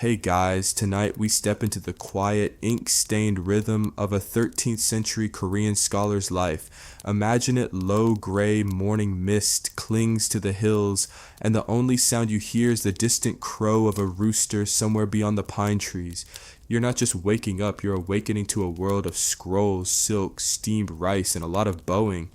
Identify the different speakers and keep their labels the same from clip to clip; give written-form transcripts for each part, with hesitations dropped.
Speaker 1: Hey guys, tonight we step into the quiet, ink-stained rhythm of a 13th century Korean scholar's life. Imagine it low gray morning mist clings to the hills, and the only sound you hear is the distant crow of a rooster somewhere beyond the pine trees. You're not just waking up, you're awakening to a world of scrolls, silk, steamed rice, and a lot of bowing.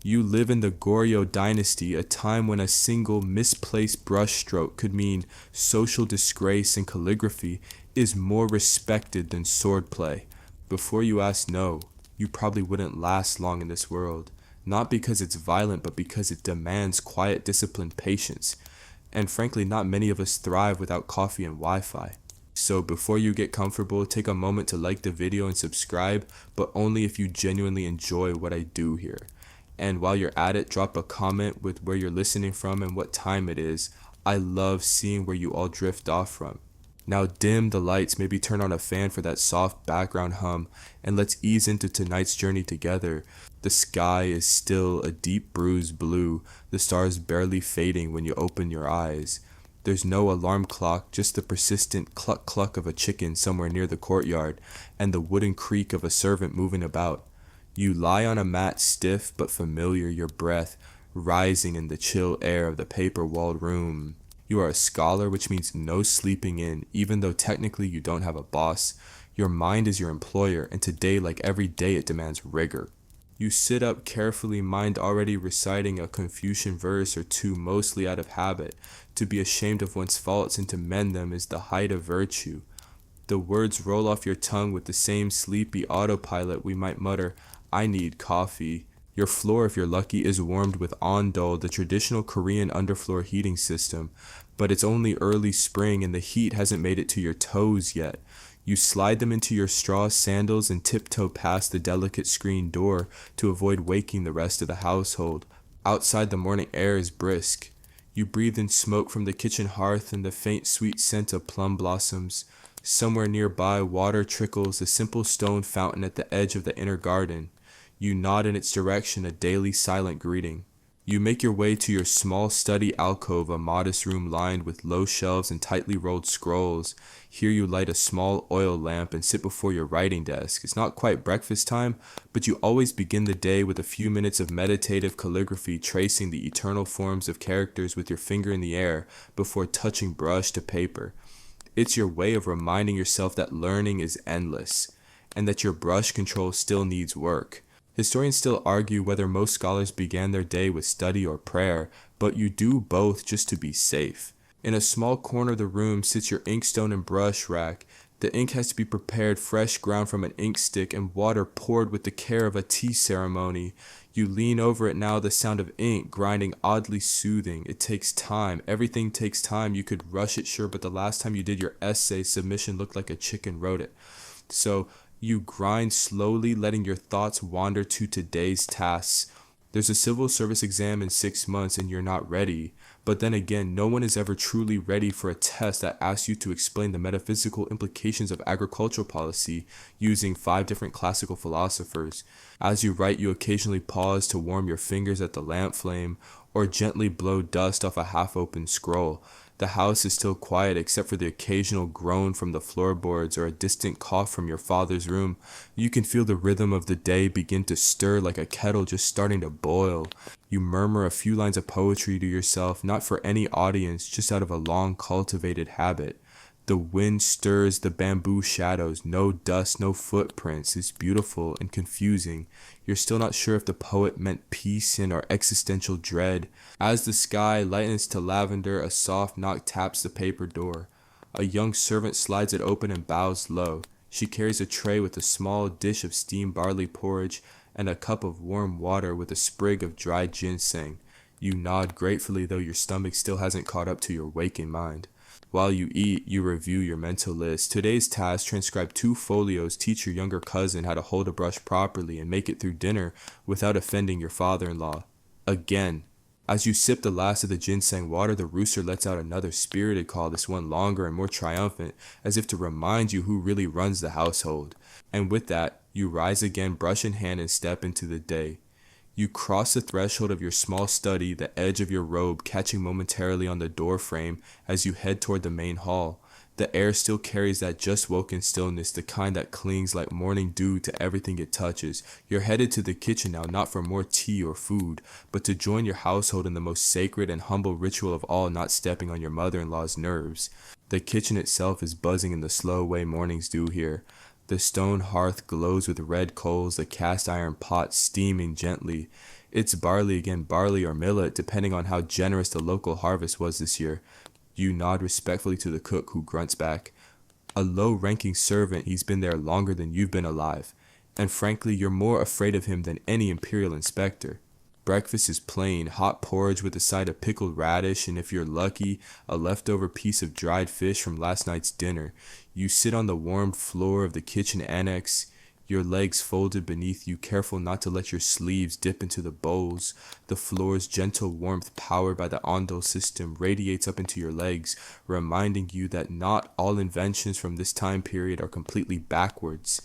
Speaker 1: You live in the Goryeo dynasty, a time when a single misplaced brushstroke could mean social disgrace, and calligraphy is more respected than swordplay. Before you ask, no, you probably wouldn't last long in this world. Not because it's violent, but because it demands quiet, disciplined patience. And frankly, not many of us thrive without coffee and Wi-Fi. So before you get comfortable, take a moment to like the video and subscribe, but only if you genuinely enjoy what I do here. And while you're at it, drop a comment with where you're listening from and what time it is. I love seeing where you all drift off from. Now dim the lights, maybe turn on a fan for that soft background hum, and let's ease into tonight's journey together. The sky is still a deep bruised blue, the stars barely fading when you open your eyes. There's no alarm clock, just the persistent cluck cluck of a chicken somewhere near the courtyard, and the wooden creak of a servant moving about. You lie on a mat, stiff but familiar, your breath rising in the chill air of the paper-walled room. You are a scholar, which means no sleeping in, even though technically you don't have a boss. Your mind is your employer, and today, like every day, it demands rigor. You sit up carefully, mind already reciting a Confucian verse or two, mostly out of habit. To be ashamed of one's faults and to mend them is the height of virtue. The words roll off your tongue with the same sleepy autopilot. We might mutter, I need coffee. Your floor, if you're lucky, is warmed with ondol, the traditional Korean underfloor heating system, but it's only early spring and the heat hasn't made it to your toes yet. You slide them into your straw sandals and tiptoe past the delicate screen door to avoid waking the rest of the household. Outside, the morning air is brisk. You breathe in smoke from the kitchen hearth and the faint sweet scent of plum blossoms. Somewhere nearby, water trickles, a simple stone fountain at the edge of the inner garden. You nod in its direction, a daily silent greeting. You make your way to your small study alcove, a modest room lined with low shelves and tightly rolled scrolls. Here you light a small oil lamp and sit before your writing desk. It's not quite breakfast time, but you always begin the day with a few minutes of meditative calligraphy, tracing the eternal forms of characters with your finger in the air before touching brush to paper. It's your way of reminding yourself that learning is endless, and that your brush control still needs work. Historians still argue whether most scholars began their day with study or prayer, but you do both just to be safe. In a small corner of the room sits your inkstone and brush rack. The ink has to be prepared fresh ground from an ink stick and water poured with the care of a tea ceremony. You lean over it now, the sound of ink grinding oddly soothing. It takes time. Everything takes time. You could rush it, sure, but the last time you did your essay submission looked like a chicken wrote it. So you grind slowly, letting your thoughts wander to today's tasks. There's a civil service exam in 6 months and you're not ready. But then again, no one is ever truly ready for a test that asks you to explain the metaphysical implications of agricultural policy using 5 different classical philosophers. As you write, you occasionally pause to warm your fingers at the lamp flame or gently blow dust off a half-open scroll. The house is still quiet except for the occasional groan from the floorboards or a distant cough from your father's room. You can feel the rhythm of the day begin to stir like a kettle just starting to boil. You murmur a few lines of poetry to yourself, not for any audience, just out of a long cultivated habit. The wind stirs the bamboo shadows, no dust, no footprints. It's beautiful and confusing. You're still not sure if the poet meant peace in or existential dread. As the sky lightens to lavender, a soft knock taps the paper door. A young servant slides it open and bows low. She carries a tray with a small dish of steamed barley porridge and a cup of warm water with a sprig of dried ginseng. You nod gratefully, though your stomach still hasn't caught up to your waking mind. While you eat, you review your mental list. Today's task: transcribe 2 folios, teach your younger cousin how to hold a brush properly, and make it through dinner without offending your father-in-law. Again. As you sip the last of the ginseng water, the rooster lets out another spirited call, this one longer and more triumphant, as if to remind you who really runs the household. And with that, you rise again, brush in hand, and step into the day. You cross the threshold of your small study, the edge of your robe catching momentarily on the door frame as you head toward the main hall. The air still carries that just woken stillness, the kind that clings like morning dew to everything it touches. You're headed to the kitchen now, not for more tea or food, but to join your household in the most sacred and humble ritual of all, not stepping on your mother-in-law's nerves. The kitchen itself is buzzing in the slow way mornings do here. The stone hearth glows with red coals, the cast iron pot steaming gently. It's barley again, barley or millet, depending on how generous the local harvest was this year. You nod respectfully to the cook, who grunts back. A low-ranking servant, he's been there longer than you've been alive. And frankly, you're more afraid of him than any imperial inspector. Breakfast is plain, hot porridge with a side of pickled radish, and if you're lucky, a leftover piece of dried fish from last night's dinner. You sit on the warm floor of the kitchen annex, your legs folded beneath you, careful not to let your sleeves dip into the bowls. The floor's gentle warmth, powered by the Ondo system, radiates up into your legs, reminding you that not all inventions from this time period are completely backwards.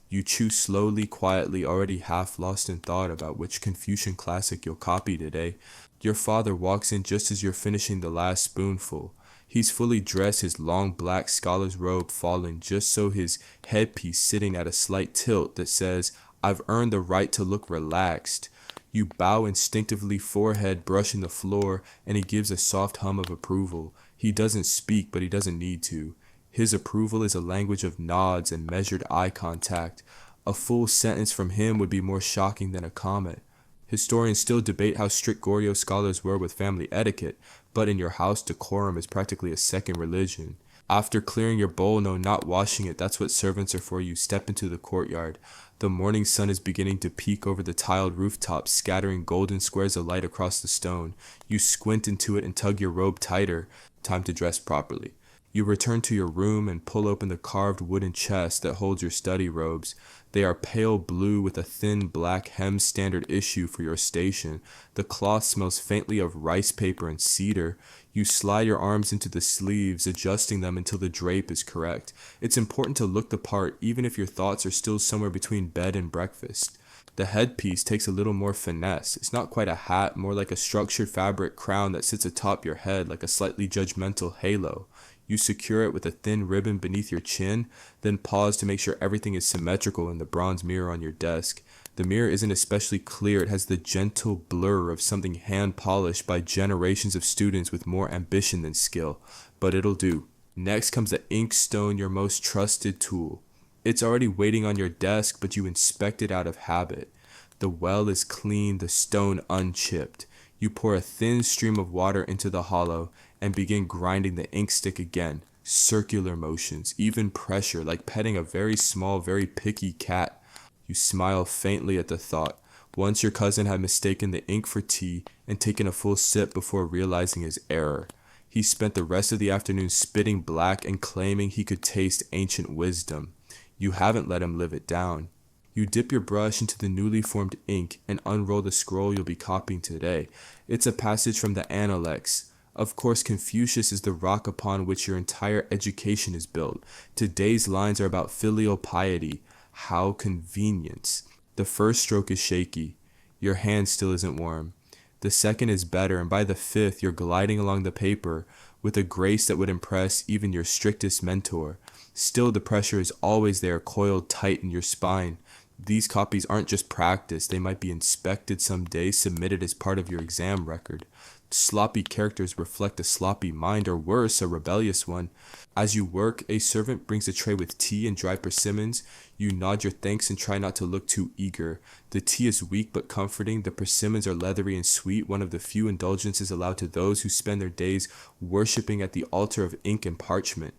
Speaker 1: You chew slowly, quietly, already half lost in thought about which Confucian classic you'll copy today. Your father walks in just as you're finishing the last spoonful. He's fully dressed, his long black scholar's robe fallen just so his headpiece sitting at a slight tilt that says, "I've earned the right to look relaxed." You bow instinctively, forehead brushing the floor, and he gives a soft hum of approval. He doesn't speak, but he doesn't need to. His approval is a language of nods and measured eye contact. A full sentence from him would be more shocking than a comment. Historians still debate how strict Goryeo scholars were with family etiquette, but in your house, decorum is practically a second religion. After clearing your bowl, no, not washing it, that's what servants are for, you step into the courtyard. The morning sun is beginning to peek over the tiled rooftops, scattering golden squares of light across the stone. You squint into it and tug your robe tighter. Time to dress properly. You return to your room and pull open the carved wooden chest that holds your study robes. They are pale blue with a thin black hem, standard issue for your station. The cloth smells faintly of rice paper and cedar. You slide your arms into the sleeves, adjusting them until the drape is correct. It's important to look the part, even if your thoughts are still somewhere between bed and breakfast. The headpiece takes a little more finesse. It's not quite a hat, more like a structured fabric crown that sits atop your head like a slightly judgmental halo. You secure it with a thin ribbon beneath your chin, then pause to make sure everything is symmetrical in the bronze mirror on your desk. The mirror isn't especially clear. It has the gentle blur of something hand-polished by generations of students with more ambition than skill, but it'll do. Next comes the inkstone, your most trusted tool. It's already waiting on your desk, but you inspect it out of habit. The well is clean, the stone unchipped. You pour a thin stream of water into the hollow and begin grinding the ink stick again. Circular motions, even pressure, like petting a very small, very picky cat. You smile faintly at the thought. Once your cousin had mistaken the ink for tea and taken a full sip before realizing his error. He spent the rest of the afternoon spitting black and claiming he could taste ancient wisdom. You haven't let him live it down. You dip your brush into the newly formed ink and unroll the scroll you'll be copying today. It's a passage from the Analects. Of course, Confucius is the rock upon which your entire education is built. Today's lines are about filial piety. How convenient. The first stroke is shaky. Your hand still isn't warm. The second is better, and by the fifth, you're gliding along the paper with a grace that would impress even your strictest mentor. Still, the pressure is always there, coiled tight in your spine. These copies aren't just practice. They might be inspected someday, submitted as part of your exam record. Sloppy characters reflect a sloppy mind, or worse, a rebellious one. As you work, a servant brings a tray with tea and dry persimmons. You nod your thanks and try not to look too eager. The tea is weak but comforting. The persimmons are leathery and sweet, one of the few indulgences allowed to those who spend their days worshipping at the altar of ink and parchment.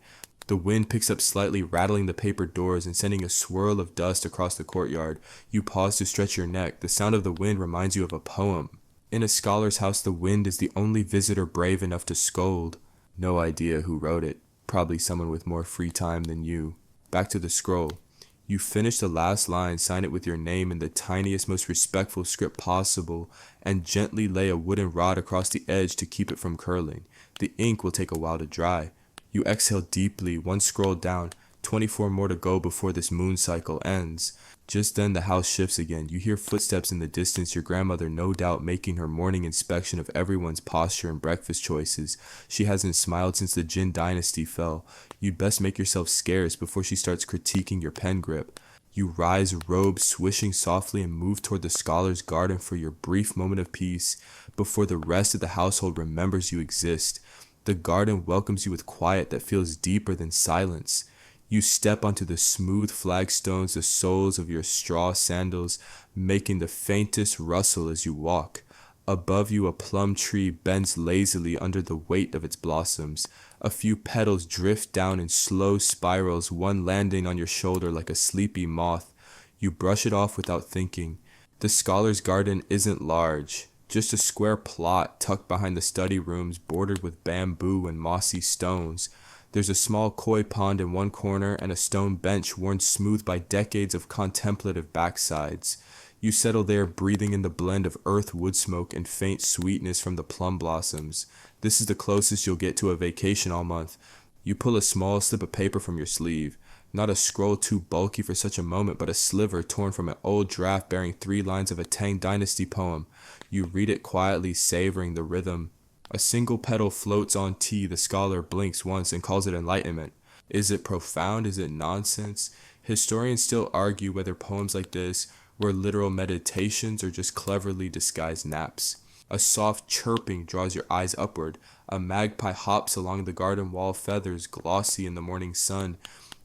Speaker 1: The wind picks up slightly, rattling the paper doors and sending a swirl of dust across the courtyard. You pause to stretch your neck. The sound of the wind reminds you of a poem. In a scholar's house, the wind is the only visitor brave enough to scold. No idea who wrote it. Probably someone with more free time than you. Back to the scroll. You finish the last line, sign it with your name in the tiniest, most respectful script possible, and gently lay a wooden rod across the edge to keep it from curling. The ink will take a while to dry. You exhale deeply, one scroll down. 24 more to go before this moon cycle ends. Just then the house shifts again. You hear footsteps in the distance, your grandmother no doubt making her morning inspection of everyone's posture and breakfast choices. She hasn't smiled since the Jin dynasty fell. You'd best make yourself scarce before she starts critiquing your pen grip. You rise, robe swishing softly, and move toward the scholar's garden for your brief moment of peace before the rest of the household remembers you exist. The garden welcomes you with quiet that feels deeper than silence. You step onto the smooth flagstones, the soles of your straw sandals, making the faintest rustle as you walk. Above you, a plum tree bends lazily under the weight of its blossoms. A few petals drift down in slow spirals, one landing on your shoulder like a sleepy moth. You brush it off without thinking. The scholar's garden isn't large, just a square plot tucked behind the study rooms bordered with bamboo and mossy stones. There's a small koi pond in one corner and a stone bench worn smooth by decades of contemplative backsides. You settle there, breathing in the blend of earth wood smoke and faint sweetness from the plum blossoms. This is the closest you'll get to a vacation all month. You pull a small slip of paper from your sleeve. Not a scroll too bulky for such a moment, but a sliver torn from an old draft bearing 3 lines of a Tang Dynasty poem. You read it quietly, savoring the rhythm. A single petal floats on tea. The scholar blinks once and calls it enlightenment. Is it profound? Is it nonsense? Historians still argue whether poems like this were literal meditations or just cleverly disguised naps. A soft chirping draws your eyes upward. A magpie hops along the garden wall, feathers glossy in the morning sun.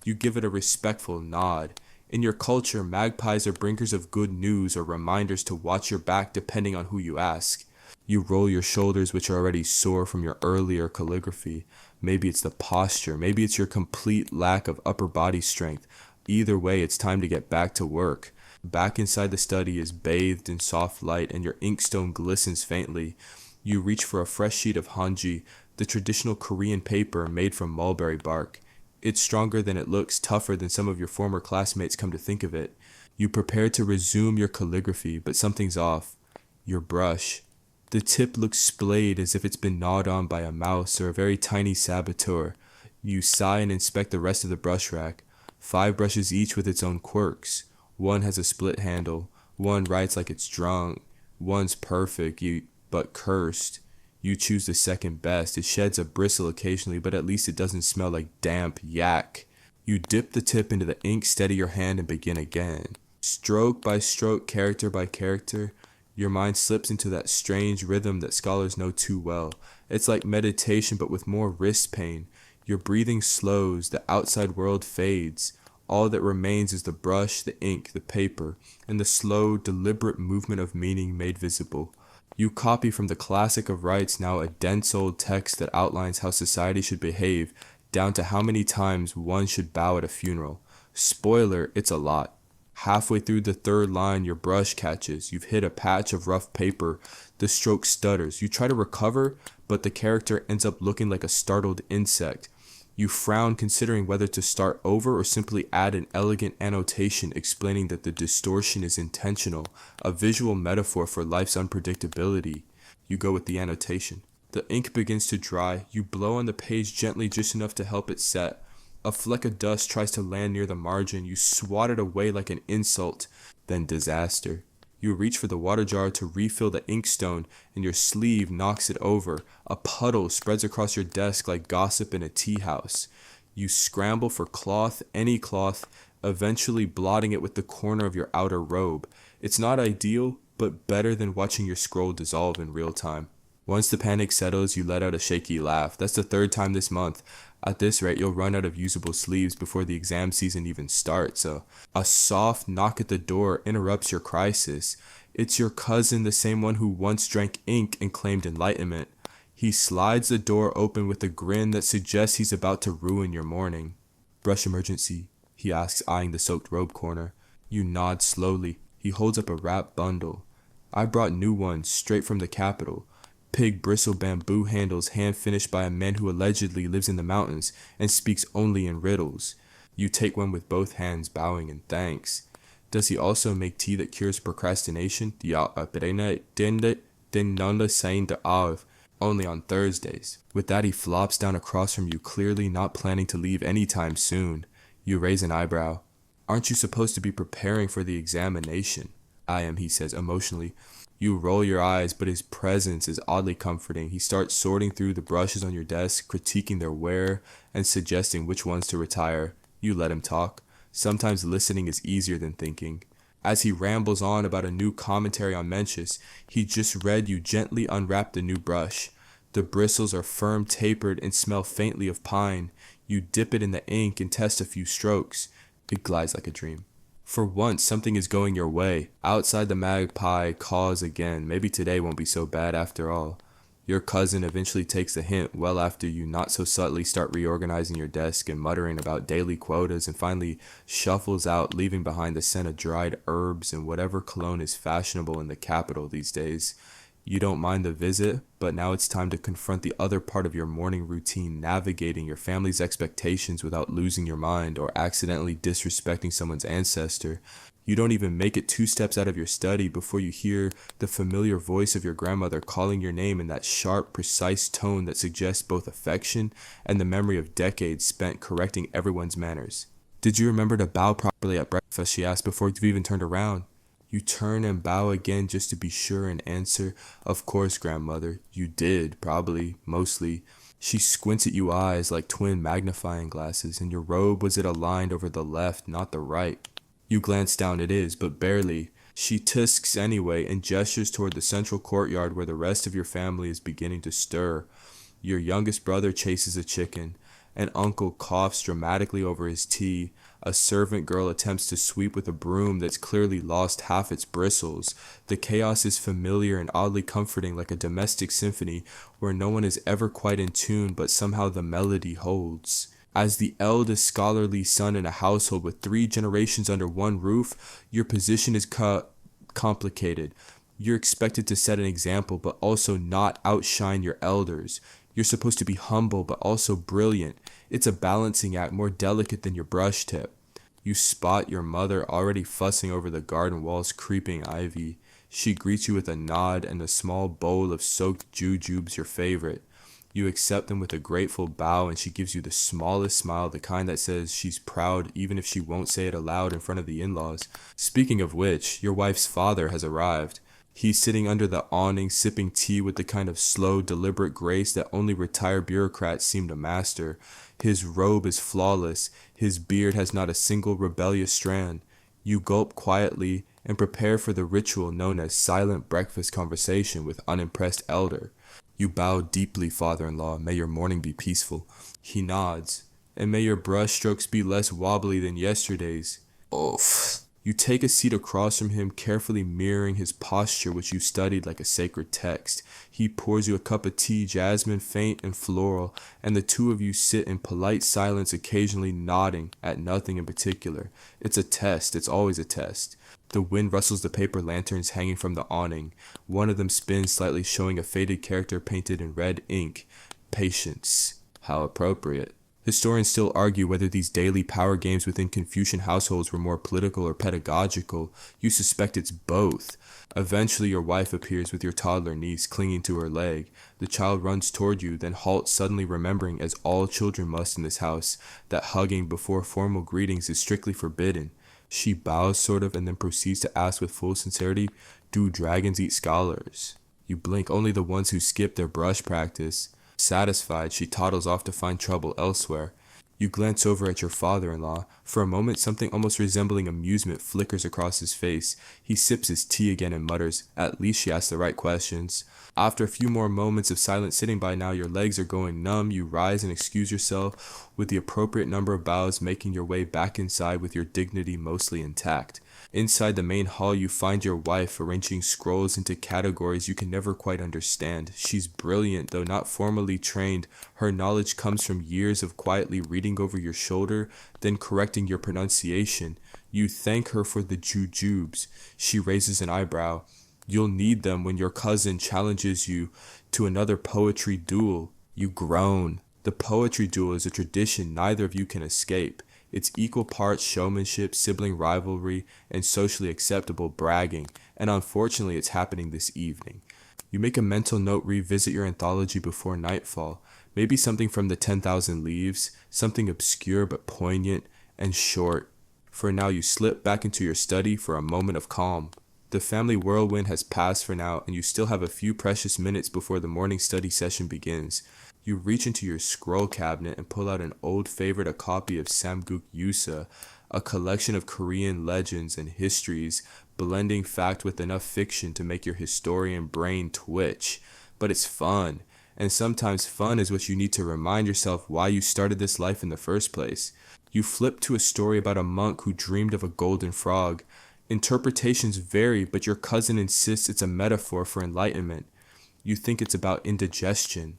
Speaker 1: You give it a respectful nod. In your culture, magpies are bringers of good news or reminders to watch your back depending on who you ask. You roll your shoulders, which are already sore from your earlier calligraphy. Maybe it's the posture. Maybe it's your complete lack of upper body strength. Either way, it's time to get back to work. Back inside the study is bathed in soft light and your inkstone glistens faintly. You reach for a fresh sheet of hanji, the traditional Korean paper made from mulberry bark. It's stronger than it looks, tougher than some of your former classmates come to think of it. You prepare to resume your calligraphy, but something's off. Your brush. The tip looks splayed as if it's been gnawed on by a mouse or a very tiny saboteur. You sigh and inspect the rest of the brush rack. 5 brushes each with its own quirks. One has a split handle. One writes like it's drunk. One's perfect, but cursed. You choose the second best. It sheds a bristle occasionally, but at least it doesn't smell like damp yak. You dip the tip into the ink, steady your hand, and begin again. Stroke by stroke, character by character, your mind slips into that strange rhythm that scholars know too well. It's like meditation, but with more wrist pain. Your breathing slows, the outside world fades. All that remains is the brush, the ink, the paper, and the slow, deliberate movement of meaning made visible. You copy from the classic of rites now a dense old text that outlines how society should behave, down to how many times one should bow at a funeral. Spoiler, it's a lot. Halfway through the 3rd line, your brush catches. You've hit a patch of rough paper. The stroke stutters. You try to recover, but the character ends up looking like a startled insect. You frown, considering whether to start over or simply add an elegant annotation explaining that the distortion is intentional, a visual metaphor for life's unpredictability. You go with the annotation. The ink begins to dry. You blow on the page gently, just enough to help it set. A fleck of dust tries to land near the margin. You swat it away like an insult. Then disaster. You reach for the water jar to refill the inkstone, and your sleeve knocks it over. A puddle spreads across your desk like gossip in a tea house. You scramble for cloth, any cloth, eventually blotting it with the corner of your outer robe. It's not ideal, but better than watching your scroll dissolve in real time. Once the panic settles, you let out a shaky laugh. That's the 3rd time this month. At this rate, you'll run out of usable sleeves before the exam season even starts. So a soft knock at the door interrupts your crisis. It's your cousin, the same one who once drank ink and claimed enlightenment. He slides the door open with a grin that suggests he's about to ruin your morning. Brush emergency, he asks, eyeing the soaked robe corner. You nod slowly. He holds up a wrapped bundle. I brought new ones, straight from the capital. Pig bristle bamboo handles, hand finished by a man who allegedly lives in the mountains and speaks only in riddles. You take one with both hands, bowing in thanks. Does he also make tea that cures procrastination? Only on Thursdays. With that, he flops down across from you, clearly not planning to leave anytime soon. You raise an eyebrow. Aren't you supposed to be preparing for the examination? I am, he says emotionally. You roll your eyes, but his presence is oddly comforting. He starts sorting through the brushes on your desk, critiquing their wear, and suggesting which ones to retire. You let him talk. Sometimes listening is easier than thinking. As he rambles on about a new commentary on Mencius, he just read you gently unwrap the new brush. The bristles are firm, tapered, and smell faintly of pine. You dip it in the ink and test a few strokes. It glides like a dream. For once, something is going your way. Outside, the magpie caws again. Maybe today won't be so bad after all. Your cousin eventually takes the hint well after you not so subtly start reorganizing your desk and muttering about daily quotas, and finally shuffles out, leaving behind the scent of dried herbs and whatever cologne is fashionable in the capital these days. You don't mind the visit, but now it's time to confront the other part of your morning routine, navigating your family's expectations without losing your mind or accidentally disrespecting someone's ancestor. You don't even make it 2 steps out of your study before you hear the familiar voice of your grandmother calling your name in that sharp, precise tone that suggests both affection and the memory of decades spent correcting everyone's manners. Did you remember to bow properly at breakfast, she asked, before you've even turned around. You turn and bow again just to be sure and answer, "Of course, grandmother. You did, probably, mostly." She squints at you eyes like twin magnifying glasses, and your robe was it aligned over the left, not the right. You glance down, it is, but barely. She tusks anyway and gestures toward the central courtyard where the rest of your family is beginning to stir. Your youngest brother chases a chicken. An uncle coughs dramatically over his tea. A servant girl attempts to sweep with a broom that's clearly lost half its bristles. The chaos is familiar and oddly comforting, like a domestic symphony where no one is ever quite in tune, but somehow the melody holds. As the eldest scholarly son in a household with 3 generations under one roof, your position is complicated. You're expected to set an example, but also not outshine your elders. You're supposed to be humble, but also brilliant. It's a balancing act more delicate than your brush tip. You spot your mother already fussing over the garden wall's creeping ivy. She greets you with a nod and a small bowl of soaked jujubes, your favorite. You accept them with a grateful bow, and she gives you the smallest smile, the kind that says she's proud even if she won't say it aloud in front of the in-laws. Speaking of which, your wife's father has arrived. He's sitting under the awning, sipping tea with the kind of slow, deliberate grace that only retired bureaucrats seem to master. His robe is flawless. His beard has not a single rebellious strand. You gulp quietly and prepare for the ritual known as silent breakfast conversation with unimpressed elder. You bow deeply, father-in-law. May your morning be peaceful. He nods. And may your brush strokes be less wobbly than yesterday's. Oof. You take a seat across from him, carefully mirroring his posture, which you studied like a sacred text. He pours you a cup of tea, jasmine, faint and floral, and the two of you sit in polite silence, occasionally nodding at nothing in particular. It's a test. It's always a test. The wind rustles the paper lanterns hanging from the awning. One of them spins slightly, showing a faded character painted in red ink. Patience. How appropriate. Historians still argue whether these daily power games within Confucian households were more political or pedagogical. You suspect it's both. Eventually, your wife appears with your toddler niece clinging to her leg. The child runs toward you, then halts, suddenly remembering, as all children must in this house, that hugging before formal greetings is strictly forbidden. She bows sort of and then proceeds to ask with full sincerity, "Do dragons eat scholars?" You blink. "Only the ones who skip their brush practice." Satisfied, she toddles off to find trouble elsewhere. You glance over at your father-in-law. For a moment, something almost resembling amusement flickers across his face. He sips his tea again and mutters, "At least she asked the right questions." After a few more moments of silent sitting, by now your legs are going numb. You rise and excuse yourself with the appropriate number of bows, making your way back inside with your dignity mostly intact. Inside the main hall, you find your wife arranging scrolls into categories you can never quite understand. She's brilliant, though not formally trained. Her knowledge comes from years of quietly reading over your shoulder, then correcting your pronunciation. You thank her for the jujubes. She raises an eyebrow. You'll need them when your cousin challenges you to another poetry duel. You groan. The poetry duel is a tradition neither of you can escape. It's equal parts showmanship, sibling rivalry, and socially acceptable bragging, and unfortunately it's happening this evening. You make a mental note, revisit your anthology before nightfall, maybe something from the 10,000 Leaves, something obscure but poignant, and short. For now, you slip back into your study for a moment of calm. The family whirlwind has passed for now, and you still have a few precious minutes before the morning study session begins. You reach into your scroll cabinet and pull out an old favorite, a copy of Samguk Yusa, a collection of Korean legends and histories, blending fact with enough fiction to make your historian brain twitch. But it's fun, and sometimes fun is what you need to remind yourself why you started this life in the first place. You flip to a story about a monk who dreamed of a golden frog. Interpretations vary, but your cousin insists it's a metaphor for enlightenment. You think it's about indigestion.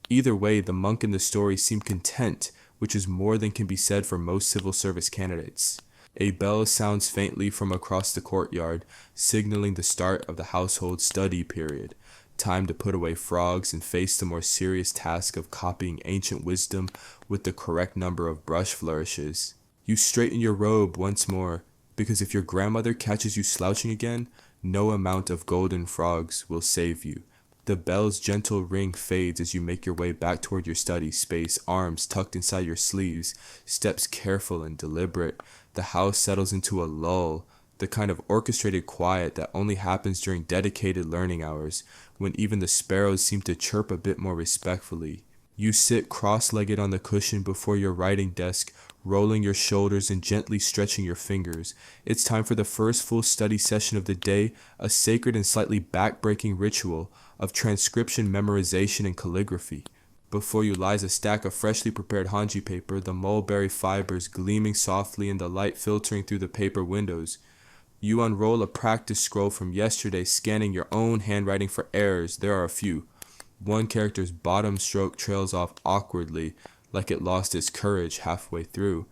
Speaker 1: Either way, the monk in the story seemed content, which is more than can be said for most civil service candidates. A bell sounds faintly from across the courtyard, signaling the start of the household study period. Time to put away frogs and face the more serious task of copying ancient wisdom with the correct number of brush flourishes. You straighten your robe once more, because if your grandmother catches you slouching again, no amount of golden frogs will save you. The bell's gentle ring fades as you make your way back toward your study space, arms tucked inside your sleeves, steps careful and deliberate. The house settles into a lull, the kind of orchestrated quiet that only happens during dedicated learning hours, when even the sparrows seem to chirp a bit more respectfully. You sit cross-legged on the cushion before your writing desk, rolling your shoulders and gently stretching your fingers. It's time for the first full study session of the day, a sacred and slightly back-breaking ritual of transcription, memorization, and calligraphy. Before you lies a stack of freshly prepared hanji paper, the mulberry fibers gleaming softly in the light filtering through the paper windows. You unroll a practice scroll from yesterday, scanning your own handwriting for errors. There are a few. One character's bottom stroke trails off awkwardly, like it lost its courage halfway through.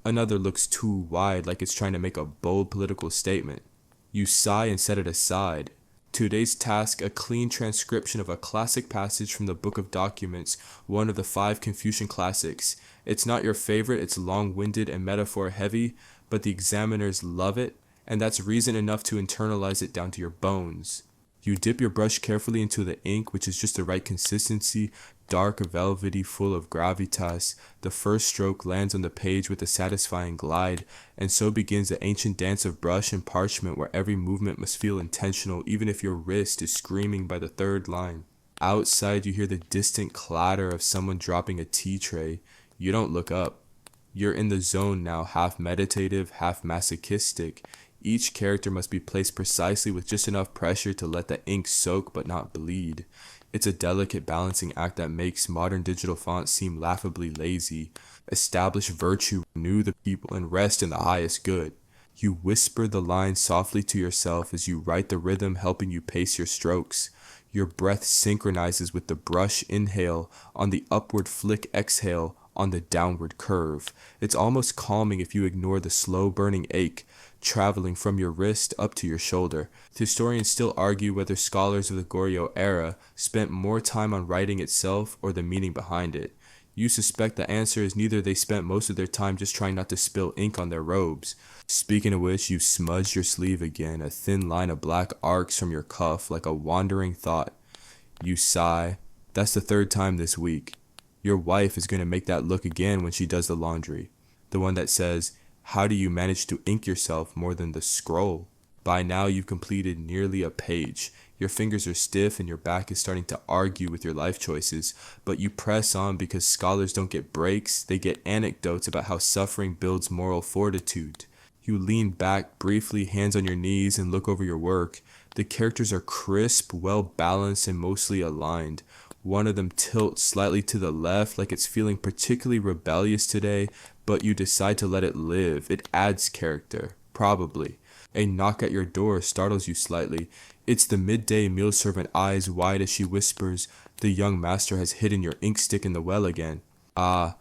Speaker 1: Another looks too wide, like it's trying to make a bold political statement. You sigh and set it aside. Today's task, a clean transcription of a classic passage from the Book of Documents, one of the 5 Confucian classics. It's not your favorite, it's long-winded and metaphor-heavy, but the examiners love it, and that's reason enough to internalize it down to your bones. You dip your brush carefully into the ink, which is just the right consistency, dark, velvety, full of gravitas. The first stroke lands on the page with a satisfying glide, and so begins the ancient dance of brush and parchment where every movement must feel intentional, even if your wrist is screaming by the third line. Outside, you hear the distant clatter of someone dropping a tea tray. You don't look up. You're in the zone now, half meditative, half masochistic. Each character must be placed precisely with just enough pressure to let the ink soak but not bleed. It's a delicate balancing act that makes modern digital fonts seem laughably lazy. Establish virtue, renew the people, and rest in the highest good. You whisper the lines softly to yourself as you write the rhythm, helping you pace your strokes. Your breath synchronizes with the brush inhale on the upward flick exhale on the downward curve. It's almost calming if you ignore the slow burning ache traveling from your wrist up to your shoulder. Historians still argue whether scholars of the Goryeo era spent more time on writing itself or the meaning behind it. You suspect the answer is neither. They spent most of their time just trying not to spill ink on their robes. Speaking of which, you smudged your sleeve again. A thin line of black arcs from your cuff like a wandering thought. You sigh. That's the 3rd time this week. Your wife is going to make that look again when she does the laundry. The one that says, "How do you manage to ink yourself more than the scroll?" By now you've completed nearly a page. Your fingers are stiff and your back is starting to argue with your life choices, but you press on because scholars don't get breaks, they get anecdotes about how suffering builds moral fortitude. You lean back briefly, hands on your knees, and look over your work. The characters are crisp, well balanced, and mostly aligned. One of them tilts slightly to the left, like it's feeling particularly rebellious today, but you decide to let it live. It adds character. Probably. A knock at your door startles you slightly. It's the midday meal servant, eyes wide as she whispers, "The young master has hidden your ink stick in the well again." Ah,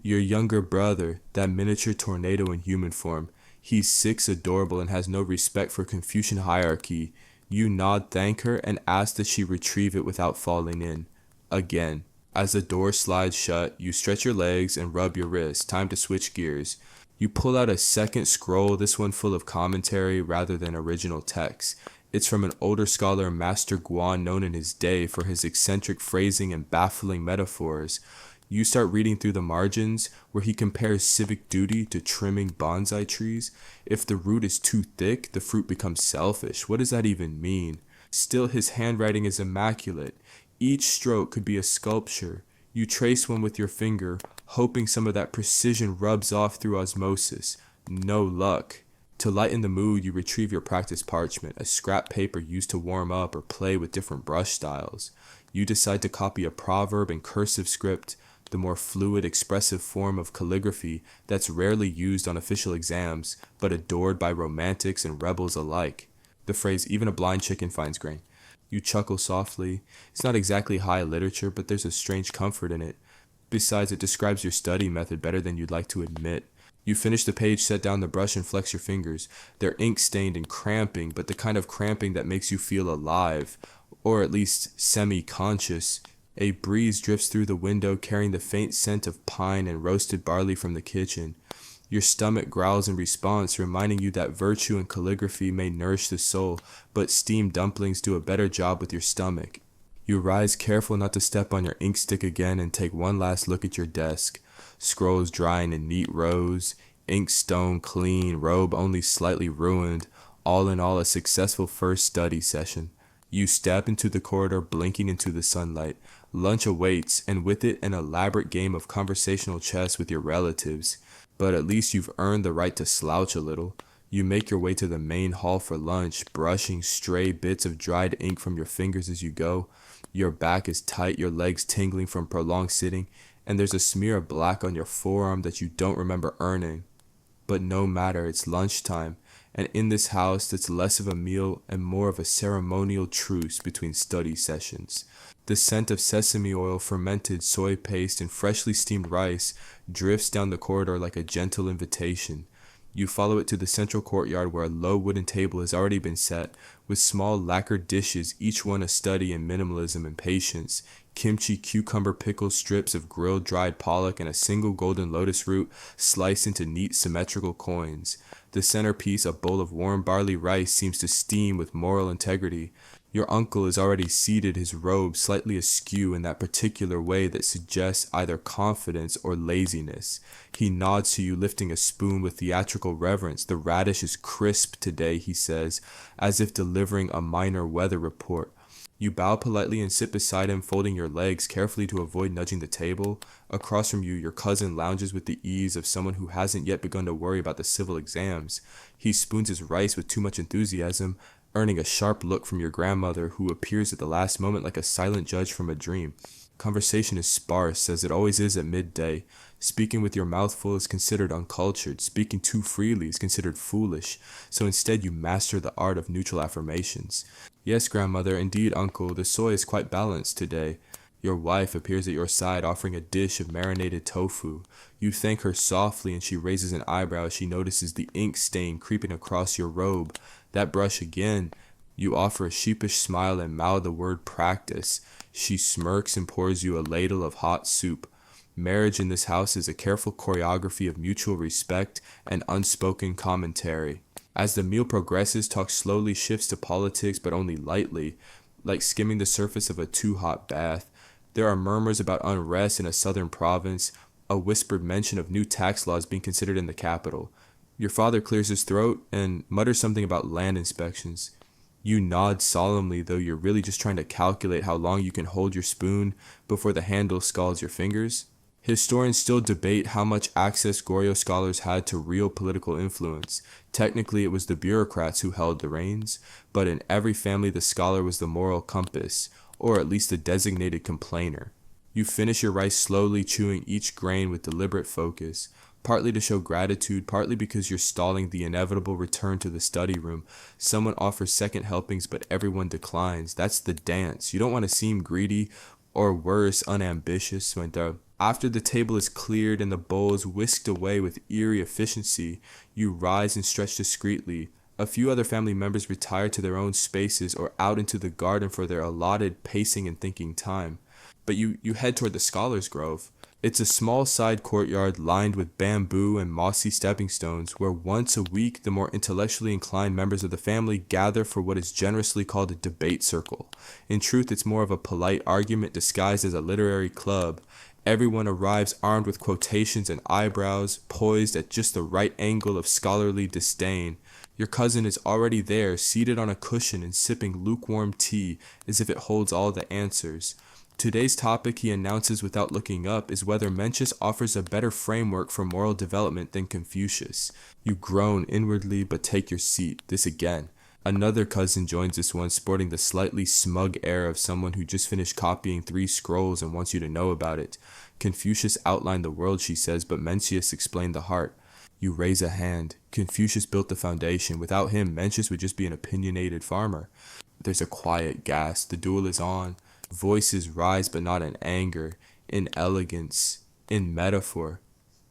Speaker 1: your younger brother, that miniature tornado in human form. He's 6, adorable, and has no respect for Confucian hierarchy. You nod, thank her, and ask that she retrieve it without falling in. Again. As the door slides shut, you stretch your legs and rub your wrists. Time to switch gears. You pull out a second scroll, this one full of commentary rather than original text. It's from an older scholar, Master Guan, known in his day for his eccentric phrasing and baffling metaphors. You start reading through the margins where he compares civic duty to trimming bonsai trees. If the root is too thick, the fruit becomes selfish. What does that even mean? Still, his handwriting is immaculate. Each stroke could be a sculpture. You trace one with your finger, hoping some of that precision rubs off through osmosis. No luck. To lighten the mood, you retrieve your practice parchment, a scrap paper used to warm up or play with different brush styles. You decide to copy a proverb in cursive script, the more fluid, expressive form of calligraphy that's rarely used on official exams, but adored by romantics and rebels alike. The phrase, "even a blind chicken finds grain." You chuckle softly. It's not exactly high literature, but there's a strange comfort in it. Besides, it describes your study method better than you'd like to admit. You finish the page, set down the brush, and flex your fingers. They're ink-stained and cramping, but the kind of cramping that makes you feel alive, or at least semi-conscious. A breeze drifts through the window, carrying the faint scent of pine and roasted barley from the kitchen. Your stomach growls in response, reminding you that virtue and calligraphy may nourish the soul, but steamed dumplings do a better job with your stomach. You rise, careful not to step on your ink stick again, and take one last look at your desk. Scrolls drying in neat rows, inkstone clean, robe only slightly ruined, all in all a successful first study session. You step into the corridor, blinking into the sunlight. Lunch awaits, and with it an elaborate game of conversational chess with your relatives. But at least you've earned the right to slouch a little. You make your way to the main hall for lunch, brushing stray bits of dried ink from your fingers as you go. Your back is tight, your legs tingling from prolonged sitting, and there's a smear of black on your forearm that you don't remember earning. But no matter, it's lunchtime, and in this house that's less of a meal and more of a ceremonial truce between study sessions. The scent of sesame oil, fermented soy paste, and freshly steamed rice drifts down the corridor like a gentle invitation. You follow it to the central courtyard where a low wooden table has already been set, with small lacquered dishes, each one a study in minimalism and patience. Kimchi, cucumber, pickles, strips of grilled dried pollock, and a single golden lotus root sliced into neat symmetrical coins. The centerpiece, a bowl of warm barley rice, seems to steam with moral integrity. Your uncle is already seated, his robe slightly askew in that particular way that suggests either confidence or laziness. He nods to you, lifting a spoon with theatrical reverence. "The radish is crisp today," he says, as if delivering a minor weather report. You bow politely and sit beside him, folding your legs carefully to avoid nudging the table. Across from you, your cousin lounges with the ease of someone who hasn't yet begun to worry about the civil exams. He spoons his rice with too much enthusiasm, earning a sharp look from your grandmother, who appears at the last moment like a silent judge from a dream. Conversation is sparse, as it always is at midday. Speaking with your mouth full is considered uncultured. Speaking too freely is considered foolish. So instead you master the art of neutral affirmations. "Yes, grandmother, indeed, uncle, the soy is quite balanced today." Your wife appears at your side, offering a dish of marinated tofu. You thank her softly, and she raises an eyebrow as she notices the ink stain creeping across your robe. That brush again. You offer a sheepish smile and mouth the word "practice." She smirks and pours you a ladle of hot soup. Marriage in this house is a careful choreography of mutual respect and unspoken commentary. As the meal progresses, talk slowly shifts to politics, but only lightly, like skimming the surface of a too-hot bath. There are murmurs about unrest in a southern province, a whispered mention of new tax laws being considered in the capital. Your father clears his throat and mutters something about land inspections. You nod solemnly, though you're really just trying to calculate how long you can hold your spoon before the handle scalds your fingers. Historians still debate how much access Goryeo scholars had to real political influence. Technically, it was the bureaucrats who held the reins, but in every family the scholar was the moral compass, or at least the designated complainer. You finish your rice slowly, chewing each grain with deliberate focus, partly to show gratitude, partly because you're stalling the inevitable return to the study room. Someone offers second helpings, but everyone declines. That's the dance. You don't want to seem greedy, or worse, unambitious. After the table is cleared and the bowls whisked away with eerie efficiency, you rise and stretch discreetly. A few other family members retire to their own spaces or out into the garden for their allotted pacing and thinking time. But you head toward the Scholars' Grove. It's a small side courtyard lined with bamboo and mossy stepping stones, where once a week the more intellectually inclined members of the family gather for what is generously called a debate circle. In truth, it's more of a polite argument disguised as a literary club, Everyone arrives armed with quotations and eyebrows, poised at just the right angle of scholarly disdain. Your cousin is already there, seated on a cushion and sipping lukewarm tea as if it holds all the answers. Today's topic, he announces without looking up, is whether Mencius offers a better framework for moral development than Confucius. You groan inwardly, but take your seat. This again. Another cousin joins this one, sporting the slightly smug air of someone who just finished copying 3 scrolls and wants you to know about it. Confucius outlined the world, she says, but Mencius explained the heart. You raise a hand. Confucius built the foundation. Without him, Mencius would just be an opinionated farmer. There's a quiet gasp. The duel is on. Voices rise, but not in anger, in elegance, in metaphor.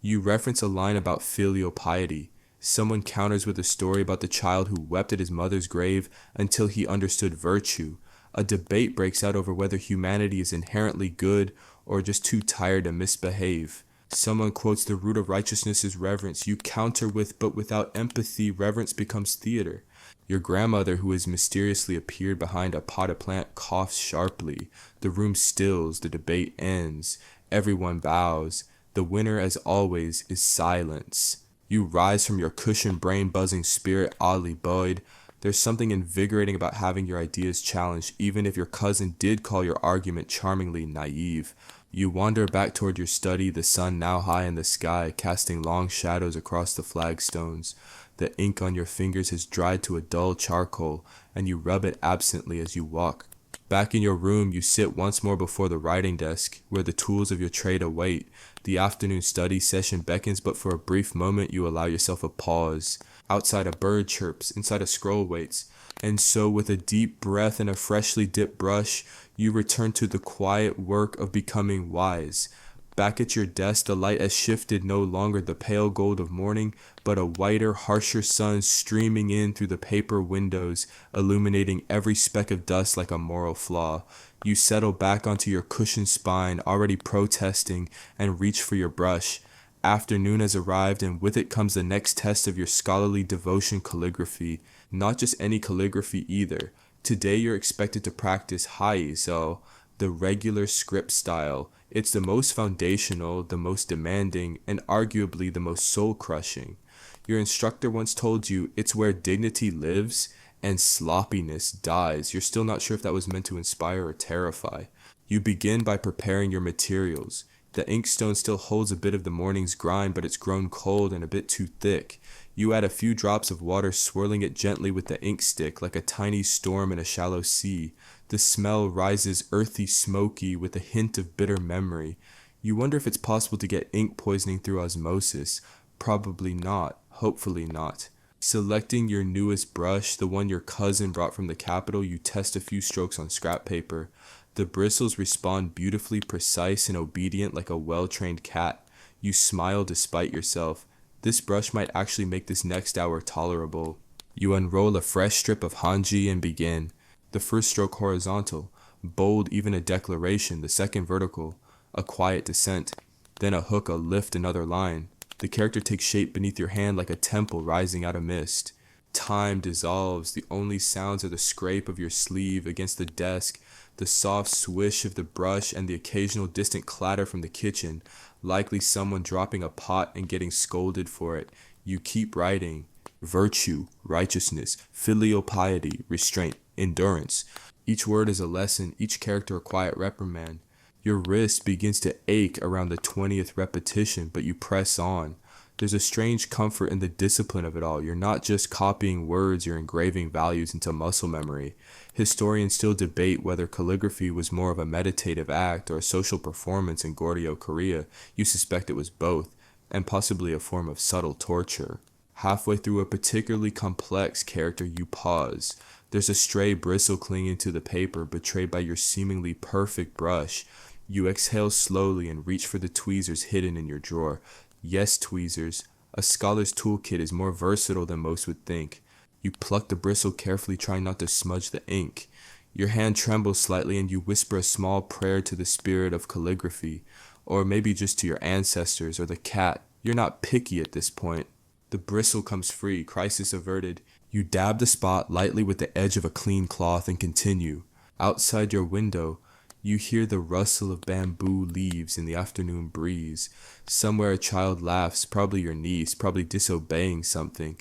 Speaker 1: You reference a line about filial piety. Someone counters with a story about the child who wept at his mother's grave until he understood virtue. A debate breaks out over whether humanity is inherently good or just too tired to misbehave. Someone quotes the root of righteousness is reverence. You counter with, but without empathy, reverence becomes theater. Your grandmother, who has mysteriously appeared behind a potted plant, coughs sharply. The room stills. The debate ends. Everyone bows. The winner, as always, is silence. You rise from your cushion, brain-buzzing spirit oddly buoyed. There's something invigorating about having your ideas challenged, even if your cousin did call your argument charmingly naive. You wander back toward your study, the sun now high in the sky, casting long shadows across the flagstones. The ink on your fingers has dried to a dull charcoal, and you rub it absently as you walk. Back in your room, you sit once more before the writing desk, where the tools of your trade await. The afternoon study session beckons, but for a brief moment you allow yourself a pause. Outside a bird chirps, inside a scroll waits. And so with a deep breath and a freshly dipped brush, you return to the quiet work of becoming wise. Back at your desk, the light has shifted, no longer the pale gold of morning, but a whiter, harsher sun streaming in through the paper windows, illuminating every speck of dust like a moral flaw. You settle back onto your cushioned spine, already protesting, and reach for your brush. Afternoon has arrived, and with it comes the next test of your scholarly devotion, calligraphy. Not just any calligraphy either. Today you're expected to practice haizo, the regular script style. It's the most foundational, the most demanding, and arguably the most soul-crushing. Your instructor once told you it's where dignity lives and sloppiness dies. You're still not sure if that was meant to inspire or terrify. You begin by preparing your materials. The inkstone still holds a bit of the morning's grind, but it's grown cold and a bit too thick. You add a few drops of water, swirling it gently with the ink stick like a tiny storm in a shallow sea. The smell rises earthy, smoky, with a hint of bitter memory. You wonder if it's possible to get ink poisoning through osmosis. Probably not. Hopefully not. Selecting your newest brush, the one your cousin brought from the capital, you test a few strokes on scrap paper. The bristles respond beautifully precise and obedient like a well-trained cat. You smile despite yourself. This brush might actually make this next hour tolerable. You unroll a fresh strip of hanji and begin. The first stroke horizontal, bold, even a declaration. The second vertical, a quiet descent. Then a hook, a lift, another line. The character takes shape beneath your hand like a temple rising out of mist. Time dissolves. The only sounds are the scrape of your sleeve against the desk, the soft swish of the brush, and the occasional distant clatter from the kitchen, likely someone dropping a pot and getting scolded for it. You keep writing. Virtue, righteousness, filial piety, restraint, endurance. Each word is a lesson, each character a quiet reprimand. Your wrist begins to ache around the 20th repetition, but you press on. There's a strange comfort in the discipline of it all. You're not just copying words, you're engraving values into muscle memory. Historians still debate whether calligraphy was more of a meditative act or a social performance in Goryeo-Korea. You suspect it was both, and possibly a form of subtle torture. Halfway through a particularly complex character, you pause. There's a stray bristle clinging to the paper, betrayed by your seemingly perfect brush. You exhale slowly and reach for the tweezers hidden in your drawer. Yes, tweezers. A scholar's toolkit is more versatile than most would think. You pluck the bristle carefully, trying not to smudge the ink. Your hand trembles slightly and you whisper a small prayer to the spirit of calligraphy, or maybe just to your ancestors or the cat. You're not picky at this point. The bristle comes free, crisis averted. You dab the spot lightly with the edge of a clean cloth and continue. Outside your window, You hear the rustle of bamboo leaves in the afternoon breeze. Somewhere a child laughs, probably your niece, probably disobeying something.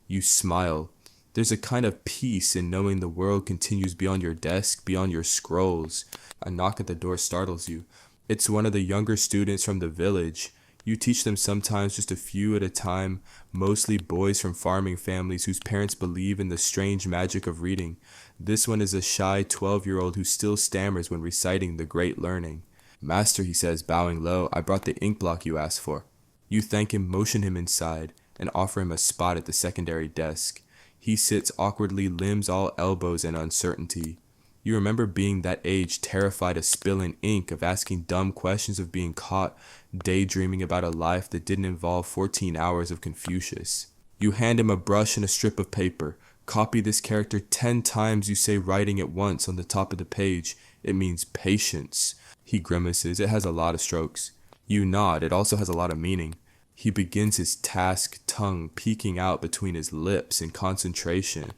Speaker 1: You smile. There's a kind of peace in knowing the world continues beyond your desk, beyond your scrolls. A knock at the door startles you. It's one of the younger students from the village. You teach them sometimes just a few at a time, mostly boys from farming families whose parents believe in the strange magic of reading. This one is a shy 12-year-old who still stammers when reciting the great learning. "Master," he says, bowing low, "I brought the ink block you asked for." You thank him, motion him inside, and offer him a spot at the secondary desk. He sits awkwardly, limbs all elbows and uncertainty. You remember being that age, terrified of spilling ink, of asking dumb questions, of being caught daydreaming about a life that didn't involve 14 hours of Confucius. You hand him a brush and a strip of paper. "Copy this character 10 times," you say, writing it once on the top of the page. "It means patience." He grimaces. "It has a lot of strokes." You nod. "It also has a lot of meaning." He begins his task, tongue peeking out between his lips in concentration.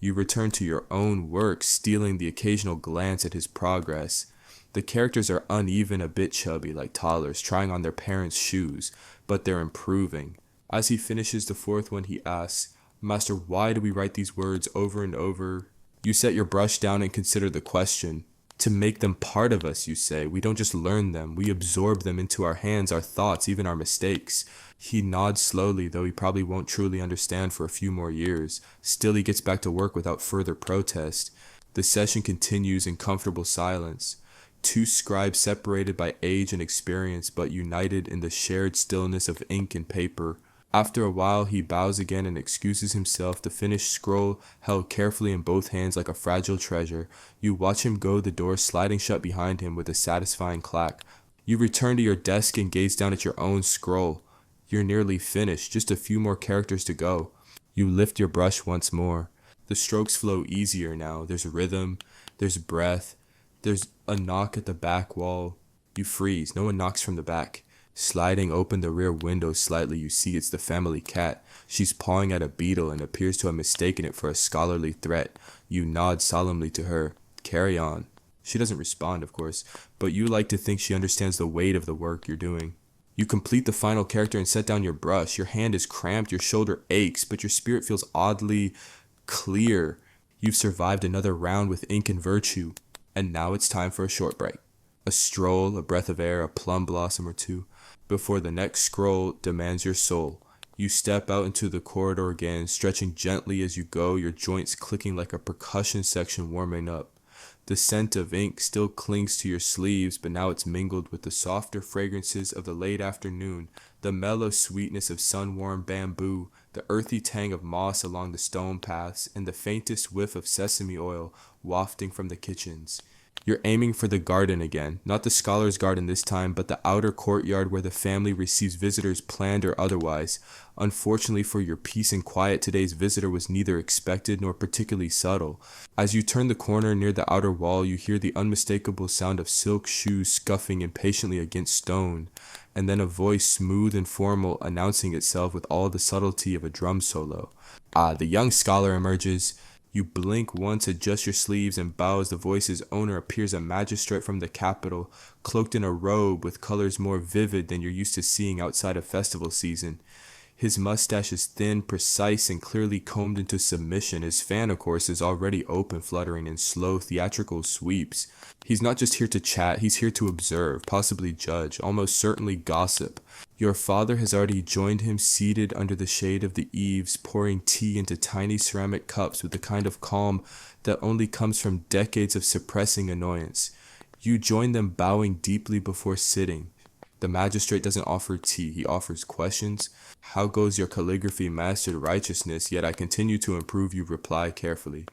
Speaker 1: You return to your own work, stealing the occasional glance at his progress. The characters are uneven, a bit chubby, like toddlers, trying on their parents' shoes, but they're improving. As he finishes the fourth one, he asks, "Master, why do we write these words over and over?" You set your brush down and consider the question. "To make them part of us," you say. "We don't just learn them, we absorb them into our hands, our thoughts, even our mistakes." He nods slowly, though he probably won't truly understand for a few more years. Still, he gets back to work without further protest. The session continues in comfortable silence. Two scribes separated by age and experience, but united in the shared stillness of ink and paper. After a while, he bows again and excuses himself, the finished scroll held carefully in both hands like a fragile treasure. You watch him go, the door sliding shut behind him with a satisfying clack. You return to your desk and gaze down at your own scroll. You're nearly finished, just a few more characters to go. You lift your brush once more. The strokes flow easier now. There's rhythm, there's breath, there's a knock at the back wall. You freeze. No one knocks from the back. Sliding open the rear window slightly, you see it's the family cat. She's pawing at a beetle and appears to have mistaken it for a scholarly threat. You nod solemnly to her. "Carry on." She doesn't respond, of course, but you like to think she understands the weight of the work you're doing. You complete the final character and set down your brush. Your hand is cramped, your shoulder aches, but your spirit feels oddly clear. You've survived another round with ink and virtue, and now it's time for a short break. A stroll, a breath of air, a plum blossom or two, before the next scroll demands your soul. You step out into the corridor again, stretching gently as you go, your joints clicking like a percussion section warming up. The scent of ink still clings to your sleeves, but now it's mingled with the softer fragrances of the late afternoon, the mellow sweetness of sun-warmed bamboo, the earthy tang of moss along the stone paths, and the faintest whiff of sesame oil wafting from the kitchens. You're aiming for the garden again, not the scholar's garden this time, but the outer courtyard where the family receives visitors, planned or otherwise. Unfortunately for your peace and quiet, today's visitor was neither expected nor particularly subtle. As you turn the corner near the outer wall, you hear the unmistakable sound of silk shoes scuffing impatiently against stone, and then a voice smooth and formal announcing itself with all the subtlety of a drum solo. The young scholar emerges. You blink once, adjust your sleeves, and bow as the voice's owner appears, a magistrate from the capital, cloaked in a robe with colors more vivid than you're used to seeing outside of festival season. His mustache is thin, precise, and clearly combed into submission. His fan, of course, is already open, fluttering in slow, theatrical sweeps. He's not just here to chat, he's here to observe, possibly judge, almost certainly gossip. Your father has already joined him, seated under the shade of the eaves, pouring tea into tiny ceramic cups with the kind of calm that only comes from decades of suppressing annoyance. You join them, bowing deeply before sitting. The magistrate doesn't offer tea, he offers questions. "How goes your calligraphy, mastered righteousness? Yet I continue to improve," you reply carefully.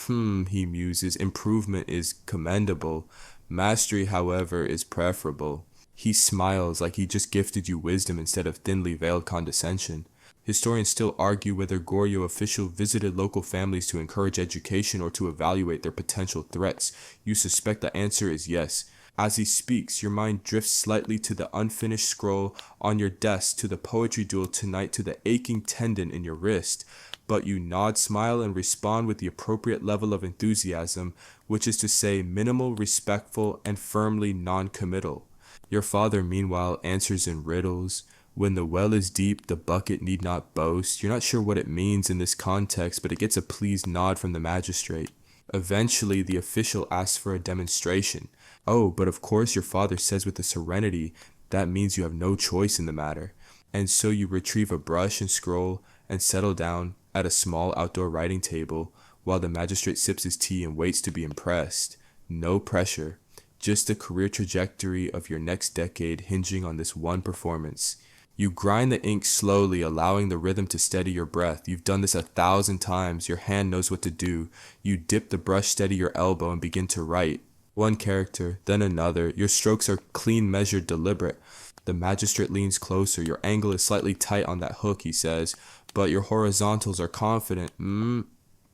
Speaker 1: He muses. "Improvement is commendable. Mastery, however, is preferable." He smiles like he just gifted you wisdom instead of thinly veiled condescension. Historians still argue whether Goryeo official visited local families to encourage education or to evaluate their potential threats. You suspect the answer is yes. As he speaks, your mind drifts slightly to the unfinished scroll on your desk, to the poetry duel tonight, to the aching tendon in your wrist. But you nod, smile, and respond with the appropriate level of enthusiasm, which is to say minimal, respectful, and firmly non-committal. Your father, meanwhile, answers in riddles. When the well is deep, the bucket need not boast. You're not sure what it means in this context, but it gets a pleased nod from the magistrate. Eventually, the official asks for a demonstration. Oh, but of course your father says with a serenity, that means you have no choice in the matter. And so you retrieve a brush and scroll and settle down at a small outdoor writing table while the magistrate sips his tea and waits to be impressed. No pressure, just the career trajectory of your next decade hinging on this one performance. You grind the ink slowly, allowing the rhythm to steady your breath. You've done this 1,000 times. Your hand knows what to do. You dip the brush, steady your elbow, and begin to write. One character, then another. Your strokes are clean, measured, deliberate. The magistrate leans closer. Your angle is slightly tight on that hook, he says, but your horizontals are confident.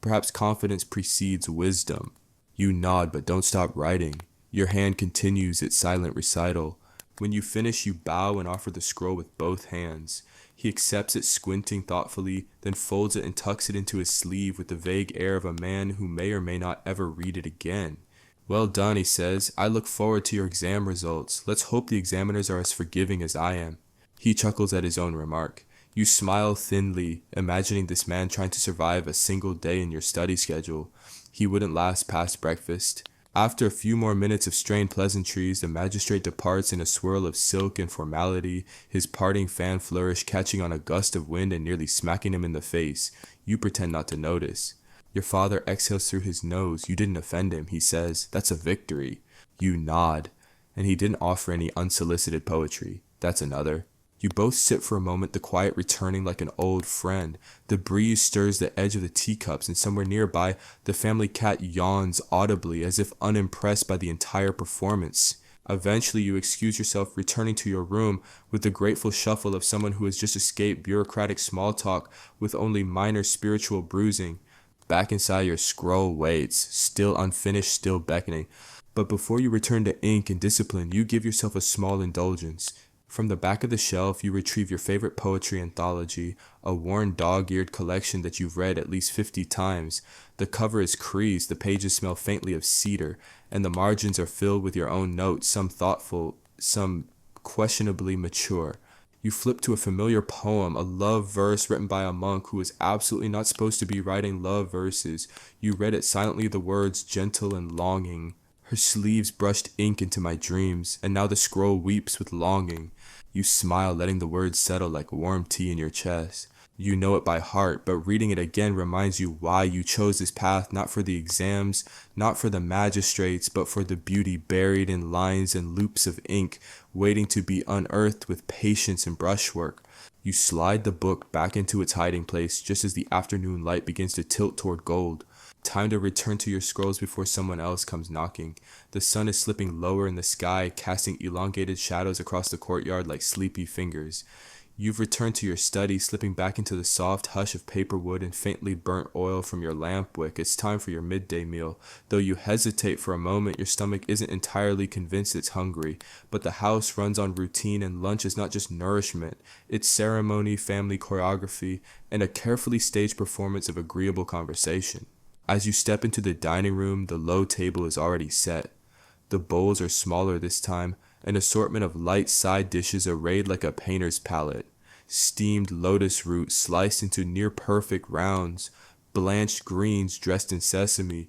Speaker 1: Perhaps confidence precedes wisdom. You nod, but don't stop writing. Your hand continues its silent recital. When you finish, you bow and offer the scroll with both hands. He accepts it, squinting thoughtfully, then folds it and tucks it into his sleeve with the vague air of a man who may or may not ever read it again. Well done, he says. I look forward to your exam results. Let's hope the examiners are as forgiving as I am. He chuckles at his own remark. You smile thinly, imagining this man trying to survive a single day in your study schedule. He wouldn't last past breakfast. After a few more minutes of strained pleasantries, the magistrate departs in a swirl of silk and formality, his parting fan flourish catching on a gust of wind and nearly smacking him in the face. You pretend not to notice. Your father exhales through his nose. You didn't offend him, he says. That's a victory. You nod. And he didn't offer any unsolicited poetry. That's another. You both sit for a moment, the quiet returning like an old friend. The breeze stirs the edge of the teacups, and somewhere nearby, the family cat yawns audibly as if unimpressed by the entire performance. Eventually, you excuse yourself, returning to your room with the grateful shuffle of someone who has just escaped bureaucratic small talk with only minor spiritual bruising. Back inside, your scroll waits, still unfinished, still beckoning. But before you return to ink and discipline, you give yourself a small indulgence. From the back of the shelf, you retrieve your favorite poetry anthology, a worn dog-eared collection that you've read at least 50 times. The cover is creased, the pages smell faintly of cedar, and the margins are filled with your own notes, some thoughtful, some questionably mature. You flip to a familiar poem, a love verse written by a monk who is absolutely not supposed to be writing love verses. You read it silently, the words gentle and longing. Her sleeves brushed ink into my dreams, and now the scroll weeps with longing. You smile, letting the words settle like warm tea in your chest. You know it by heart, but reading it again reminds you why you chose this path, not for the exams, not for the magistrates, but for the beauty buried in lines and loops of ink, waiting to be unearthed with patience and brushwork. You slide the book back into its hiding place just as the afternoon light begins to tilt toward gold. Time to return to your scrolls before someone else comes knocking. The sun is slipping lower in the sky, casting elongated shadows across the courtyard like sleepy fingers. You've returned to your study, slipping back into the soft hush of paperwood and faintly burnt oil from your lamp wick. It's time for your midday meal. Though you hesitate for a moment, your stomach isn't entirely convinced it's hungry. But the house runs on routine, and lunch is not just nourishment. It's ceremony, family choreography, and a carefully staged performance of agreeable conversation. As you step into the dining room, the low table is already set. The bowls are smaller this time, an assortment of light side dishes arrayed like a painter's palette. Steamed lotus root sliced into near-perfect rounds, blanched greens dressed in sesame,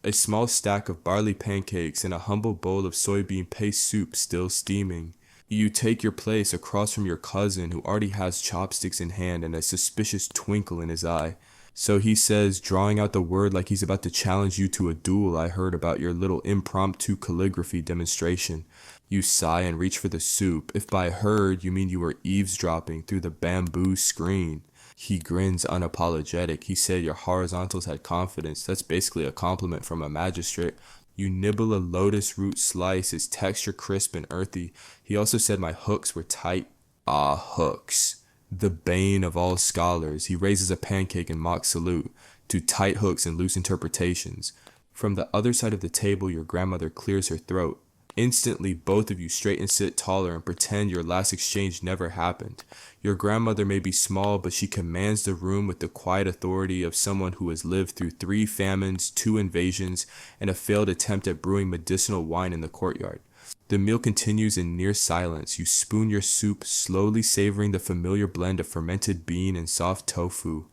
Speaker 1: a small stack of barley pancakes, and a humble bowl of soybean paste soup still steaming. You take your place across from your cousin, who already has chopsticks in hand and a suspicious twinkle in his eye. So he says, drawing out the word like he's about to challenge you to a duel. I heard about your little impromptu calligraphy demonstration. You sigh and reach for the soup. If by heard you mean you were eavesdropping through the bamboo screen. He grins unapologetic. He said your horizontals had confidence. That's basically a compliment from a magistrate. You nibble a lotus root slice, its texture crisp and earthy. He also said my hooks were tight. Ah, hooks. The bane of all scholars. He raises a pancake in mock salute to tight hooks and loose interpretations. From the other side of the table, your grandmother clears her throat. Instantly, both of you straighten and sit taller and pretend your last exchange never happened. Your grandmother may be small, but she commands the room with the quiet authority of someone who has lived through 3 famines, 2 invasions, and a failed attempt at brewing medicinal wine in the courtyard. The meal continues in near silence. You spoon your soup, slowly savoring the familiar blend of fermented bean and soft tofu.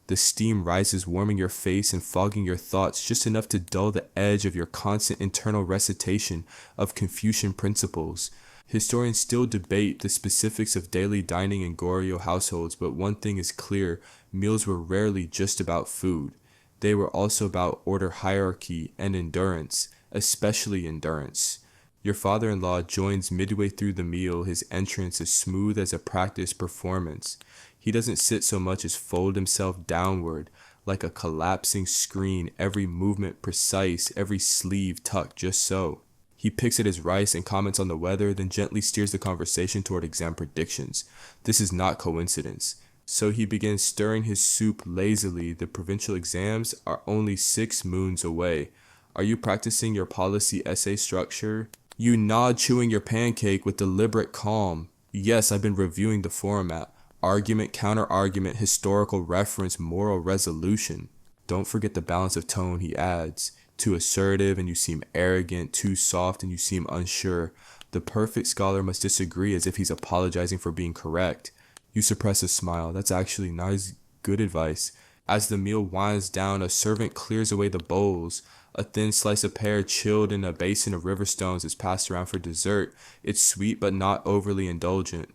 Speaker 1: The steam rises, warming your face and fogging your thoughts just enough to dull the edge of your constant internal recitation of Confucian principles. Historians still debate the specifics of daily dining in Goryeo households, but one thing is clear: meals were rarely just about food. They were also about order, hierarchy, and endurance, especially endurance. Your father-in-law joins midway through the meal, his entrance as smooth as a practiced performance. He doesn't sit so much as fold himself downward like a collapsing screen, every movement precise, every sleeve tucked just so. He picks at his rice and comments on the weather, then gently steers the conversation toward exam predictions. This is not coincidence. So he begins stirring his soup lazily. The provincial exams are only 6 moons away. Are you practicing your policy essay structure? You nod, chewing your pancake with deliberate calm. Yes, I've been reviewing the format. Argument, counter-argument, historical reference, moral resolution. Don't forget the balance of tone, he adds. Too assertive and you seem arrogant, too soft and you seem unsure. The perfect scholar must disagree as if he's apologizing for being correct. You suppress a smile. That's actually nice, good advice. As the meal winds down, a servant clears away the bowls. A thin slice of pear chilled in a basin of river stones is passed around for dessert. It's sweet but not overly indulgent.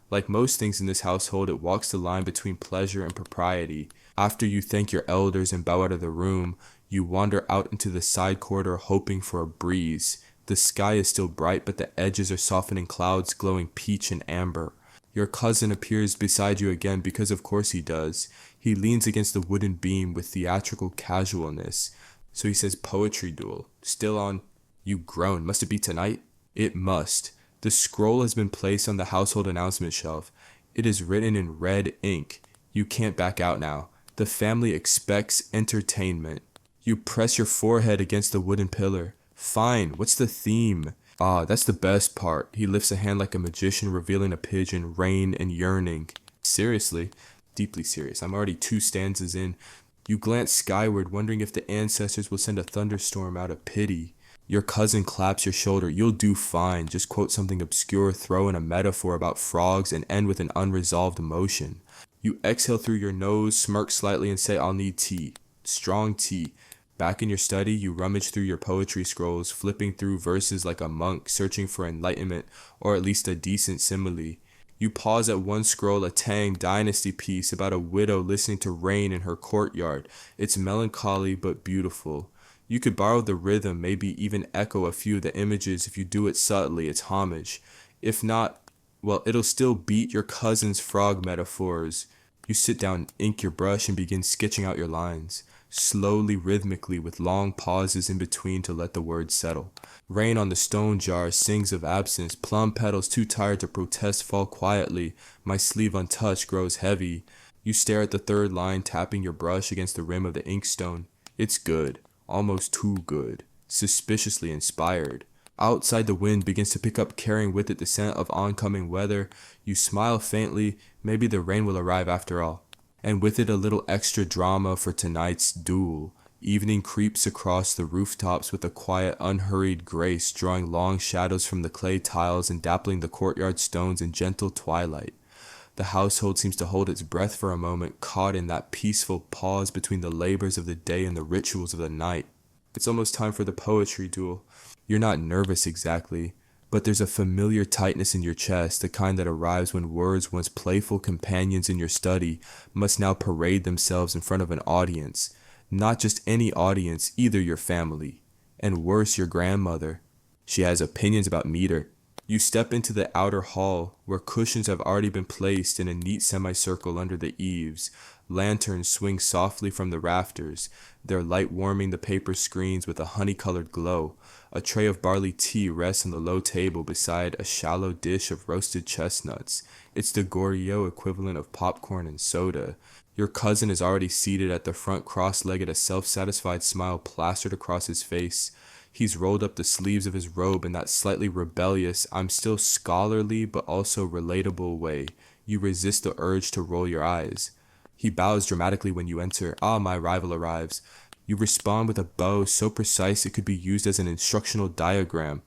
Speaker 1: Like most things in this household, it walks the line between pleasure and propriety. After you thank your elders and bow out of the room, you wander out into the side corridor hoping for a breeze. The sky is still bright, but the edges are softening clouds glowing peach and amber. Your cousin appears beside you again because of course he does. He leans against the wooden beam with theatrical casualness. So he says, "Poetry duel. Still on?" You groan. Must it be tonight? It must. The scroll has been placed on the household announcement shelf. It is written in red ink. You can't back out now. The family expects entertainment. You press your forehead against the wooden pillar. Fine, what's the theme? Ah, that's the best part. He lifts a hand like a magician, revealing a pigeon, rain and yearning. Seriously? Deeply serious. I'm already 2 stanzas in. You glance skyward, wondering if the ancestors will send a thunderstorm out of pity. Your cousin claps your shoulder. You'll do fine. Just quote something obscure, throw in a metaphor about frogs, and end with an unresolved emotion. You exhale through your nose, smirk slightly, and say, "I'll need tea. Strong tea." Back in your study, you rummage through your poetry scrolls, flipping through verses like a monk searching for enlightenment, or at least a decent simile. You pause at one scroll, a Tang dynasty piece about a widow listening to rain in her courtyard. It's melancholy but beautiful. You could borrow the rhythm, maybe even echo a few of the images. If you do it subtly, it's homage. If not, well, it'll still beat your cousin's frog metaphors. You sit down, ink your brush, and begin sketching out your lines, slowly, rhythmically, with long pauses in between to let the words settle. Rain on the stone jar sings of absence. Plum petals too tired to protest fall quietly. My sleeve untouched grows heavy. You stare at the 3rd line, tapping your brush against the rim of the inkstone. It's good. Almost too good. Suspiciously inspired. Outside, the wind begins to pick up, carrying with it the scent of oncoming weather. You smile faintly. Maybe the rain will arrive after all. And with it a little extra drama for tonight's duel. Evening creeps across the rooftops with a quiet, unhurried grace, drawing long shadows from the clay tiles and dappling the courtyard stones in gentle twilight. The household seems to hold its breath for a moment, caught in that peaceful pause between the labors of the day and the rituals of the night. It's almost time for the poetry duel. You're not nervous exactly, but there's a familiar tightness in your chest, the kind that arrives when words once playful companions in your study must now parade themselves in front of an audience. Not just any audience, either your family, and worse, your grandmother. She has opinions about meter. You step into the outer hall, where cushions have already been placed in a neat semicircle under the eaves. Lanterns swing softly from the rafters, their light warming the paper screens with a honey-colored glow. A tray of barley tea rests on the low table beside a shallow dish of roasted chestnuts. It's the Goryeo equivalent of popcorn and soda. Your cousin is already seated at the front, cross-legged, a self-satisfied smile plastered across his face. He's rolled up the sleeves of his robe in that slightly rebellious, I'm still scholarly but also relatable way. You resist the urge to roll your eyes. He bows dramatically when you enter. Ah, my rival arrives. You respond with a bow so precise it could be used as an instructional diagram.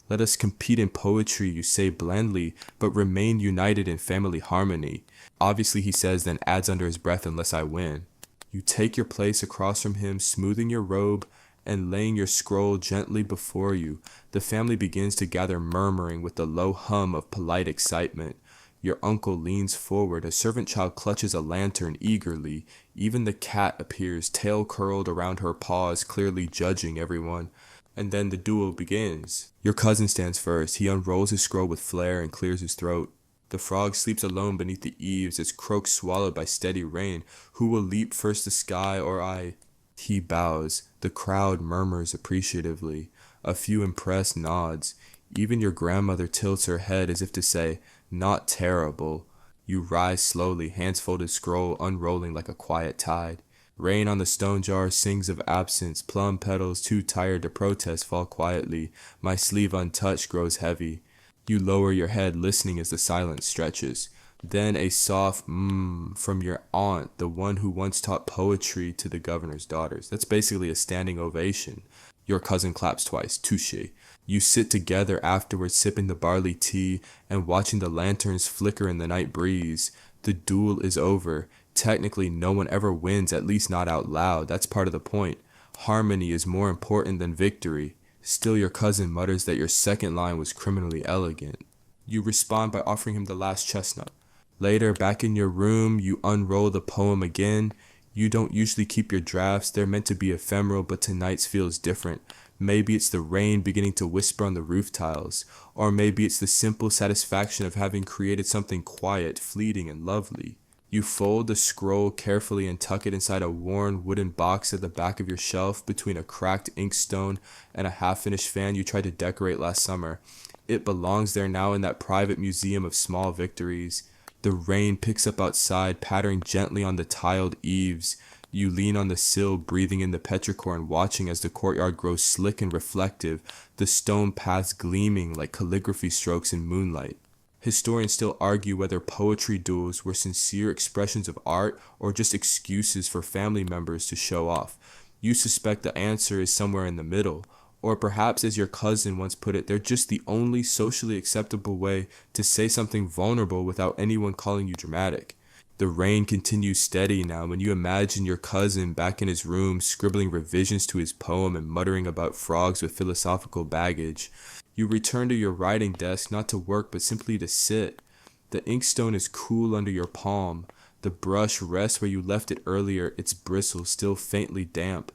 Speaker 1: Let us compete in poetry, you say blandly, but remain united in family harmony. Obviously, he says, then adds under his breath, unless I win. You take your place across from him, smoothing your robe and laying your scroll gently before you. The family begins to gather, murmuring with the low hum of polite excitement. Your uncle leans forward. A servant child clutches a lantern eagerly. Even the cat appears, tail curled around her paws, clearly judging everyone. And then the duel begins. Your cousin stands first. He unrolls his scroll with flair and clears his throat. The frog sleeps alone beneath the eaves, its croak swallowed by steady rain. Who will leap first, the sky or I? He bows. The crowd murmurs appreciatively. A few impressed nods. Even your grandmother tilts her head as if to say, not terrible. You rise slowly, hands folded, scroll unrolling like a quiet tide. Rain on the stone jar sings of absence. Plum petals, too tired to protest, fall quietly. My sleeve untouched grows heavy. You lower your head, listening as the silence stretches. Then a soft from your aunt, the one who once taught poetry to the governor's daughters. That's basically a standing ovation. Your cousin claps twice. Touche. You sit together afterwards, sipping the barley tea and watching the lanterns flicker in the night breeze. The duel is over. Technically, no one ever wins, at least not out loud. That's part of the point. Harmony is more important than victory. Still, your cousin mutters that your second line was criminally elegant. You respond by offering him the last chestnut. Later, back in your room, you unroll the poem again. You don't usually keep your drafts. They're meant to be ephemeral, but tonight's feels different. Maybe it's the rain beginning to whisper on the roof tiles, or maybe it's the simple satisfaction of having created something quiet, fleeting, and lovely. You fold the scroll carefully and tuck it inside a worn wooden box at the back of your shelf between a cracked inkstone and a half-finished fan you tried to decorate last summer. It belongs there now in that private museum of small victories. The rain picks up outside, pattering gently on the tiled eaves. You lean on the sill, breathing in the petrichor and watching as the courtyard grows slick and reflective, the stone paths gleaming like calligraphy strokes in moonlight. Historians still argue whether poetry duels were sincere expressions of art or just excuses for family members to show off. You suspect the answer is somewhere in the middle, or perhaps, as your cousin once put it, they're just the only socially acceptable way to say something vulnerable without anyone calling you dramatic. The rain continues steady now when you imagine your cousin back in his room scribbling revisions to his poem and muttering about frogs with philosophical baggage. You return to your writing desk not to work but simply to sit. The inkstone is cool under your palm. The brush rests where you left it earlier, its bristles still faintly damp.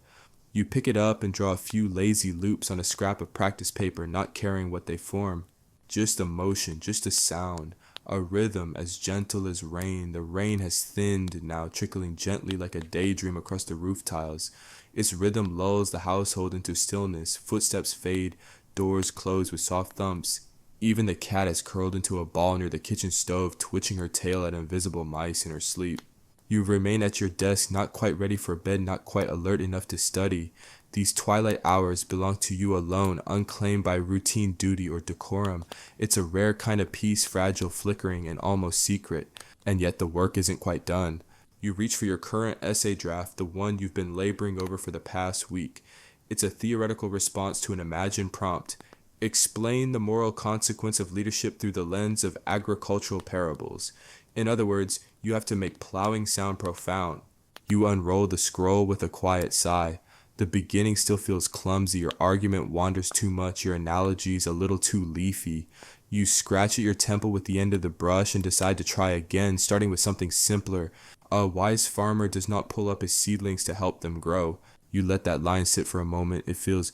Speaker 1: You pick it up and draw a few lazy loops on a scrap of practice paper, not caring what they form. Just a motion, just a sound. A rhythm as gentle as rain. The rain has thinned now, trickling gently like a daydream across the roof tiles. Its rhythm lulls the household into stillness. Footsteps fade, doors close with soft thumps. Even the cat has curled into a ball near the kitchen stove, twitching her tail at invisible mice in her sleep. You remain at your desk, not quite ready for bed, not quite alert enough to study. These twilight hours belong to you alone, unclaimed by routine duty or decorum. It's a rare kind of peace, fragile, flickering, and almost secret. And yet the work isn't quite done. You reach for your current essay draft, the one you've been laboring over for the past week. It's a theoretical response to an imagined prompt. Explain the moral consequence of leadership through the lens of agricultural parables. In other words, you have to make plowing sound profound. You unroll the scroll with a quiet sigh. The beginning still feels clumsy, your argument wanders too much, your analogies a little too leafy. You scratch at your temple with the end of the brush and decide to try again, starting with something simpler. A wise farmer does not pull up his seedlings to help them grow. You let that line sit for a moment. It feels,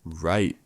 Speaker 1: right,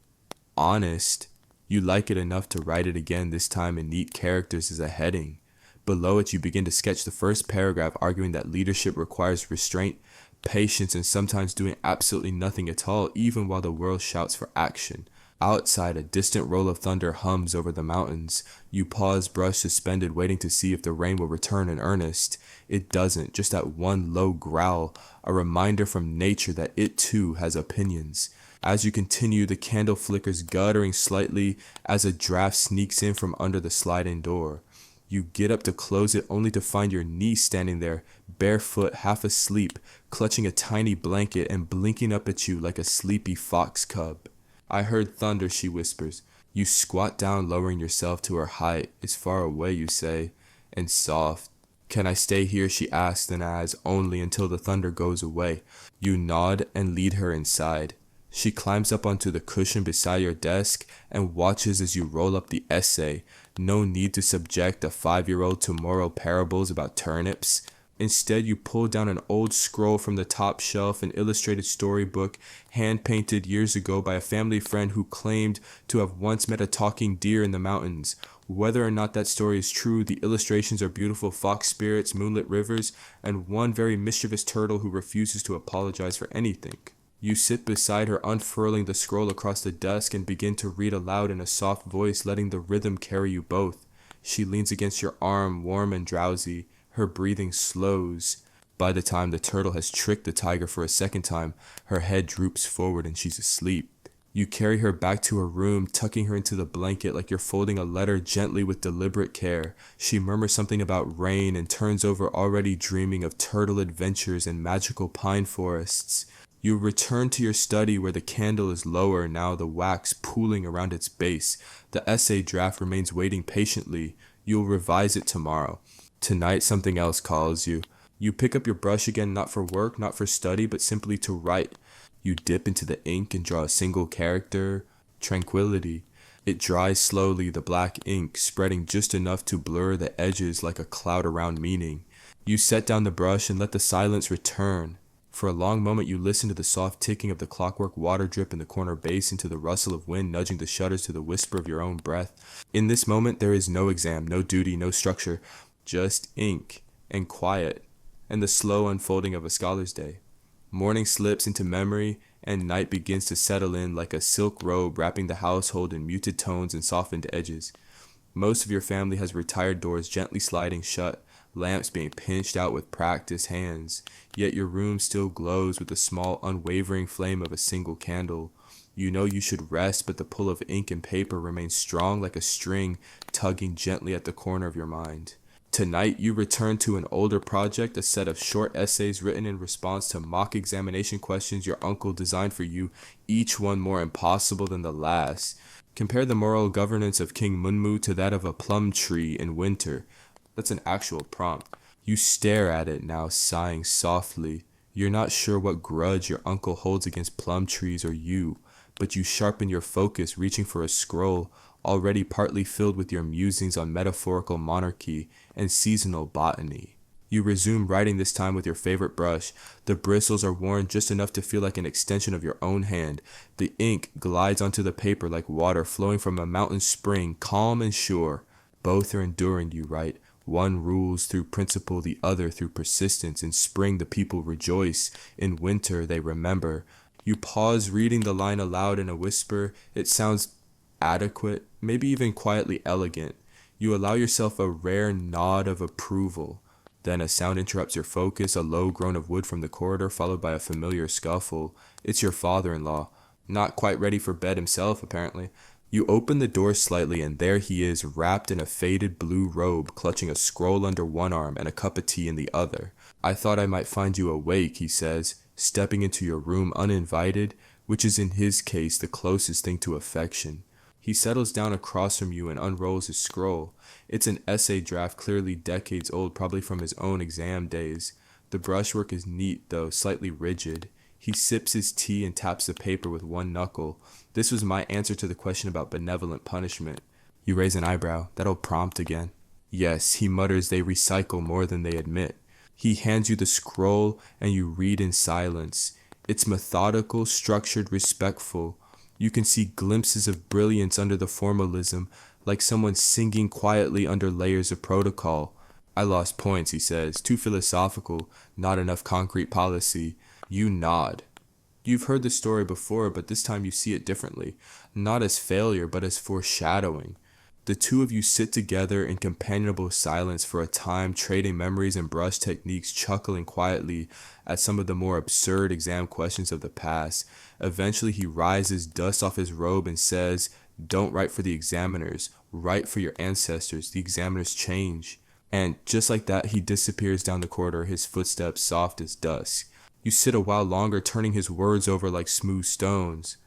Speaker 1: honest. You like it enough to write it again, this time in neat characters as a heading. Below it, you begin to sketch the first paragraph, arguing that leadership requires restraint, patience, and sometimes doing absolutely nothing at all, even while the world shouts for action. Outside, a distant roll of thunder hums over the mountains. You pause, brush suspended, waiting to see if the rain will return in earnest. It doesn't, just that one low growl, a reminder from nature that it too has opinions. As you continue, the candle flickers, guttering slightly as a draft sneaks in from under the sliding door. You get up to close it only to find your niece standing there, barefoot, half asleep, clutching a tiny blanket and blinking up at you like a sleepy fox cub. "I heard thunder," she whispers. You squat down, lowering yourself to her height. "It's far away," you say, and soft. "Can I stay here?" she asks, and adds, "Only until the thunder goes away." You nod and lead her inside. She climbs up onto the cushion beside your desk and watches as you roll up the essay. No need to subject a 5-year-old to moral parables about turnips. Instead, you pull down an old scroll from the top shelf, an illustrated storybook hand-painted years ago by a family friend who claimed to have once met a talking deer in the mountains. Whether or not that story is true, the illustrations are beautiful fox spirits, moonlit rivers, and one very mischievous turtle who refuses to apologize for anything. You sit beside her, unfurling the scroll across the desk, and begin to read aloud in a soft voice, letting the rhythm carry you both. She leans against your arm, warm and drowsy. Her breathing slows. By the time the turtle has tricked the tiger for a second time, her head droops forward and she's asleep. You carry her back to her room, tucking her into the blanket like you're folding a letter gently with deliberate care. She murmurs something about rain and turns over, already dreaming of turtle adventures and magical pine forests. You return to your study where the candle is lower now, the wax pooling around its base. The essay draft remains waiting patiently. You'll revise it tomorrow. Tonight something else calls you. You pick up your brush again, not for work, not for study, but simply to write. You dip into the ink and draw a single character, tranquility. It dries slowly, the black ink spreading just enough to blur the edges like a cloud around meaning. You set down the brush and let the silence return. For a long moment you listen to the soft ticking of the clockwork water drip in the corner basin, to the rustle of wind nudging the shutters, to the whisper of your own breath. In this moment there is no exam, no duty, no structure, just ink and quiet and the slow unfolding of a scholar's day. Morning slips into memory and night begins to settle in like a silk robe, wrapping the household in muted tones and softened edges. Most of your family has retired, doors gently sliding shut, lamps being pinched out with practiced hands, yet your room still glows with the small, unwavering flame of a single candle. You know you should rest, but the pull of ink and paper remains strong like a string tugging gently at the corner of your mind. Tonight you return to an older project, a set of short essays written in response to mock examination questions your uncle designed for you, each one more impossible than the last. Compare the moral governance of King Munmu to that of a plum tree in winter. That's an actual prompt. You stare at it now, sighing softly. You're not sure what grudge your uncle holds against plum trees or you, but you sharpen your focus, reaching for a scroll already partly filled with your musings on metaphorical monarchy and seasonal botany. You resume writing, this time with your favorite brush. The bristles are worn just enough to feel like an extension of your own hand. The ink glides onto the paper like water flowing from a mountain spring, calm and sure. Both are enduring, you write. One rules through principle, the other through persistence. In spring the people rejoice, in winter they remember. You pause, reading the line aloud in a whisper. It sounds adequate, maybe even quietly elegant. You allow yourself a rare nod of approval. Then a sound interrupts your focus, a low groan of wood from the corridor, followed by a familiar scuffle. It's your father-in-law, not quite ready for bed himself, apparently. You open the door slightly, and there he is, wrapped in a faded blue robe, clutching a scroll under one arm and a cup of tea in the other. "I thought I might find you awake," he says, stepping into your room uninvited, which is in his case the closest thing to affection. He settles down across from you and unrolls his scroll. It's an essay draft, clearly decades old, probably from his own exam days. The brushwork is neat, though slightly rigid. He sips his tea and taps the paper with one knuckle. "This was my answer to the question about benevolent punishment." You raise an eyebrow. "That'll prompt again." "Yes," he mutters, "they recycle more than they admit." He hands you the scroll and you read in silence. It's methodical, structured, respectful. You can see glimpses of brilliance under the formalism, like someone singing quietly under layers of protocol. "I lost points," he says, "too philosophical, not enough concrete policy." You nod. You've heard the story before, but this time you see it differently, not as failure, but as foreshadowing. The two of you sit together in companionable silence for a time, trading memories and brush techniques, chuckling quietly at some of the more absurd exam questions of the past. Eventually, he rises, dusts off his robe, and says, "Don't write for the examiners, write for your ancestors. The examiners change." And just like that, he disappears down the corridor, his footsteps soft as dusk. You sit a while longer, turning his words over like smooth stones.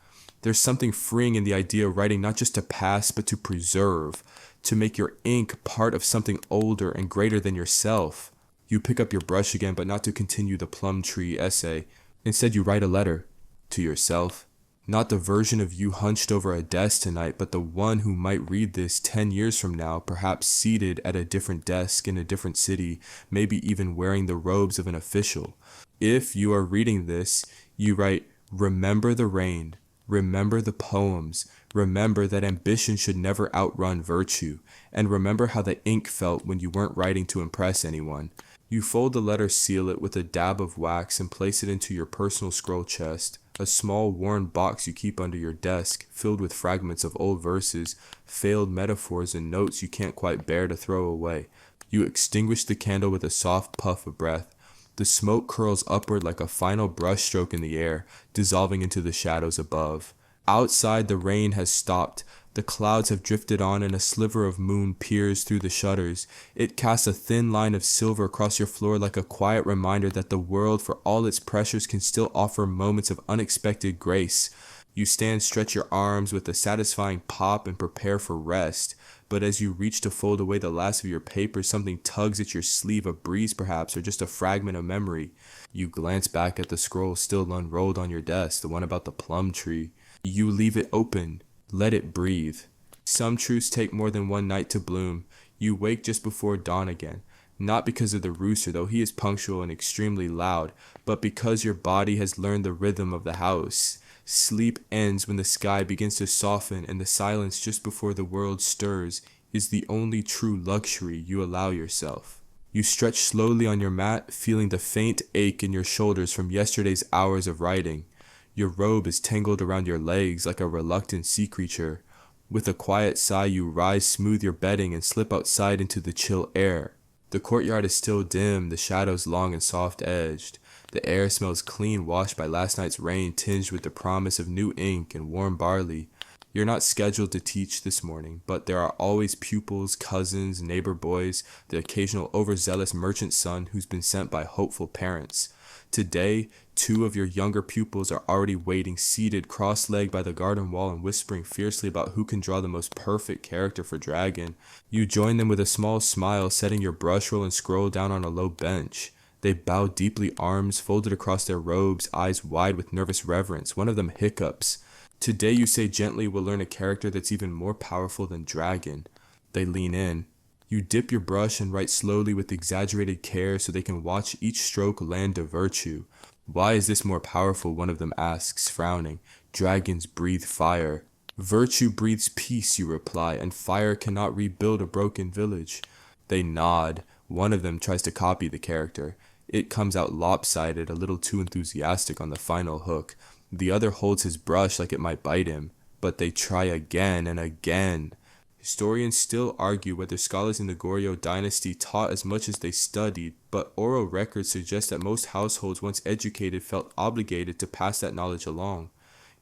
Speaker 1: There's something freeing in the idea of writing not just to pass, but to preserve, to make your ink part of something older and greater than yourself. You pick up your brush again, but not to continue the plum tree essay. Instead, you write a letter to yourself. Not the version of you hunched over a desk tonight, but the one who might read this 10 years from now, perhaps seated at a different desk in a different city, maybe even wearing the robes of an official. If you are reading this, you write, "Remember the rain. Remember the poems. Remember that ambition should never outrun virtue. And remember how the ink felt when you weren't writing to impress anyone." You fold the letter, seal it with a dab of wax, and place it into your personal scroll chest, a small worn box you keep under your desk, filled with fragments of old verses, failed metaphors, and notes you can't quite bear to throw away. You extinguish the candle with a soft puff of breath. The smoke curls upward like a final brushstroke in the air, dissolving into the shadows above. Outside, the rain has stopped. The clouds have drifted on, and a sliver of moon peers through the shutters. It casts a thin line of silver across your floor like a quiet reminder that the world, for all its pressures, can still offer moments of unexpected grace. You stand, stretch your arms with a satisfying pop, and prepare for rest. But as you reach to fold away the last of your papers, something tugs at your sleeve, a breeze perhaps, or just a fragment of memory. You glance back at the scroll still unrolled on your desk, the one about the plum tree. You leave it open. Let it breathe. Some truths take more than one night to bloom. You wake just before dawn again. Not because of the rooster, though he is punctual and extremely loud, but because your body has learned the rhythm of the house. Sleep ends when the sky begins to soften, and the silence just before the world stirs is the only true luxury you allow yourself. You stretch slowly on your mat, feeling the faint ache in your shoulders from yesterday's hours of writing. Your robe is tangled around your legs like a reluctant sea creature. With a quiet sigh, you rise, smooth your bedding, and slip outside into the chill air. The courtyard is still dim, the shadows long and soft-edged. The air smells clean, washed by last night's rain, tinged with the promise of new ink and warm barley. You're not scheduled to teach this morning, but there are always pupils, cousins, neighbor boys, the occasional overzealous merchant son who's been sent by hopeful parents. Today, 2 of your younger pupils are already waiting, seated cross-legged by the garden wall and whispering fiercely about who can draw the most perfect character for dragon. You join them with a small smile, setting your brush roll and scroll down on a low bench. They bow deeply, arms folded across their robes, eyes wide with nervous reverence. One of them hiccups. "Today, you say gently, we'll learn a character that's even more powerful than dragon." They lean in. You dip your brush and write slowly with exaggerated care so they can watch each stroke land to virtue. "Why is this more powerful?" one of them asks, frowning. "Dragons breathe fire." "Virtue breathes peace," you reply, "and fire cannot rebuild a broken village." They nod. One of them tries to copy the character. It comes out lopsided, a little too enthusiastic on the final hook. The other holds his brush like it might bite him, but they try again and again. Historians still argue whether scholars in the Goryeo dynasty taught as much as they studied, but oral records suggest that most households once educated felt obligated to pass that knowledge along.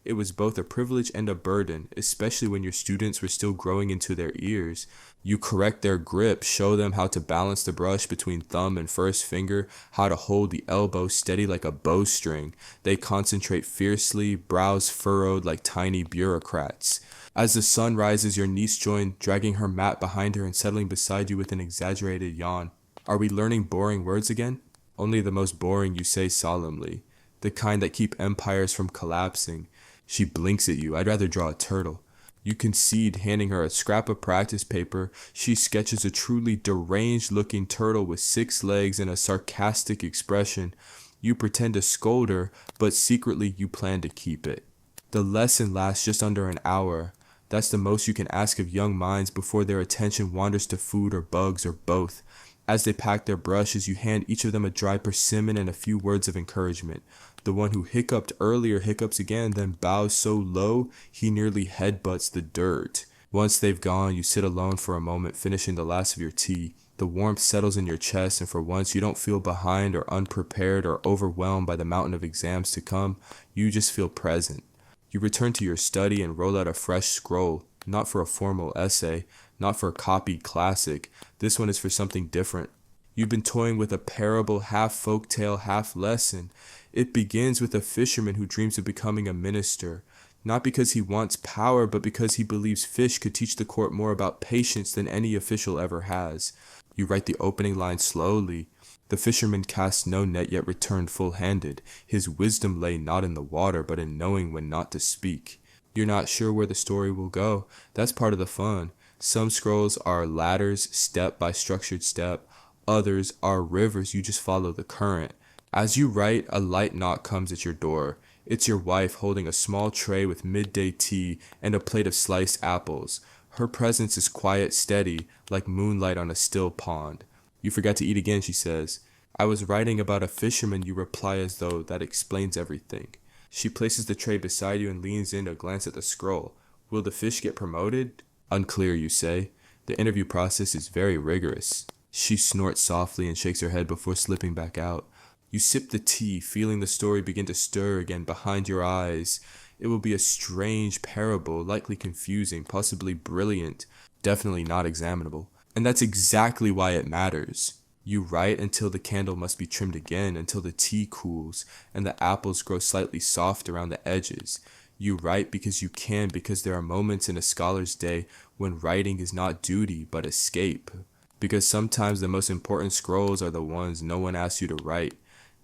Speaker 1: It was both a privilege and a burden, especially when your students were still growing into their ears. You correct their grip, show them how to balance the brush between thumb and first finger, how to hold the elbow steady like a bowstring. They concentrate fiercely, brows furrowed like tiny bureaucrats. As the sun rises, your niece joined, dragging her mat behind her and settling beside you with an exaggerated yawn. "Are we learning boring words again?" "Only the most boring," you say solemnly. "The kind that keep empires from collapsing." She blinks at you. "I'd rather draw a turtle." You concede, handing her a scrap of practice paper. She sketches a truly deranged-looking turtle with 6 legs and a sarcastic expression. You pretend to scold her, but secretly you plan to keep it. The lesson lasts just under an hour. That's the most you can ask of young minds before their attention wanders to food or bugs or both. As they pack their brushes, you hand each of them a dry persimmon and a few words of encouragement. The one who hiccuped earlier hiccups again, then bows so low he nearly headbutts the dirt. Once they've gone, you sit alone for a moment, finishing the last of your tea. The warmth settles in your chest, and for once you don't feel behind or unprepared or overwhelmed by the mountain of exams to come. You just feel present. You return to your study and roll out a fresh scroll, not for a formal essay, not for a copied classic. This one is for something different. You've been toying with a parable, half folktale, half lesson. It begins with a fisherman who dreams of becoming a minister, not because he wants power, but because he believes fish could teach the court more about patience than any official ever has. You write the opening line slowly. The fisherman cast no net, yet returned full-handed. His wisdom lay not in the water, but in knowing when not to speak. You're not sure where the story will go. That's part of the fun. Some scrolls are ladders, step by structured step. Others are rivers, you just follow the current. As you write, a light knock comes at your door. It's your wife holding a small tray with midday tea and a plate of sliced apples. Her presence is quiet, steady, like moonlight on a still pond. You forgot to eat again, she says. I was writing about a fisherman, you reply as though that explains everything. She places the tray beside you and leans in to glance at the scroll. Will the fish get promoted? Unclear, you say. The interview process is very rigorous. She snorts softly and shakes her head before slipping back out. You sip the tea, feeling the story begin to stir again behind your eyes. It will be a strange parable, likely confusing, possibly brilliant, definitely not examinable. And that's exactly why it matters. You write until the candle must be trimmed again, until the tea cools and the apples grow slightly soft around the edges. You write because you can, because there are moments in a scholar's day when writing is not duty but escape. Because sometimes the most important scrolls are the ones no one asks you to write.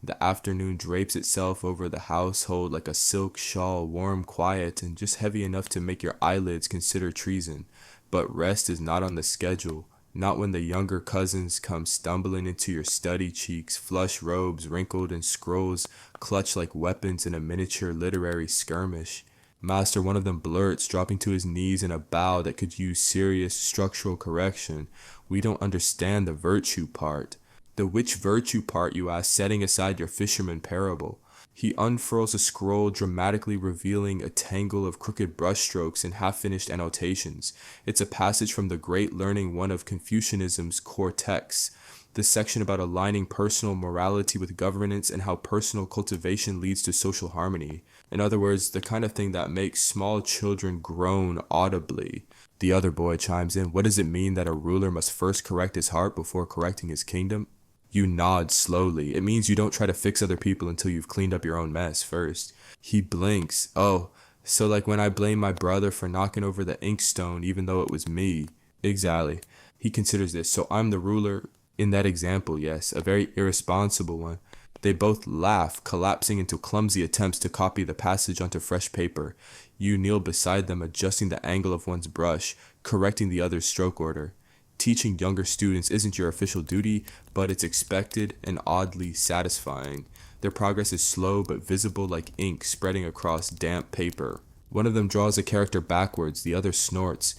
Speaker 1: The afternoon drapes itself over the household like a silk shawl, warm, quiet, and just heavy enough to make your eyelids consider treason. But rest is not on the schedule, not when the younger cousins come stumbling into your study, cheeks flush, robes wrinkled, and scrolls clutched like weapons in a miniature literary skirmish. Master, one of them blurts, dropping to his knees in a bow that could use serious structural correction. We don't understand the virtue part. The which virtue part, you ask, setting aside your fisherman parable. He unfurls a scroll, dramatically revealing a tangle of crooked brushstrokes and half-finished annotations. It's a passage from the great learning, one of Confucianism's core texts, the section about aligning personal morality with governance and how personal cultivation leads to social harmony. In other words, the kind of thing that makes small children groan audibly. The other boy chimes in, what does it mean that a ruler must first correct his heart before correcting his kingdom? You nod slowly. It means you don't try to fix other people until you've cleaned up your own mess first. He blinks. Oh, so like when I blame my brother for knocking over the inkstone even though it was me. Exactly. He considers this. So I'm the ruler in that example, yes, a very irresponsible one. They both laugh, collapsing into clumsy attempts to copy the passage onto fresh paper. You kneel beside them, adjusting the angle of one's brush, correcting the other's stroke order. Teaching younger students isn't your official duty, but it's expected and oddly satisfying. Their progress is slow but visible like ink spreading across damp paper. One of them draws a character backwards, the other snorts.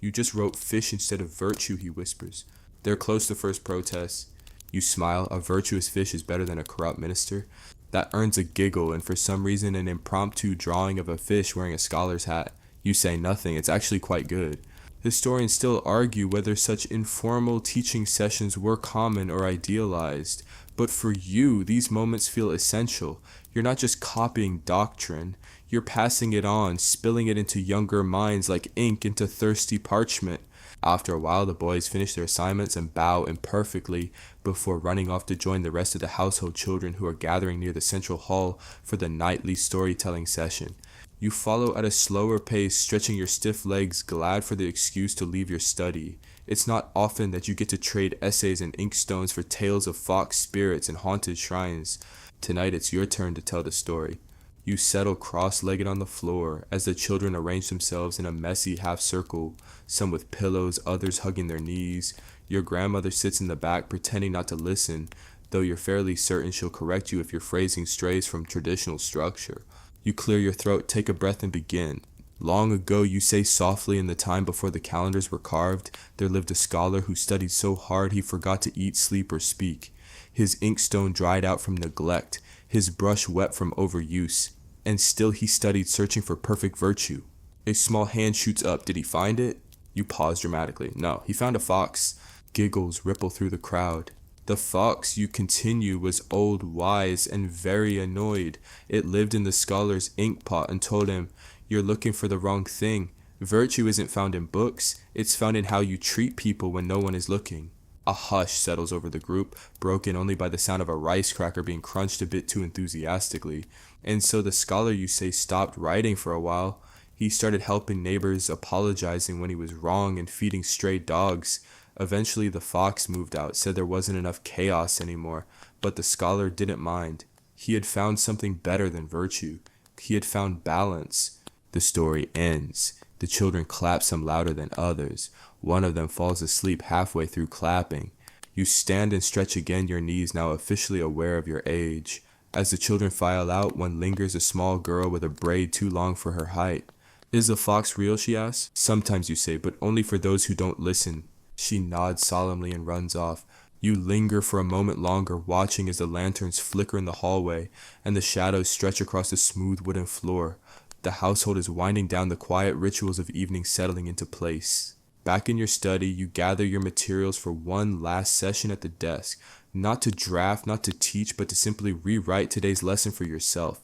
Speaker 1: You just wrote fish instead of virtue, he whispers. They're close to first protest. You smile. A virtuous fish is better than a corrupt minister. That earns a giggle, and for some reason an impromptu drawing of a fish wearing a scholar's hat. You say nothing. It's actually quite good. Historians still argue whether such informal teaching sessions were common or idealized, but for you, these moments feel essential. You're not just copying doctrine, you're passing it on, spilling it into younger minds like ink into thirsty parchment. After a while, the boys finish their assignments and bow imperfectly before running off to join the rest of the household children who are gathering near the central hall for the nightly storytelling session. You follow at a slower pace, stretching your stiff legs, glad for the excuse to leave your study. It's not often that you get to trade essays and inkstones for tales of fox spirits and haunted shrines. Tonight it's your turn to tell the story. You settle cross-legged on the floor as the children arrange themselves in a messy half-circle, some with pillows, others hugging their knees. Your grandmother sits in the back pretending not to listen, though you're fairly certain she'll correct you if your phrasing strays from traditional structure. You clear your throat, take a breath, and begin. Long ago, you say softly, in the time before the calendars were carved, there lived a scholar who studied so hard he forgot to eat, sleep, or speak. His inkstone dried out from neglect, his brush wet from overuse, and still he studied, searching for perfect virtue. A small hand shoots up. Did he find it? You pause dramatically. No, he found a fox. Giggles ripple through the crowd. The fox, you continue, was old, wise, and very annoyed. It lived in the scholar's ink pot and told him, "You're looking for the wrong thing. Virtue isn't found in books, it's found in how you treat people when no one is looking." A hush settles over the group, broken only by the sound of a rice cracker being crunched a bit too enthusiastically. And so the scholar, you say, stopped writing for a while. He started helping neighbors, apologizing when he was wrong, and feeding stray dogs. Eventually the fox moved out, said there wasn't enough chaos anymore, but the scholar didn't mind. He had found something better than virtue. He had found balance. The story ends. The children clap some louder than others. One of them falls asleep halfway through clapping. You stand and stretch again your knees, now officially aware of your age. As the children file out, one lingers, a small girl with a braid too long for her height. "Is the fox real?" she asks. "Sometimes," you say, "but only for those who don't listen." She nods solemnly and runs off. You linger for a moment longer, watching as the lanterns flicker in the hallway and the shadows stretch across the smooth wooden floor. The household is winding down, the quiet rituals of evening settling into place. Back in your study, you gather your materials for one last session at the desk, not to draft, not to teach, but to simply rewrite today's lesson for yourself.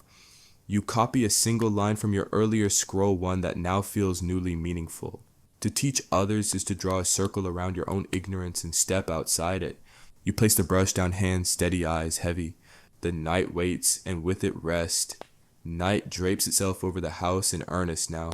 Speaker 1: You copy a single line from your earlier scroll, one that now feels newly meaningful. To teach others is to draw a circle around your own ignorance and step outside it. You place the brush down, hands steady, eyes heavy. The night waits, and with it rest. Night drapes itself over the house in earnest now.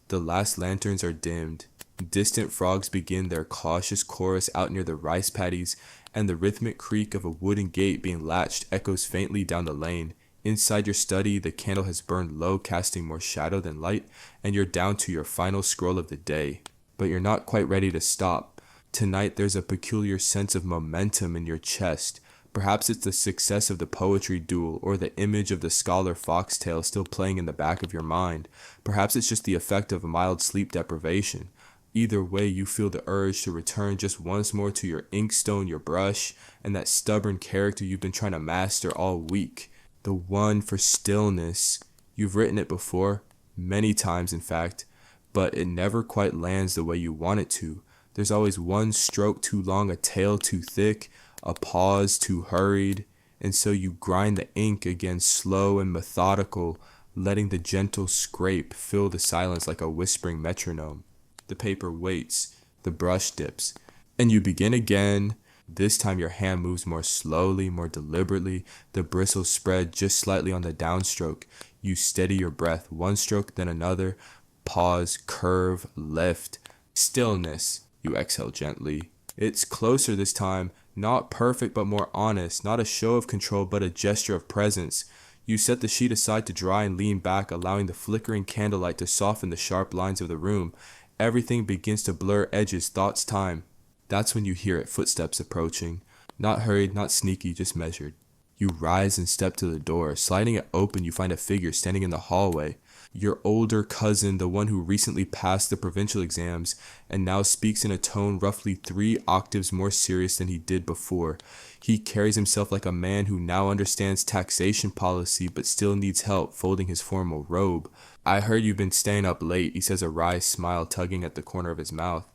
Speaker 1: The last lanterns are dimmed. Distant frogs begin their cautious chorus out near the rice paddies, and the rhythmic creak of a wooden gate being latched echoes faintly down the lane. Inside your study, the candle has burned low, casting more shadow than light, and you're down to your final scroll of the day. But you're not quite ready to stop. Tonight there's a peculiar sense of momentum in your chest. Perhaps it's the success of the poetry duel, or the image of the scholar foxtail still playing in the back of your mind. Perhaps it's just the effect of a mild sleep deprivation. Either way, you feel the urge to return just once more to your inkstone, your brush, and that stubborn character you've been trying to master all week. The one for stillness. You've written it before, many times in fact, but it never quite lands the way you want it to. There's always one stroke too long, a tail too thick, a pause too hurried, and so you grind the ink again, slow and methodical, letting the gentle scrape fill the silence like a whispering metronome. The paper waits, the brush dips, and you begin again. This time your hand moves more slowly, more deliberately, the bristles spread just slightly on the downstroke. You steady your breath, one stroke, then another, pause, curve, lift, stillness. You exhale gently. It's closer this time, not perfect but more honest, not a show of control but a gesture of presence. You set the sheet aside to dry and lean back, allowing the flickering candlelight to soften the sharp lines of the room. Everything begins to blur edges, thoughts, time. That's when you hear it, footsteps approaching. Not hurried, not sneaky, just measured. You rise and step to the door. Sliding it open, you find a figure standing in the hallway. Your older cousin, the one who recently passed the provincial exams and now speaks in a tone roughly 3 octaves more serious than he did before. He carries himself like a man who now understands taxation policy but still needs help folding his formal robe. "I heard you've been staying up late," he says, a wry smile tugging at the corner of his mouth.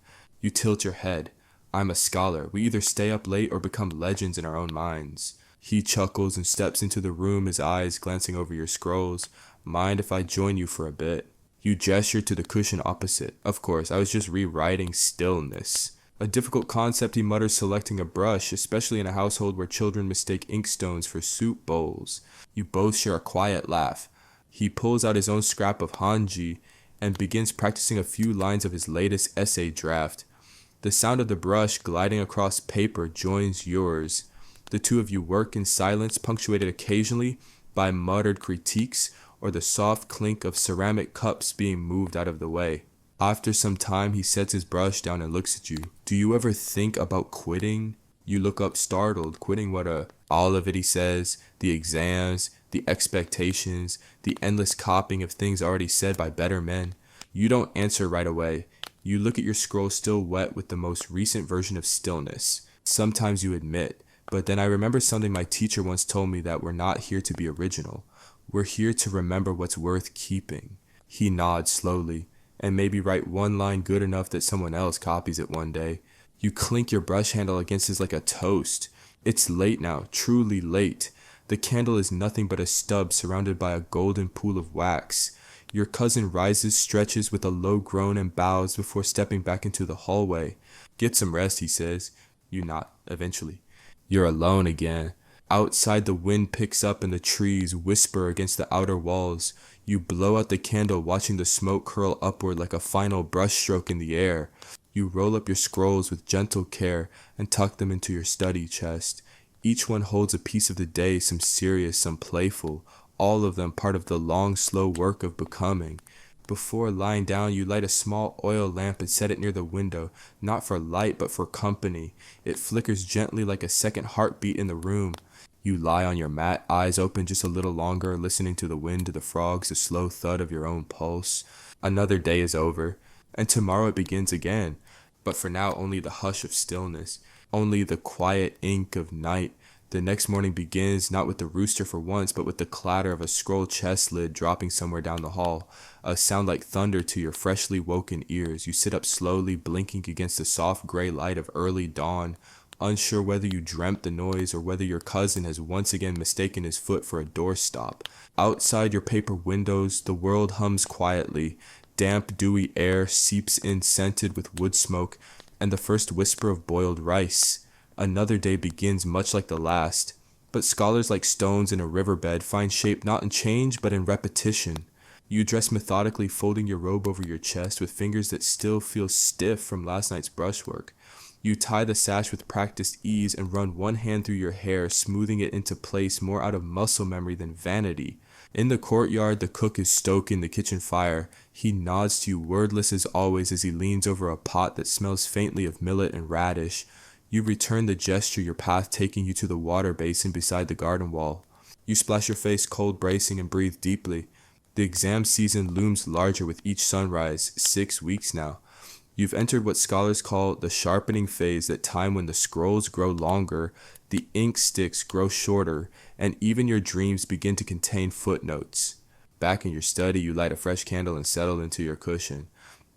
Speaker 1: You tilt your head. "I'm a scholar. We either stay up late or become legends in our own minds." He chuckles and steps into the room, his eyes glancing over your scrolls. "Mind if I join you for a bit?" You gesture to the cushion opposite. "Of course, I was just rewriting stillness." A difficult concept, he mutters, selecting a brush, especially in a household where children mistake inkstones for soup bowls. You both share a quiet laugh. He pulls out his own scrap of Hanji and begins practicing a few lines of his latest essay draft. The sound of the brush gliding across paper joins yours. The two of you work in silence, punctuated occasionally by muttered critiques or the soft clink of ceramic cups being moved out of the way. After some time, he sets his brush down and looks at you. "Do you ever think about quitting?" You look up startled. "Quitting what? All of it," he says. "The exams, the expectations, the endless copying of things already said by better men." You don't answer right away. You look at your scroll still wet with the most recent version of stillness. Sometimes you admit, "But then I remember something my teacher once told me, that we're not here to be original. We're here to remember what's worth keeping." He nods slowly. and maybe write one line good enough that someone else copies it one day. You clink your brush handle against it like a toast. It's late now, truly late. The candle is nothing but a stub surrounded by a golden pool of wax. Your cousin rises, stretches with a low groan and bows before stepping back into the hallway. Get some rest, he says. You nod, eventually. You're alone again. Outside, the wind picks up and the trees whisper against the outer walls. You blow out the candle, watching the smoke curl upward like a final brushstroke in the air. You roll up your scrolls with gentle care and tuck them into your study chest. Each one holds a piece of the day, some serious, some playful, all of them part of the long, slow work of becoming. Before lying down, you light a small oil lamp and set it near the window, not for light, but for company. It flickers gently like a second heartbeat in the room. You lie on your mat, eyes open just a little longer, listening to the wind, to the frogs, the slow thud of your own pulse. Another day is over, and tomorrow it begins again. But for now, only the hush of stillness, only the quiet ink of night. The next morning begins not with the rooster for once, but with the clatter of a scroll chest lid dropping somewhere down the hall, a sound like thunder to your freshly woken ears. You sit up slowly, blinking against the soft gray light of early dawn, unsure whether you dreamt the noise or whether your cousin has once again mistaken his foot for a doorstop. Outside your paper windows, the world hums quietly. Damp, dewy air seeps in scented with wood smoke and the first whisper of boiled rice. Another day begins much like the last, but scholars like stones in a riverbed find shape not in change but in repetition. You dress methodically, folding your robe over your chest with fingers that still feel stiff from last night's brushwork. You tie the sash with practiced ease and run one hand through your hair, smoothing it into place more out of muscle memory than vanity. In the courtyard, the cook is stoking the kitchen fire. He nods to you, wordless as always, as he leans over a pot that smells faintly of millet and radish. You return the gesture, your path taking you to the water basin beside the garden wall. You splash your face cold, bracing, and breathe deeply. The exam season looms larger with each sunrise, 6 weeks now. You've entered what scholars call the sharpening phase, that time when the scrolls grow longer, the ink sticks grow shorter, and even your dreams begin to contain footnotes. Back in your study, you light a fresh candle and settle into your cushion.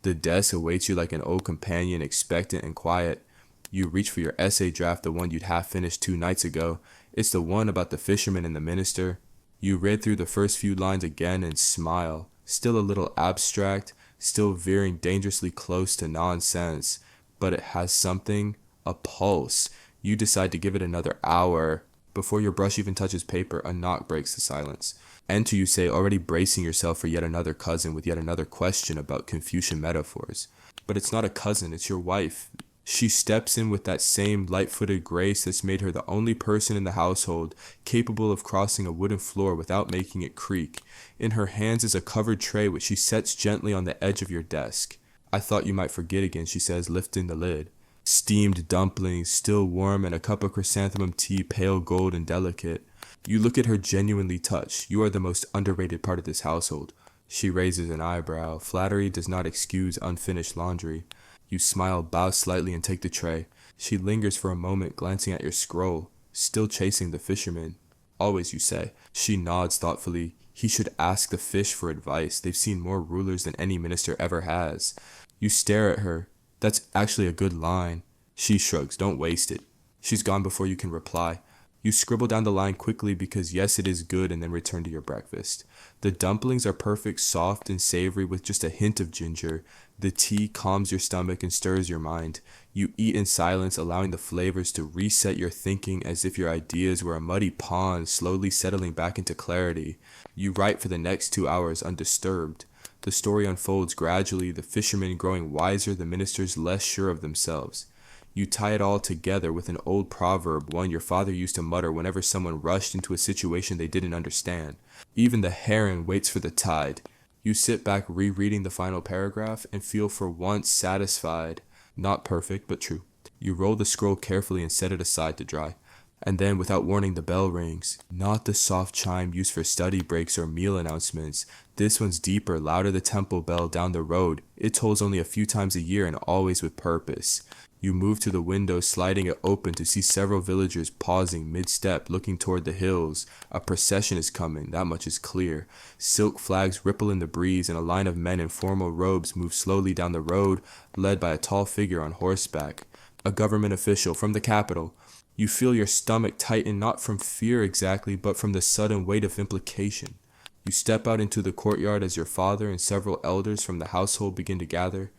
Speaker 1: The desk awaits you like an old companion, expectant and quiet. You reach for your essay draft, the one you'd half finished 2 nights ago. It's the one about the fisherman and the minister. You read through the first few lines again and smile, still a little abstract, still veering dangerously close to nonsense, but it has something, a pulse. You decide to give it another hour. Before your brush even touches paper, a knock breaks the silence. Enter, you say, already bracing yourself for yet another cousin with yet another question about Confucian metaphors. But it's not a cousin, it's your wife. She steps in with that same light-footed grace that's made her the only person in the household capable of crossing a wooden floor without making it creak. In her hands is a covered tray which she sets gently on the edge of your desk. I thought you might forget again, she says, lifting the lid. Steamed dumplings, still warm, and a cup of chrysanthemum tea, pale gold and delicate. You look at her genuinely touched. You are the most underrated part of this household. She raises an eyebrow. Flattery does not excuse unfinished laundry. You smile, bow slightly, and take the tray. She lingers for a moment, glancing at your scroll, still chasing the fisherman. Always, you say. She nods thoughtfully. He should ask the fish for advice. They've seen more rulers than any minister ever has. You stare at her. That's actually a good line. She shrugs. Don't waste it. She's gone before you can reply. You scribble down the line quickly because yes, it is good, and then return to your breakfast. The dumplings are perfect, soft and savory with just a hint of ginger. The tea calms your stomach and stirs your mind. You eat in silence, allowing the flavors to reset your thinking as if your ideas were a muddy pond slowly settling back into clarity. You write for the next 2 hours undisturbed. The story unfolds gradually, the fishermen growing wiser, the ministers less sure of themselves. You tie it all together with an old proverb, one your father used to mutter whenever someone rushed into a situation they didn't understand. Even the heron waits for the tide. You sit back rereading the final paragraph and feel for once satisfied. Not perfect, but true. You roll the scroll carefully and set it aside to dry. And then, without warning, the bell rings. Not the soft chime used for study breaks or meal announcements. This one's deeper, louder, the temple bell down the road. It tolls only a few times a year and always with purpose. You move to the window, sliding it open to see several villagers pausing mid-step, looking toward the hills. A procession is coming, that much is clear. Silk flags ripple in the breeze, and a line of men in formal robes move slowly down the road, led by a tall figure on horseback. A government official from the capital. You feel your stomach tighten, not from fear exactly, but from the sudden weight of implication. You step out into the courtyard as your father and several elders from the household begin to gather.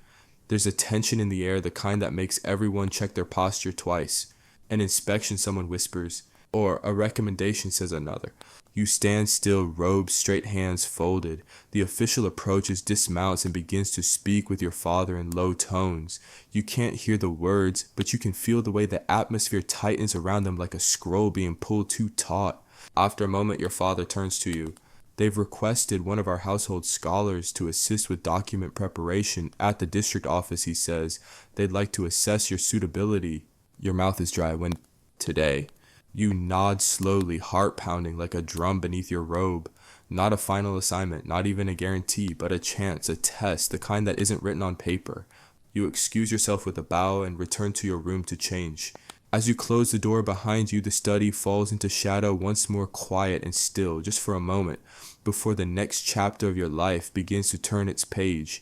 Speaker 1: There's a tension in the air, the kind that makes everyone check their posture twice. An inspection, someone whispers, or a recommendation, says another. You stand still, robes, straight hands folded. The official approaches, dismounts, and begins to speak with your father in low tones. You can't hear the words, but you can feel the way the atmosphere tightens around them like a scroll being pulled too taut. After a moment, your father turns to you. They've requested one of our household scholars to assist with document preparation at the district office, he says. They'd like to assess your suitability. Your mouth is dry. When? Today. You nod slowly, heart pounding like a drum beneath your robe. Not a final assignment, not even a guarantee, but a chance, a test, the kind that isn't written on paper. You excuse yourself with a bow and return to your room to change. As you close the door behind you, the study falls into shadow, once more quiet and still, just for a moment, before the next chapter of your life begins to turn its page.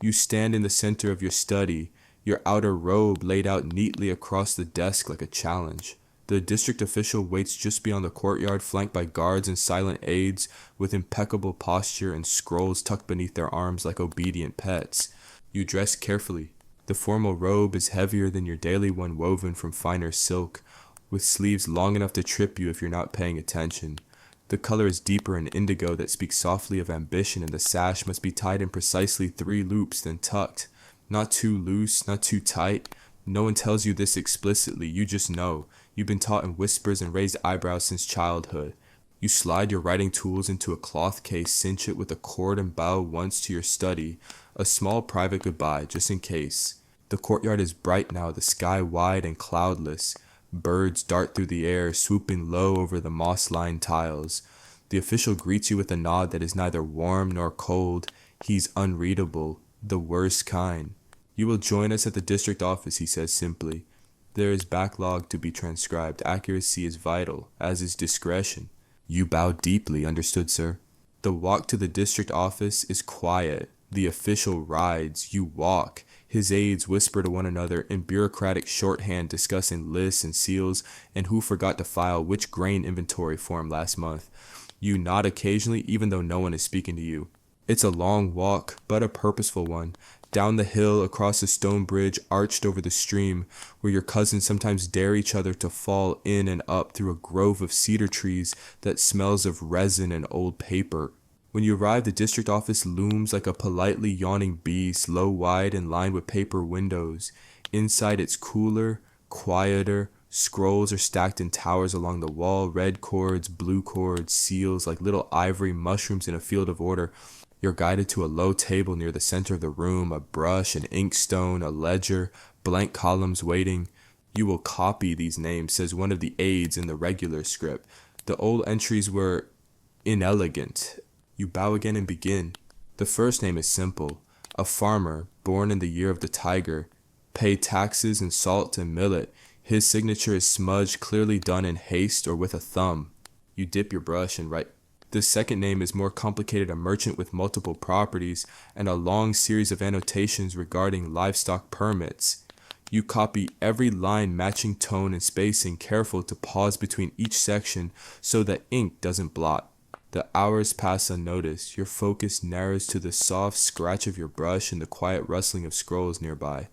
Speaker 1: You stand in the center of your study, your outer robe laid out neatly across the desk like a challenge. The district official waits just beyond the courtyard, flanked by guards and silent aides, with impeccable posture and scrolls tucked beneath their arms like obedient pets. You dress carefully. The formal robe is heavier than your daily one, woven from finer silk, with sleeves long enough to trip you if you're not paying attention. The color is deeper in indigo that speaks softly of ambition, and the sash must be tied in precisely 3 loops, then tucked. Not too loose, not too tight. No one tells you this explicitly, you just know. You've been taught in whispers and raised eyebrows since childhood. You slide your writing tools into a cloth case, cinch it with a cord, and bow once to your study, a small private goodbye, just in case. The courtyard is bright now, the sky wide and cloudless. Birds dart through the air, swooping low over the moss-lined tiles. The official greets you with a nod that is neither warm nor cold. He's unreadable, the worst kind. You will join us at the district office, he says simply. There is backlog to be transcribed. Accuracy is vital, as is discretion. You bow deeply, understood, sir. The walk to the district office is quiet. The official rides. You walk. His aides whisper to one another in bureaucratic shorthand, discussing lists and seals and who forgot to file which grain inventory form last month. You nod occasionally, even though no one is speaking to you. It's a long walk, but a purposeful one. Down the hill, across a stone bridge arched over the stream, where your cousins sometimes dare each other to fall in and up through a grove of cedar trees that smells of resin and old paper. When you arrive, the district office looms like a politely yawning beast, low, wide, and lined with paper windows. Inside, it's cooler, quieter. Scrolls are stacked in towers along the wall, red cords, blue cords, seals like little ivory mushrooms in a field of order. You're guided to a low table near the center of the room, a brush, an inkstone, a ledger, blank columns waiting. You will copy these names, says one of the aides in the regular script. The old entries were inelegant. You bow again and begin. The first name is simple. A farmer, born in the year of the tiger. Paid taxes in salt and millet. His signature is smudged, clearly done in haste or with a thumb. You dip your brush and write. The second name is more complicated, a merchant with multiple properties and a long series of annotations regarding livestock permits. You copy every line, matching tone and spacing, careful to pause between each section so that ink doesn't blot. The hours pass unnoticed. Your focus narrows to the soft scratch of your brush and the quiet rustling of scrolls nearby.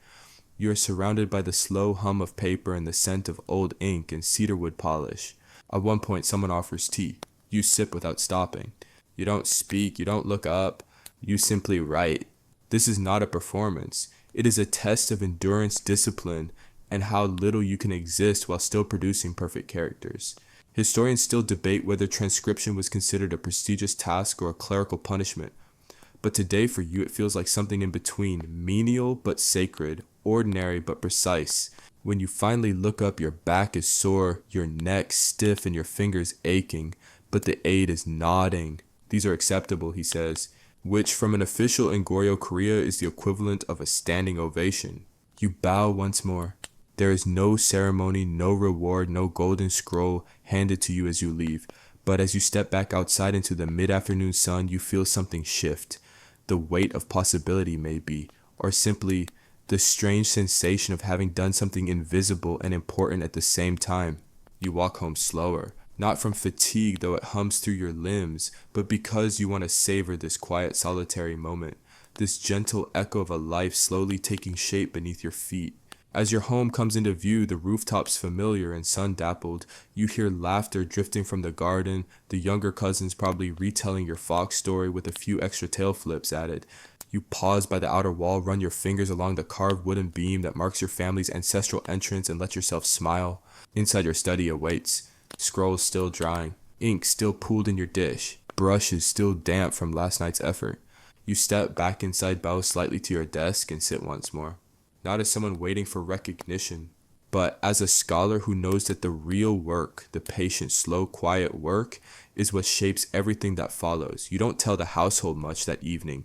Speaker 1: You are surrounded by the slow hum of paper and the scent of old ink and cedarwood polish. At one point, someone offers tea. You sip without stopping. You don't speak, you don't look up, you simply write. This is not a performance. It is a test of endurance, discipline, and how little you can exist while still producing perfect characters. Historians still debate whether transcription was considered a prestigious task or a clerical punishment. But today for you it feels like something in between, menial but sacred, ordinary but precise. When you finally look up, your back is sore, your neck stiff, and your fingers aching. But the aide is nodding. These are acceptable, he says, which from an official in Goryeo, Korea is the equivalent of a standing ovation. You bow once more. There is no ceremony, no reward, no golden scroll handed to you as you leave. But as you step back outside into the mid-afternoon sun, you feel something shift. The weight of possibility, maybe, or simply the strange sensation of having done something invisible and important at the same time. You walk home slower, not from fatigue though it hums through your limbs, but because you want to savor this quiet solitary moment, this gentle echo of a life slowly taking shape beneath your feet. As your home comes into view, the rooftops familiar and sun-dappled, you hear laughter drifting from the garden, the younger cousins probably retelling your fox story with a few extra tail flips added. You pause by the outer wall, run your fingers along the carved wooden beam that marks your family's ancestral entrance and let yourself smile. Inside your study awaits, scrolls still drying, ink still pooled in your dish, brushes still damp from last night's effort. You step back inside, bow slightly to your desk, and sit once more. Not as someone waiting for recognition, but as a scholar who knows that the real work, the patient, slow, quiet work, is what shapes everything that follows. You don't tell the household much that evening,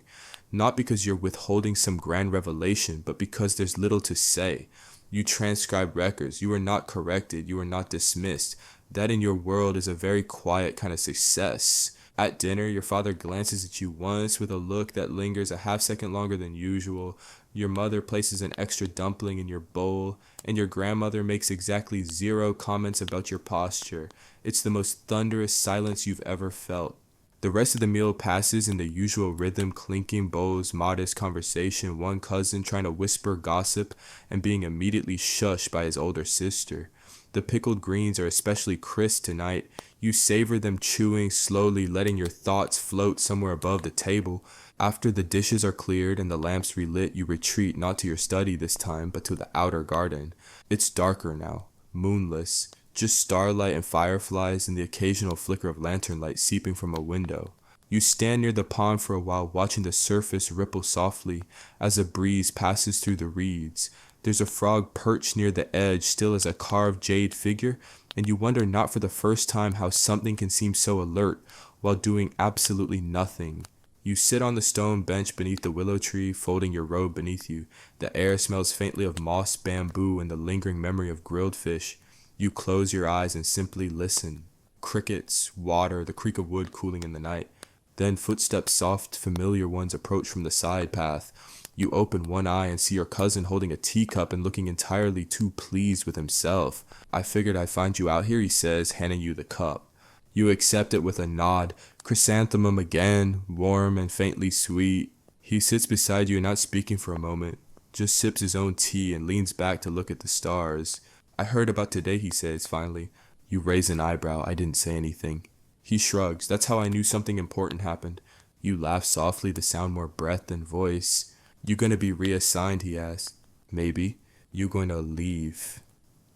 Speaker 1: not because you're withholding some grand revelation, but because there's little to say. You transcribe records. You are not corrected. You are not dismissed. That in your world is a very quiet kind of success. At dinner, your father glances at you once with a look that lingers a half second longer than usual. Your mother places an extra dumpling in your bowl, and your grandmother makes exactly 0 comments about your posture. It's the most thunderous silence you've ever felt. The rest of the meal passes in the usual rhythm, clinking bowls, modest conversation, one cousin trying to whisper gossip and being immediately shushed by his older sister. The pickled greens are especially crisp tonight. You savor them, chewing slowly, letting your thoughts float somewhere above the table. After the dishes are cleared and the lamps relit, you retreat not to your study this time, but to the outer garden. It's darker now, moonless, just starlight and fireflies and the occasional flicker of lantern light seeping from a window. You stand near the pond for a while, watching the surface ripple softly as a breeze passes through the reeds. There's a frog perched near the edge, still as a carved jade figure, and you wonder not for the first time how something can seem so alert while doing absolutely nothing. You sit on the stone bench beneath the willow tree, folding your robe beneath you. The air smells faintly of moss, bamboo, and the lingering memory of grilled fish. You close your eyes and simply listen. Crickets, water, the creak of wood cooling in the night. Then footsteps, soft, familiar ones, approach from the side path. You open one eye and see your cousin holding a teacup and looking entirely too pleased with himself. "I figured I'd find you out here," he says, handing you the cup. You accept it with a nod. Chrysanthemum again, warm and faintly sweet. He sits beside you, not speaking for a moment, just sips his own tea and leans back to look at the stars. "I heard about today," he says finally. You raise an eyebrow. "I didn't say anything." He shrugs. "That's how I knew something important happened." You laugh softly to sound more breath than voice. "You gonna be reassigned?" he asks. "Maybe." "You going to leave?"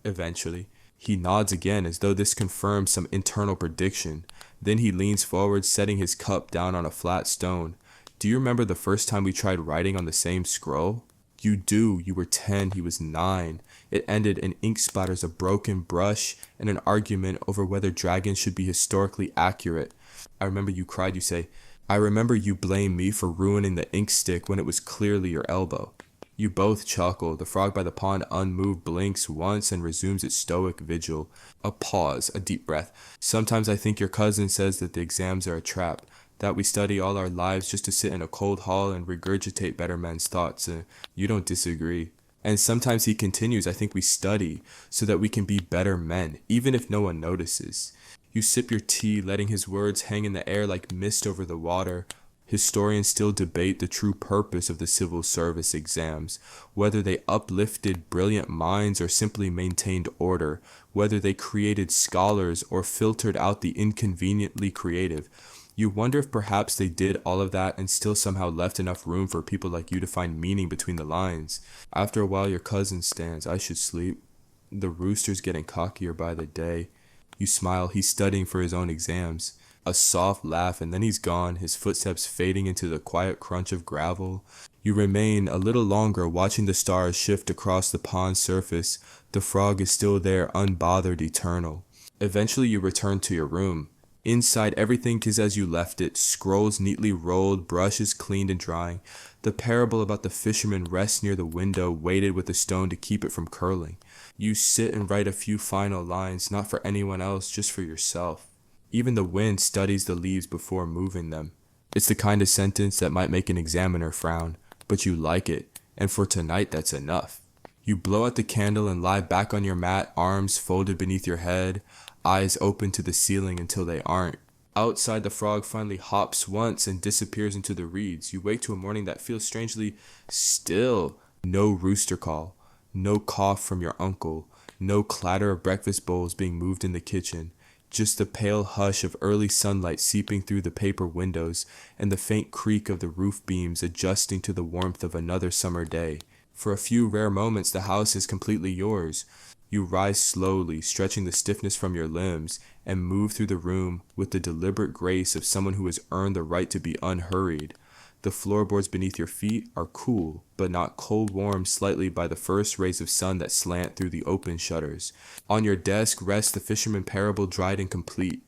Speaker 1: "Eventually." He nods again as though this confirms some internal prediction. Then he leans forward, setting his cup down on a flat stone. "Do you remember the first time we tried writing on the same scroll?" You do. You were 10, he was 9. It ended in ink splatters, a broken brush, and an argument over whether dragons should be historically accurate. "I remember you cried," you say. "I remember you blamed me for ruining the ink stick when it was clearly your elbow." You both chuckle. The frog by the pond, unmoved, blinks once and resumes its stoic vigil. A pause, a deep breath. "Sometimes I think your cousin says that the exams are a trap, that we study all our lives just to sit in a cold hall and regurgitate better men's thoughts. You don't disagree." And sometimes he continues, "I think we study so that we can be better men, even if no one notices." You sip your tea, letting his words hang in the air like mist over the water. Historians still debate the true purpose of the civil service exams, whether they uplifted brilliant minds or simply maintained order, whether they created scholars or filtered out the inconveniently creative. You wonder if perhaps they did all of that and still somehow left enough room for people like you to find meaning between the lines. After a while, your cousin stands. "I should sleep. The rooster's getting cockier by the day." You smile. He's studying for his own exams. A soft laugh, and then he's gone, his footsteps fading into the quiet crunch of gravel. You remain a little longer, watching the stars shift across the pond's surface. The frog is still there, unbothered, eternal. Eventually you return to your room. Inside, everything is as you left it, scrolls neatly rolled, brushes cleaned and drying. The parable about the fisherman rests near the window, weighted with a stone to keep it from curling. You sit and write a few final lines, not for anyone else, just for yourself. Even the wind studies the leaves before moving them. It's the kind of sentence that might make an examiner frown, but you like it, and for tonight that's enough. You blow out the candle and lie back on your mat, arms folded beneath your head, eyes open to the ceiling until they aren't. Outside, the frog finally hops once and disappears into the reeds. You wake to a morning that feels strangely still. No rooster call, no cough from your uncle, no clatter of breakfast bowls being moved in the kitchen. Just the pale hush of early sunlight seeping through the paper windows and the faint creak of the roof beams adjusting to the warmth of another summer day. For a few rare moments, the house is completely yours. You rise slowly, stretching the stiffness from your limbs, and move through the room with the deliberate grace of someone who has earned the right to be unhurried. The floorboards beneath your feet are cool, but not cold warmed slightly by the first rays of sun that slant through the open shutters. On your desk rests the fisherman parable dried and complete.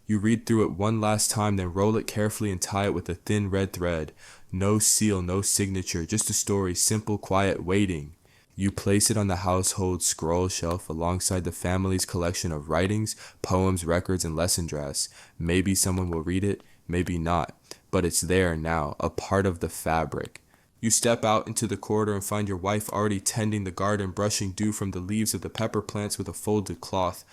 Speaker 1: You read through it one last time, then roll it carefully and tie it with a thin red thread. No seal, no signature, just a story, simple, quiet, waiting. You place it on the household scroll shelf alongside the family's collection of writings, poems, records, and lesson drafts. Maybe someone will read it, maybe not, but it's there now, a part of the fabric. You step out into the corridor and find your wife already tending the garden, brushing dew from the leaves of the pepper plants with a folded cloth.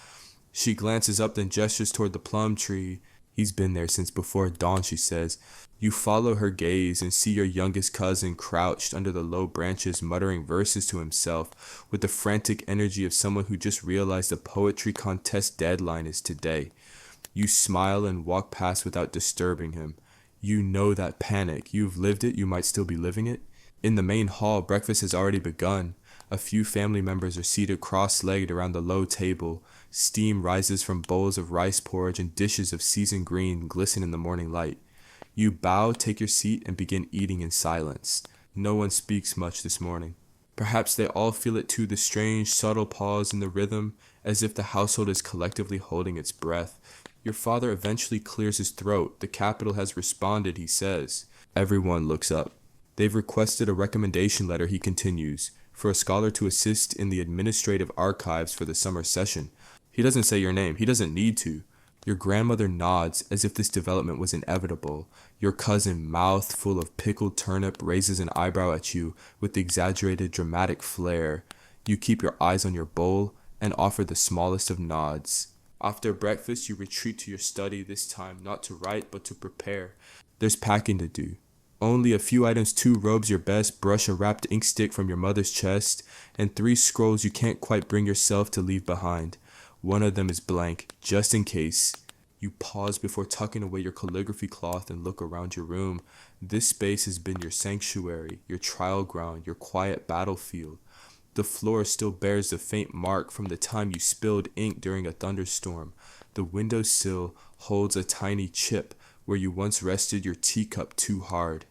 Speaker 1: She glances up, then gestures toward the plum tree. He's been there since before dawn, she says. You follow her gaze and see your youngest cousin crouched under the low branches, muttering verses to himself with the frantic energy of someone who just realized the poetry contest deadline is today. You smile and walk past without disturbing him. You know that panic. You've lived it, you might still be living it. In the main hall, breakfast has already begun. A few family members are seated cross-legged around the low table. Steam rises from bowls of rice porridge and dishes of seasoned green glisten in the morning light. You bow, take your seat, and begin eating in silence. No one speaks much this morning. Perhaps they all feel it too, the strange, subtle pause in the rhythm, as if the household is collectively holding its breath. Your father eventually clears his throat. The capital has responded, he says. Everyone looks up. They've requested a recommendation letter, he continues, for a scholar to assist in the administrative archives for the summer session. He doesn't say your name. He doesn't need to. Your grandmother nods as if this development was inevitable. Your cousin, mouth full of pickled turnip, raises an eyebrow at you with exaggerated dramatic flair. You keep your eyes on your bowl and offer the smallest of nods. After breakfast, you retreat to your study, this time not to write but to prepare. There's packing to do. Only a few items: 2 robes your best, brush a wrapped ink stick from your mother's chest, and 3 scrolls you can't quite bring yourself to leave behind. One of them is blank, just in case. You pause before tucking away your calligraphy cloth and look around your room. This space has been your sanctuary, your trial ground, your quiet battlefield. The floor still bears the faint mark from the time you spilled ink during a thunderstorm. The windowsill holds a tiny chip where you once rested your teacup too hard.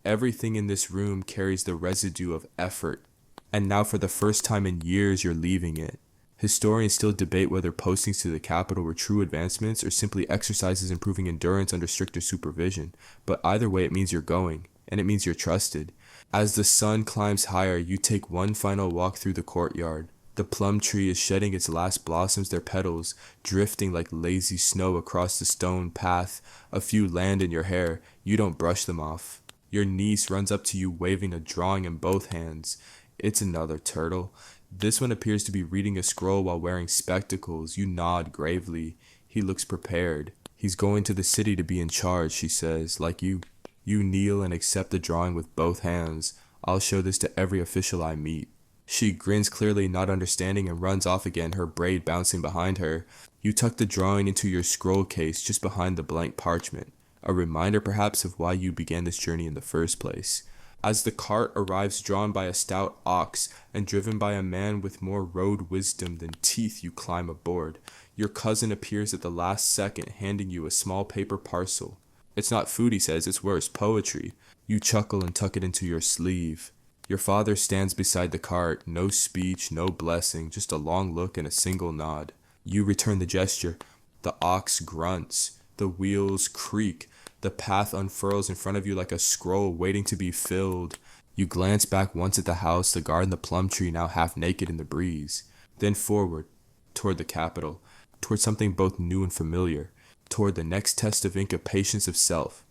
Speaker 1: Everything in this room carries the residue of effort, and now for the first time in years you're leaving it. Historians still debate whether postings to the capital were true advancements or simply exercises improving endurance under stricter supervision, but either way it means you're going, and it means you're trusted. As the sun climbs higher, you take one final walk through the courtyard. The plum tree is shedding its last blossoms, their petals drifting like lazy snow across the stone path. A few land in your hair. You don't brush them off. Your niece runs up to you waving a drawing in both hands. It's another turtle. This one appears to be reading a scroll while wearing spectacles. You nod gravely. He looks prepared. He's going to the city to be in charge, she says, like you. You kneel and accept the drawing with both hands. I'll show this to every official I meet. She grins clearly, not understanding, and runs off again, her braid bouncing behind her. You tuck the drawing into your scroll case just behind the blank parchment, a reminder perhaps of why you began this journey in the first place. As the cart arrives drawn by a stout ox and driven by a man with more road wisdom than teeth, you climb aboard. Your cousin appears at the last second, handing you a small paper parcel. It's not food, he says, it's worse, poetry. You chuckle and tuck it into your sleeve. Your father stands beside the cart, no speech, no blessing, just a long look and a single nod. You return the gesture. The ox grunts. The wheels creak. The path unfurls in front of you like a scroll waiting to be filled. You glance back once at the house, the garden, the plum tree now half naked in the breeze. Then forward, toward the capital, toward something both new and familiar, toward the next test of Inca patience of self.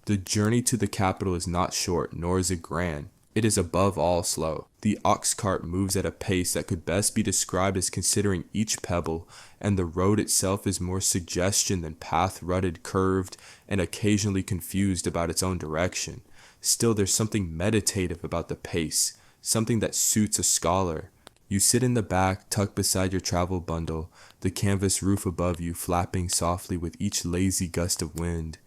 Speaker 1: The journey to the capital is not short, nor is it grand. It is above all slow. The ox cart moves at a pace that could best be described as considering each pebble, and the road itself is more suggestion than path, rutted, curved, and occasionally confused about its own direction. Still, there's something meditative about the pace, something that suits a scholar. You sit in the back, tucked beside your travel bundle, the canvas roof above you flapping softly with each lazy gust of wind.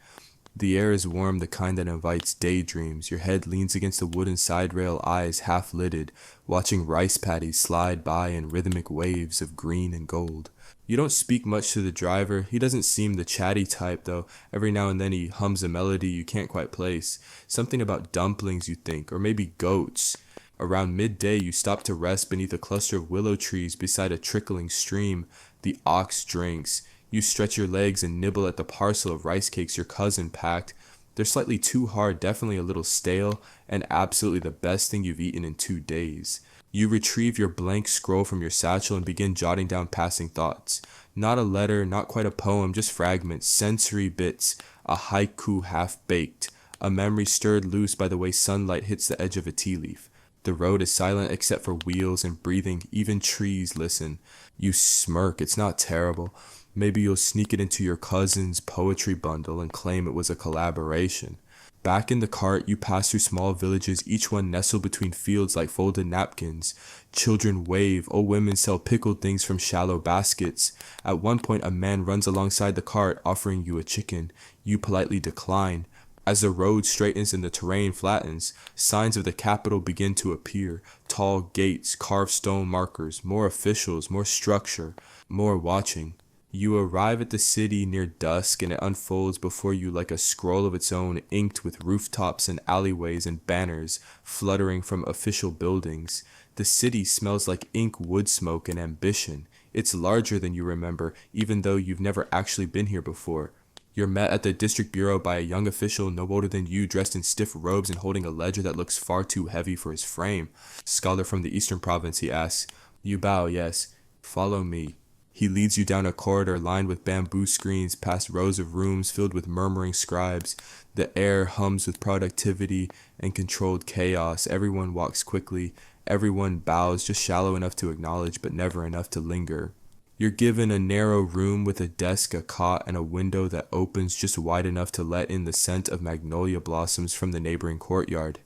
Speaker 1: The air is warm, the kind that invites daydreams. Your head leans against the wooden side rail, eyes half lidded, watching rice paddies slide by in rhythmic waves of green and gold. You don't speak much to the driver. He doesn't seem the chatty type, though. Every now and then he hums a melody you can't quite place. Something about dumplings, you think, or maybe goats. Around midday, you stop to rest beneath a cluster of willow trees beside a trickling stream. The ox drinks. You stretch your legs and nibble at the parcel of rice cakes your cousin packed. They're slightly too hard, definitely a little stale, and absolutely the best thing you've eaten in 2 days. You retrieve your blank scroll from your satchel and begin jotting down passing thoughts. Not a letter, not quite a poem, just fragments, sensory bits, a haiku half-baked, a memory stirred loose by the way sunlight hits the edge of a tea leaf. The road is silent except for wheels and breathing, even trees listen. You smirk, it's not terrible. Maybe you'll sneak it into your cousin's poetry bundle and claim it was a collaboration. Back in the cart, you pass through small villages, each one nestled between fields like folded napkins. Children wave, old women sell pickled things from shallow baskets. At one point, a man runs alongside the cart, offering you a chicken. You politely decline. As the road straightens and the terrain flattens, signs of the capital begin to appear. Tall gates, carved stone markers, more officials, more structure, more watching. You arrive at the city near dusk, and it unfolds before you like a scroll of its own, inked with rooftops and alleyways and banners fluttering from official buildings. The city smells like ink, wood smoke, and ambition. It's larger than you remember, even though you've never actually been here before. You're met at the district bureau by a young official no older than you, dressed in stiff robes and holding a ledger that looks far too heavy for his frame. Scholar from the eastern province, he asks. You bow, yes. Follow me. He leads you down a corridor lined with bamboo screens, past rows of rooms filled with murmuring scribes. The air hums with productivity and controlled chaos. Everyone walks quickly. Everyone bows, just shallow enough to acknowledge, but never enough to linger. You're given a narrow room with a desk, a cot, and a window that opens just wide enough to let in the scent of magnolia blossoms from the neighboring courtyard.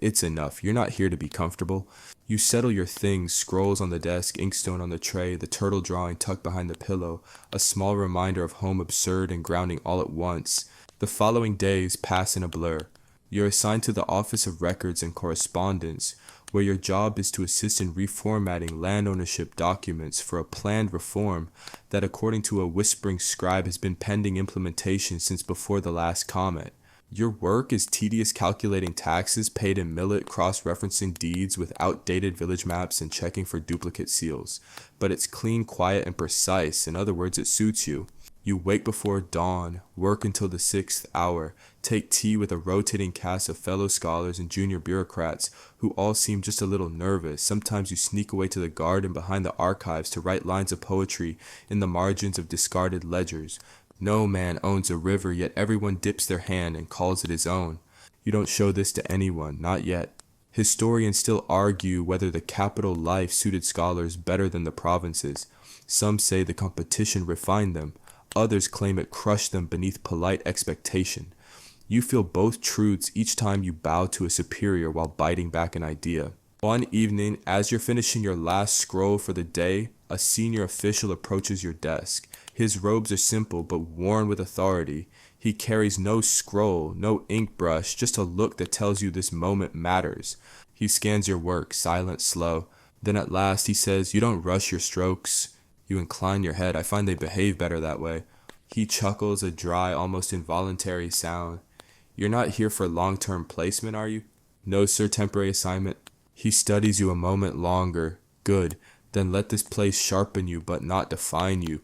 Speaker 1: It's enough. You're not here to be comfortable. You settle your things, scrolls on the desk, inkstone on the tray, the turtle drawing tucked behind the pillow, a small reminder of home absurd and grounding all at once. The following days pass in a blur. You're assigned to the Office of Records and Correspondence, where your job is to assist in reformatting land ownership documents for a planned reform that, according to a whispering scribe, has been pending implementation since before the last comet. Your work is tedious calculating taxes paid in millet, cross-referencing deeds with outdated village maps and checking for duplicate seals. But it's clean, quiet, and precise. In other words, it suits you. You wake before dawn, work until the 6th hour, take tea with a rotating cast of fellow scholars and junior bureaucrats who all seem just a little nervous. Sometimes you sneak away to the garden behind the archives to write lines of poetry in the margins of discarded ledgers. No man owns a river, yet everyone dips their hand and calls it his own. You don't show this to anyone, not yet. Historians still argue whether the capital life suited scholars better than the provinces. Some say the competition refined them. Others claim it crushed them beneath polite expectation. You feel both truths each time you bow to a superior while biting back an idea. One evening, as you're finishing your last scroll for the day, a senior official approaches your desk. His robes are simple but worn with authority. He carries no scroll, no ink brush, just a look that tells you this moment matters. He scans your work, silent, slow. Then at last he says, "You don't rush your strokes." You incline your head. I find they behave better that way. He chuckles, a dry, almost involuntary sound. "You're not here for long-term placement, are you?" "No, sir, temporary assignment." He studies you a moment longer. "Good. Then let this place sharpen you, but not define you."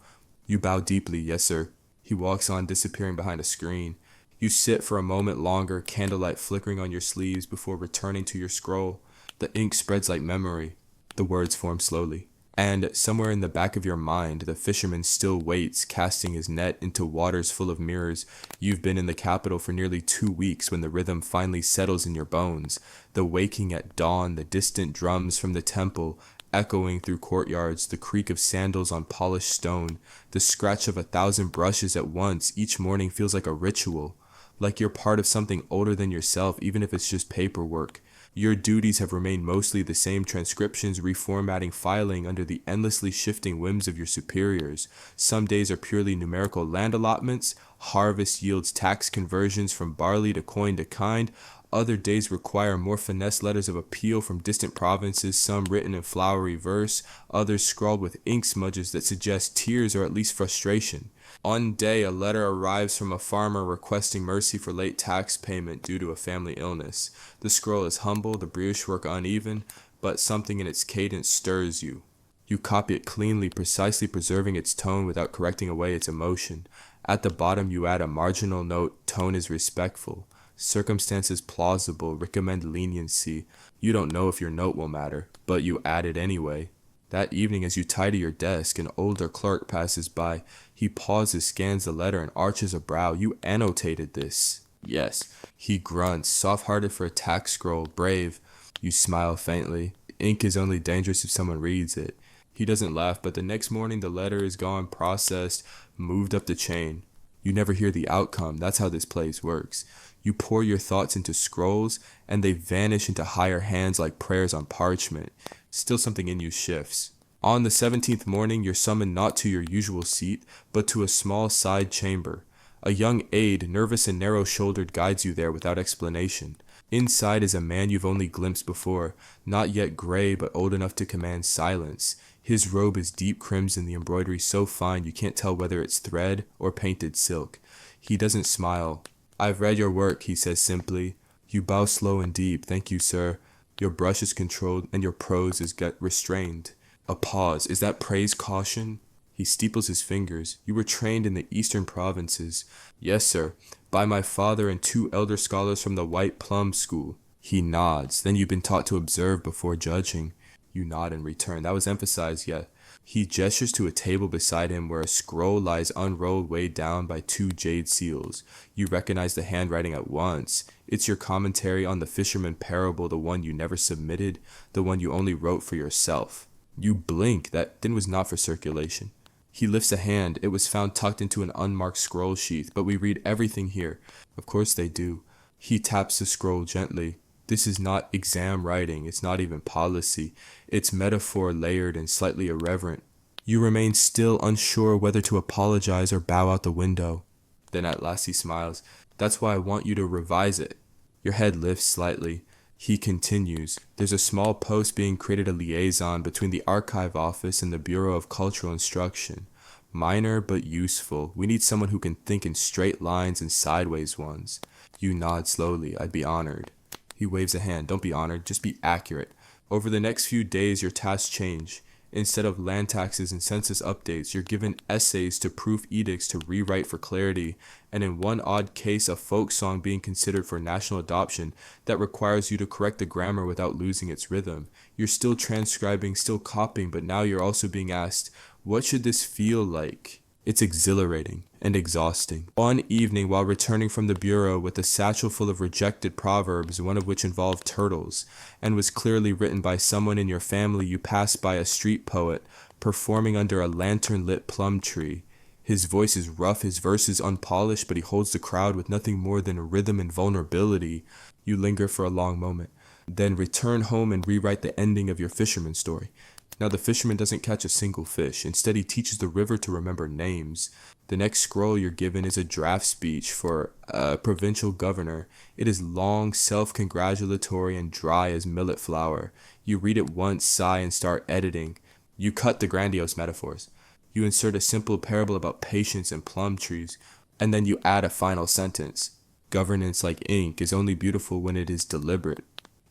Speaker 1: You bow deeply. "Yes, sir." He walks on, disappearing behind a screen. You sit for a moment longer, candlelight flickering on your sleeves before returning to your scroll. The ink spreads like memory. The words form slowly. And somewhere in the back of your mind, the fisherman still waits, casting his net into waters full of mirrors. You've been in the capital for nearly 2 weeks when the rhythm finally settles in your bones. The waking at dawn, the distant drums from the temple, echoing through courtyards, the creak of sandals on polished stone, the scratch of 1,000 brushes at once. Each morning feels like a ritual, like you're part of something older than yourself, even if it's just paperwork. Your duties have remained mostly the same: transcriptions, reformatting, filing under the endlessly shifting whims of your superiors. Some days are purely numerical land allotments, harvest yields tax conversions from barley to coin to kind. Other days require more finesse letters of appeal from distant provinces, some written in flowery verse, others scrawled with ink smudges that suggest tears or at least frustration. One day, a letter arrives from a farmer requesting mercy for late tax payment due to a family illness. The scroll is humble, the brioche work uneven, but something in its cadence stirs you. You copy it cleanly, precisely preserving its tone without correcting away its emotion. At the bottom, you add a marginal note: tone is respectful, circumstances plausible, recommend leniency. You don't know if your note will matter, but you add it anyway. That evening, as you tidy your desk, an older clerk passes by. He pauses, scans the letter, and arches a brow. You annotated this. Yes. He grunts, soft-hearted for a tax scroll, brave. You smile faintly. Ink is only dangerous if someone reads it. He doesn't laugh, but the next morning the letter is gone, processed, moved up the chain. You never hear the outcome. That's how this place works. You pour your thoughts into scrolls, and they vanish into higher hands like prayers on parchment. Still something in you shifts. On the 17th morning, you're summoned not to your usual seat, but to a small side chamber. A young aide, nervous and narrow-shouldered, guides you there without explanation. Inside is a man you've only glimpsed before, not yet gray but old enough to command silence. His robe is deep crimson, the embroidery so fine you can't tell whether it's thread or painted silk. He doesn't smile. "I've read your work," he says simply. You bow slow and deep. "Thank you, sir." Your brush is controlled and your prose is restrained. A pause. Is that praise caution? He steeples his fingers. "You were trained in the eastern provinces." "Yes, sir. By my father and 2 elder scholars from the White Plum School." He nods. "Then you've been taught to observe before judging." You nod in return. That was emphasized, yet. He gestures to a table beside him where a scroll lies unrolled, weighed down by 2 jade seals. You recognize the handwriting at once. It's your commentary on the fisherman parable, the one you never submitted, the one you only wrote for yourself. You blink. That then was not for circulation. He lifts a hand. It was found tucked into an unmarked scroll sheath, but we read everything here. Of course they do. He taps the scroll gently. This is not exam writing. It's not even policy. It's metaphor layered and slightly irreverent. You remain still, unsure whether to apologize or bow out the window. Then at last he smiles. "That's why I want you to revise it." Your head lifts slightly. He continues. "There's a small post being created, a liaison between the archive office and the Bureau of Cultural Instruction. Minor but useful. We need someone who can think in straight lines and sideways ones." You nod slowly. "I'd be honored." He waves a hand. "Don't be honored, just be accurate." Over the next few days, your tasks change. Instead of land taxes and census updates, you're given essays to proof edicts to rewrite for clarity, and in one odd case, a folk song being considered for national adoption that requires you to correct the grammar without losing its rhythm. You're still transcribing, still copying, but now you're also being asked, what should this feel like? It's exhilarating and exhausting. One evening, while returning from the bureau with a satchel full of rejected proverbs, one of which involved turtles, and was clearly written by someone in your family, you pass by a street poet performing under a lantern-lit plum tree. His voice is rough, his verses unpolished, but he holds the crowd with nothing more than rhythm and vulnerability. You linger for a long moment, then return home and rewrite the ending of your fisherman story. Now the fisherman doesn't catch a single fish. Instead, he teaches the river to remember names. The next scroll you're given is a draft speech for a provincial governor. It is long, self-congratulatory, and dry as millet flour. You read it once, sigh, and start editing. You cut the grandiose metaphors. You insert a simple parable about patience and plum trees, and then you add a final sentence. Governance, like ink, is only beautiful when it is deliberate.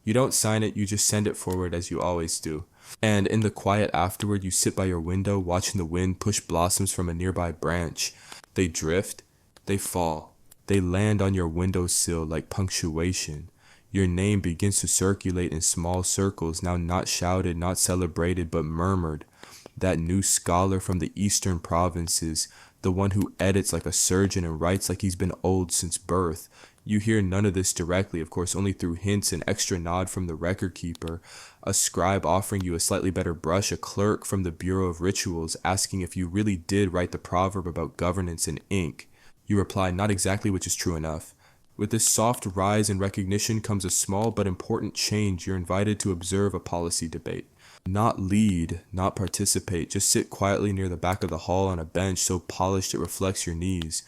Speaker 1: You don't sign it, you just send it forward as you always do. And in the quiet afterward, you sit by your window watching the wind push blossoms from a nearby branch. They drift, they fall, they land on your windowsill like punctuation. Your name begins to circulate in small circles, now not shouted, not celebrated, but murmured. That new scholar from the eastern provinces, the one who edits like a surgeon and writes like he's been old since birth. You hear none of this directly, of course, only through hints and extra nod from the record keeper, a scribe offering you a slightly better brush, a clerk from the Bureau of Rituals asking if you really did write the proverb about governance in ink. You reply, not exactly, which is true enough. With this soft rise in recognition comes a small but important change. You're invited to observe a policy debate. Not lead, not participate, just sit quietly near the back of the hall on a bench so polished it reflects your knees.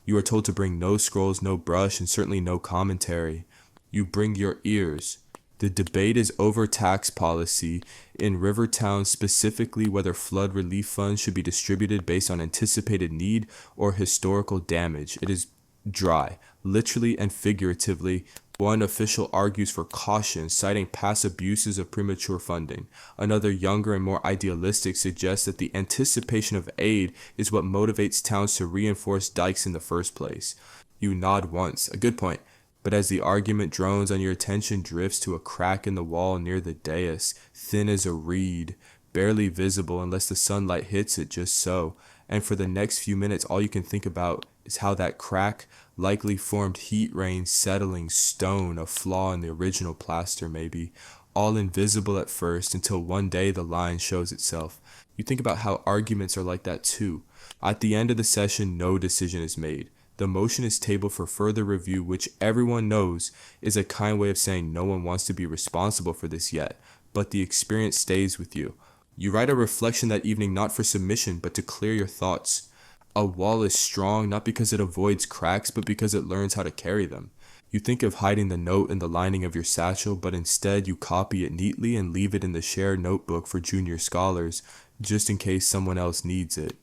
Speaker 1: You are told to bring no scrolls, no brush, and certainly no commentary. You bring your ears. The debate is over tax policy in Rivertown, specifically whether flood relief funds should be distributed based on anticipated need or historical damage. It is dry, literally and figuratively. One official argues for caution, citing past abuses of premature funding. Another, younger and more idealistic, suggests that the anticipation of aid is what motivates towns to reinforce dikes in the first place. You nod once, a good point, but as the argument drones on your attention drifts to a crack in the wall near the dais, thin as a reed, barely visible unless the sunlight hits it just so, and for the next few minutes all you can think about is how that crack likely formed heat rain settling stone, a flaw in the original plaster maybe, all invisible at first until one day the line shows itself. You think about how arguments are like that too. At the end of the session, no decision is made. The motion is tabled for further review, which everyone knows is a kind way of saying no one wants to be responsible for this yet, but the experience stays with you. You write a reflection that evening not for submission, but to clear your thoughts. A wall is strong not because it avoids cracks, but because it learns how to carry them. You think of hiding the note in the lining of your satchel, but instead you copy it neatly and leave it in the shared notebook for junior scholars, just in case someone else needs it.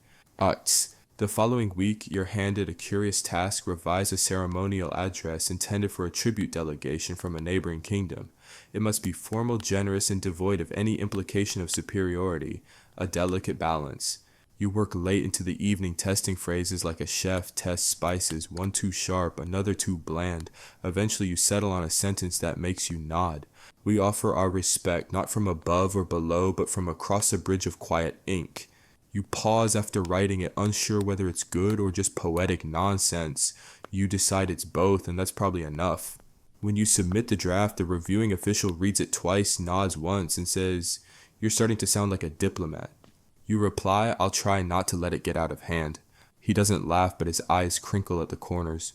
Speaker 1: The following week, you're handed a curious task: revise a ceremonial address intended for a tribute delegation from a neighboring kingdom. It must be formal, generous, and devoid of any implication of superiority, a delicate balance. You work late into the evening testing phrases like a chef tests spices, one too sharp, another too bland. Eventually you settle on a sentence that makes you nod. We offer our respect not from above or below, but from across a bridge of quiet ink. You pause after writing it, unsure whether it's good or just poetic nonsense. You decide it's both, and that's probably enough. When you submit the draft, the reviewing official reads it twice, nods once, and says, "You're starting to sound like a diplomat." You reply, "I'll try not to let it get out of hand." He doesn't laugh, but his eyes crinkle at the corners.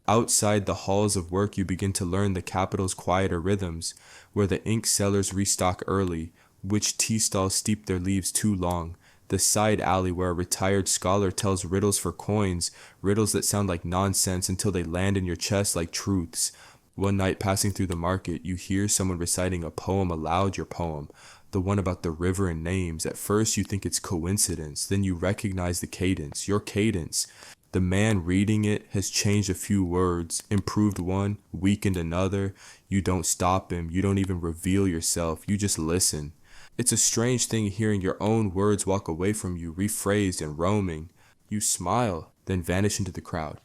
Speaker 1: Outside the halls of work, you begin to learn the capital's quieter rhythms, where the ink sellers restock early, which tea stalls steep their leaves too long, the side alley where a retired scholar tells riddles for coins, riddles that sound like nonsense until they land in your chest like truths. One night passing through the market, you hear someone reciting a poem aloud, your poem, the one about the river and names. At first you think it's coincidence, then you recognize the cadence, your cadence. The man reading it has changed a few words, improved one, weakened another. You don't stop him, you don't even reveal yourself, you just listen. It's a strange thing hearing your own words walk away from you, rephrased and roaming. You smile, then vanish into the crowd.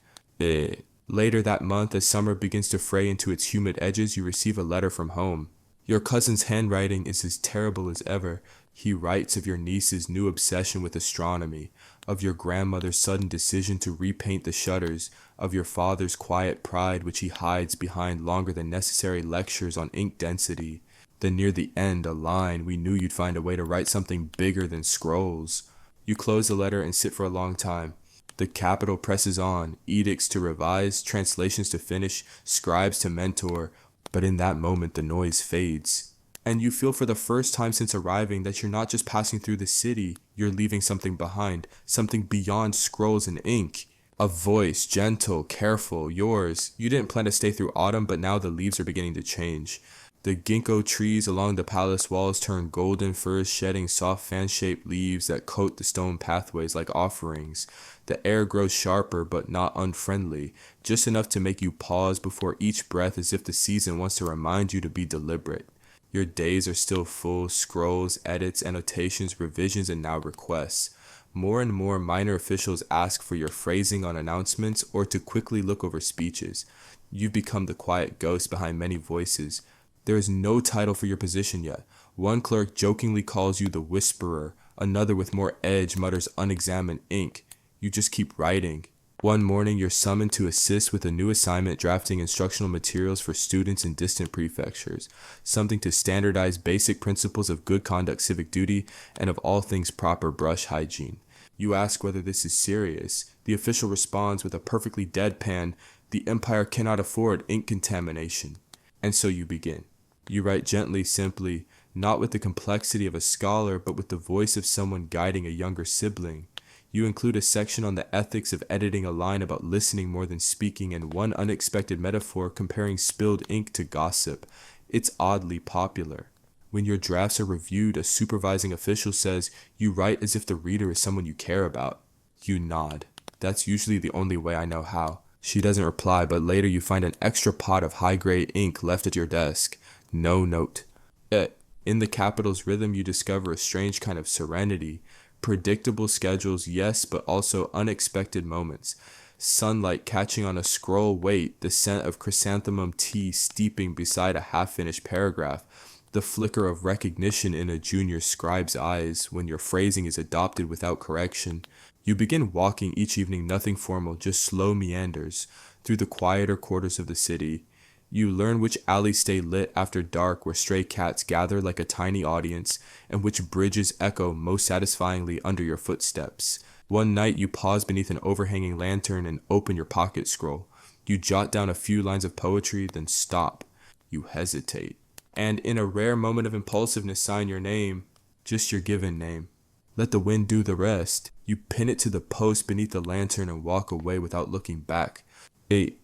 Speaker 1: Later that month, as summer begins to fray into its humid edges, you receive a letter from home. Your cousin's handwriting is as terrible as ever. He writes of your niece's new obsession with astronomy, of your grandmother's sudden decision to repaint the shutters, of your father's quiet pride which he hides behind longer than necessary lectures on ink density. Then near the end, a line: "We knew you'd find a way to write something bigger than scrolls." You close the letter and sit for a long time. The capital presses on, edicts to revise, translations to finish, scribes to mentor, but in that moment the noise fades. And you feel for the first time since arriving that you're not just passing through the city, you're leaving something behind, something beyond scrolls and ink. A voice, gentle, careful, yours. You didn't plan to stay through autumn, but now the leaves are beginning to change. The ginkgo trees along the palace walls turn golden first, shedding soft fan-shaped leaves that coat the stone pathways like offerings. The air grows sharper but not unfriendly, just enough to make you pause before each breath as if the season wants to remind you to be deliberate. Your days are still full, scrolls, edits, annotations, revisions, and now requests. More and more minor officials ask for your phrasing on announcements or to quickly look over speeches. You've become the quiet ghost behind many voices. There is no title for your position yet. One clerk jokingly calls you the whisperer, another with more edge mutters unexamined ink. You just keep writing. One morning you're summoned to assist with a new assignment, drafting instructional materials for students in distant prefectures, something to standardize basic principles of good conduct, civic duty, and of all things proper brush hygiene. You ask whether this is serious. The official responds with a perfectly deadpan, "The empire cannot afford ink contamination." And so you begin. You write gently, simply, not with the complexity of a scholar, but with the voice of someone guiding a younger sibling. You include a section on the ethics of editing, a line about listening more than speaking, and one unexpected metaphor comparing spilled ink to gossip. It's oddly popular. When your drafts are reviewed, a supervising official says, "You write as if the reader is someone you care about." You nod. That's usually the only way I know how. She doesn't reply, but later you find an extra pot of high-grade ink left at your desk. No note. Yet, in the capital's rhythm, you discover a strange kind of serenity. Predictable schedules, yes, but also unexpected moments. Sunlight catching on a scroll weight, the scent of chrysanthemum tea steeping beside a half-finished paragraph, the flicker of recognition in a junior scribe's eyes when your phrasing is adopted without correction. You begin walking each evening, nothing formal, just slow meanders, through the quieter quarters of the city. You learn which alleys stay lit after dark where stray cats gather like a tiny audience, and which bridges echo most satisfyingly under your footsteps. One night you pause beneath an overhanging lantern and open your pocket scroll. You jot down a few lines of poetry, then stop. You hesitate. And in a rare moment of impulsiveness sign your name, just your given name. Let the wind do the rest. You pin it to the post beneath the lantern and walk away without looking back. 8.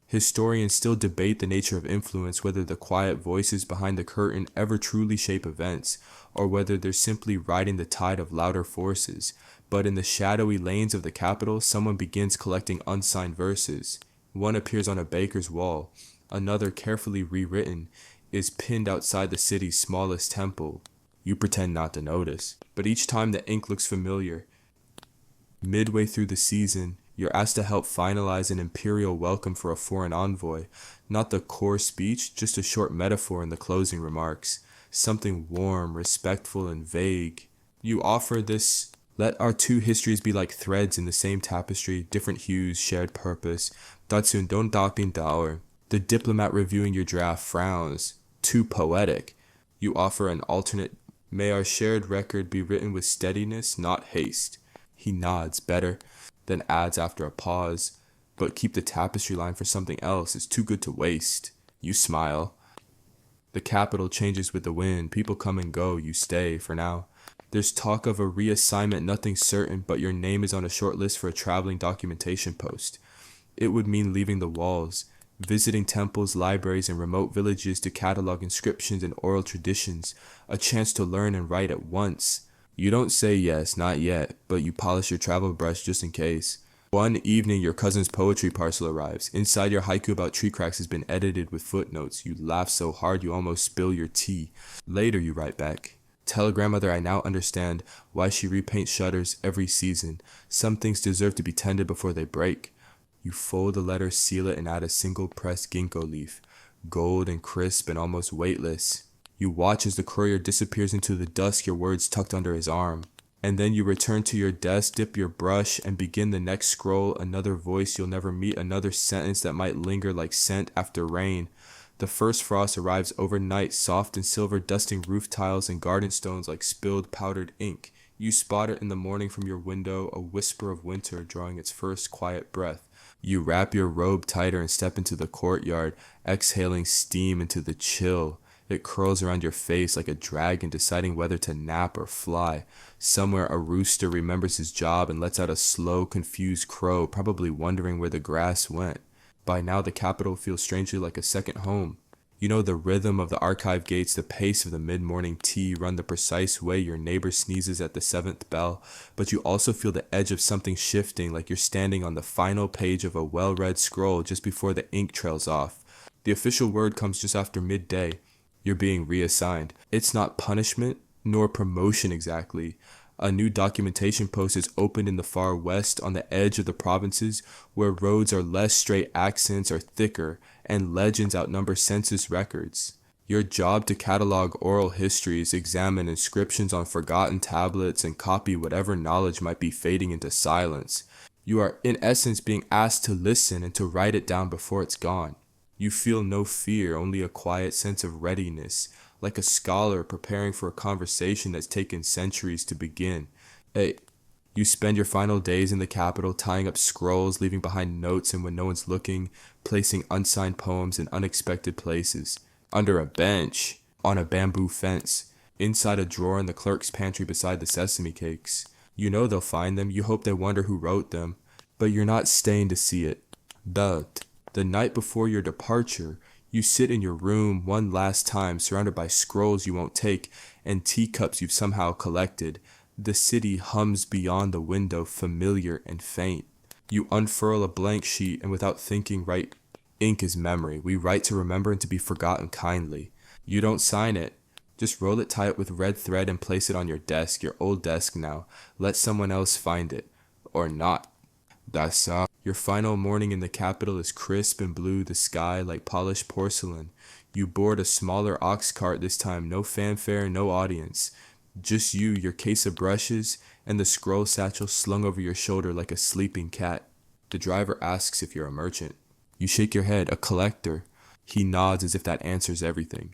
Speaker 1: Historians still debate the nature of influence, whether the quiet voices behind the curtain ever truly shape events, or whether they're simply riding the tide of louder forces. But in the shadowy lanes of the capital, someone begins collecting unsigned verses. One appears on a baker's wall. Another, carefully rewritten, is pinned outside the city's smallest temple. You pretend not to notice. But each time the ink looks familiar. Midway through the season, you're asked to help finalize an imperial welcome for a foreign envoy. Not the core speech, just a short metaphor in the closing remarks. Something warm, respectful, and vague. You offer this: "Let our two histories be like threads in the same tapestry, different hues, shared purpose. Datsun don dapin daor." The diplomat reviewing your draft frowns. Too poetic. You offer an alternate: "May our shared record be written with steadiness, not haste." He nods, better, then adds after a pause, "But keep the tapestry line for something else. It's too good to waste." You smile. The capital changes with the wind. People come and go. You stay for now. There's talk of a reassignment, nothing certain, but your name is on a short list for a traveling documentation post. It would mean leaving the walls, visiting temples, libraries, and remote villages to catalog inscriptions and oral traditions, a chance to learn and write at once. You don't say yes, not yet, but you polish your travel brush just in case. One evening, your cousin's poetry parcel arrives. Inside, your haiku about tree cracks has been edited with footnotes. You laugh so hard you almost spill your tea. Later, you write back: "Tell grandmother I now understand why she repaints shutters every season. Some things deserve to be tended before they break." You fold the letter, seal it, and add a single pressed ginkgo leaf. Gold and crisp and almost weightless. You watch as the courier disappears into the dusk, your words tucked under his arm. And then you return to your desk, dip your brush, and begin the next scroll. Another voice you'll never meet, another sentence that might linger like scent after rain. The first frost arrives overnight, soft and silver, dusting roof tiles and garden stones like spilled powdered ink. You spot it in the morning from your window, a whisper of winter drawing its first quiet breath. You wrap your robe tighter and step into the courtyard, exhaling steam into the chill. It curls around your face like a dragon deciding whether to nap or fly. Somewhere a rooster remembers his job and lets out a slow, confused crow, probably wondering where the grass went. By now the capital feels strangely like a second home. You know the rhythm of the archive gates, the pace of the mid-morning tea run the precise way your neighbor sneezes at the seventh bell, but you also feel the edge of something shifting, like you're standing on the final page of a well-read scroll just before the ink trails off. The official word comes just after midday. You're being reassigned. It's not punishment, nor promotion exactly. A new documentation post is opened in the far west on the edge of the provinces, where roads are less, straight accents are thicker, and legends outnumber census records. Your job to catalog oral histories, examine inscriptions on forgotten tablets, and copy whatever knowledge might be fading into silence. You are in essence being asked to listen and to write it down before it's gone. You feel no fear, only a quiet sense of readiness, like a scholar preparing for a conversation that's taken centuries to begin. You spend your final days in the capital tying up scrolls, leaving behind notes, and when no one's looking, placing unsigned poems in unexpected places. Under a bench, on a bamboo fence, inside a drawer in the clerk's pantry beside the sesame cakes. You know they'll find them, you hope they wonder who wrote them, but you're not staying to see it. But the night before your departure, you sit in your room one last time, surrounded by scrolls you won't take and teacups you've somehow collected. The city hums beyond the window, familiar and faint. You unfurl a blank sheet and without thinking write, "Ink is memory. We write to remember and to be forgotten kindly." You don't sign it. Just roll it, tie it with red thread and place it on your desk, your old desk now. Let someone else find it. Or not. That's all. Your final morning in the capital is crisp and blue, the sky like polished porcelain. You board a smaller ox cart this time, no fanfare, no audience. Just you, your case of brushes, and the scroll satchel slung over your shoulder like a sleeping cat. The driver asks if you're a merchant. You shake your head, a collector. He nods as if that answers everything.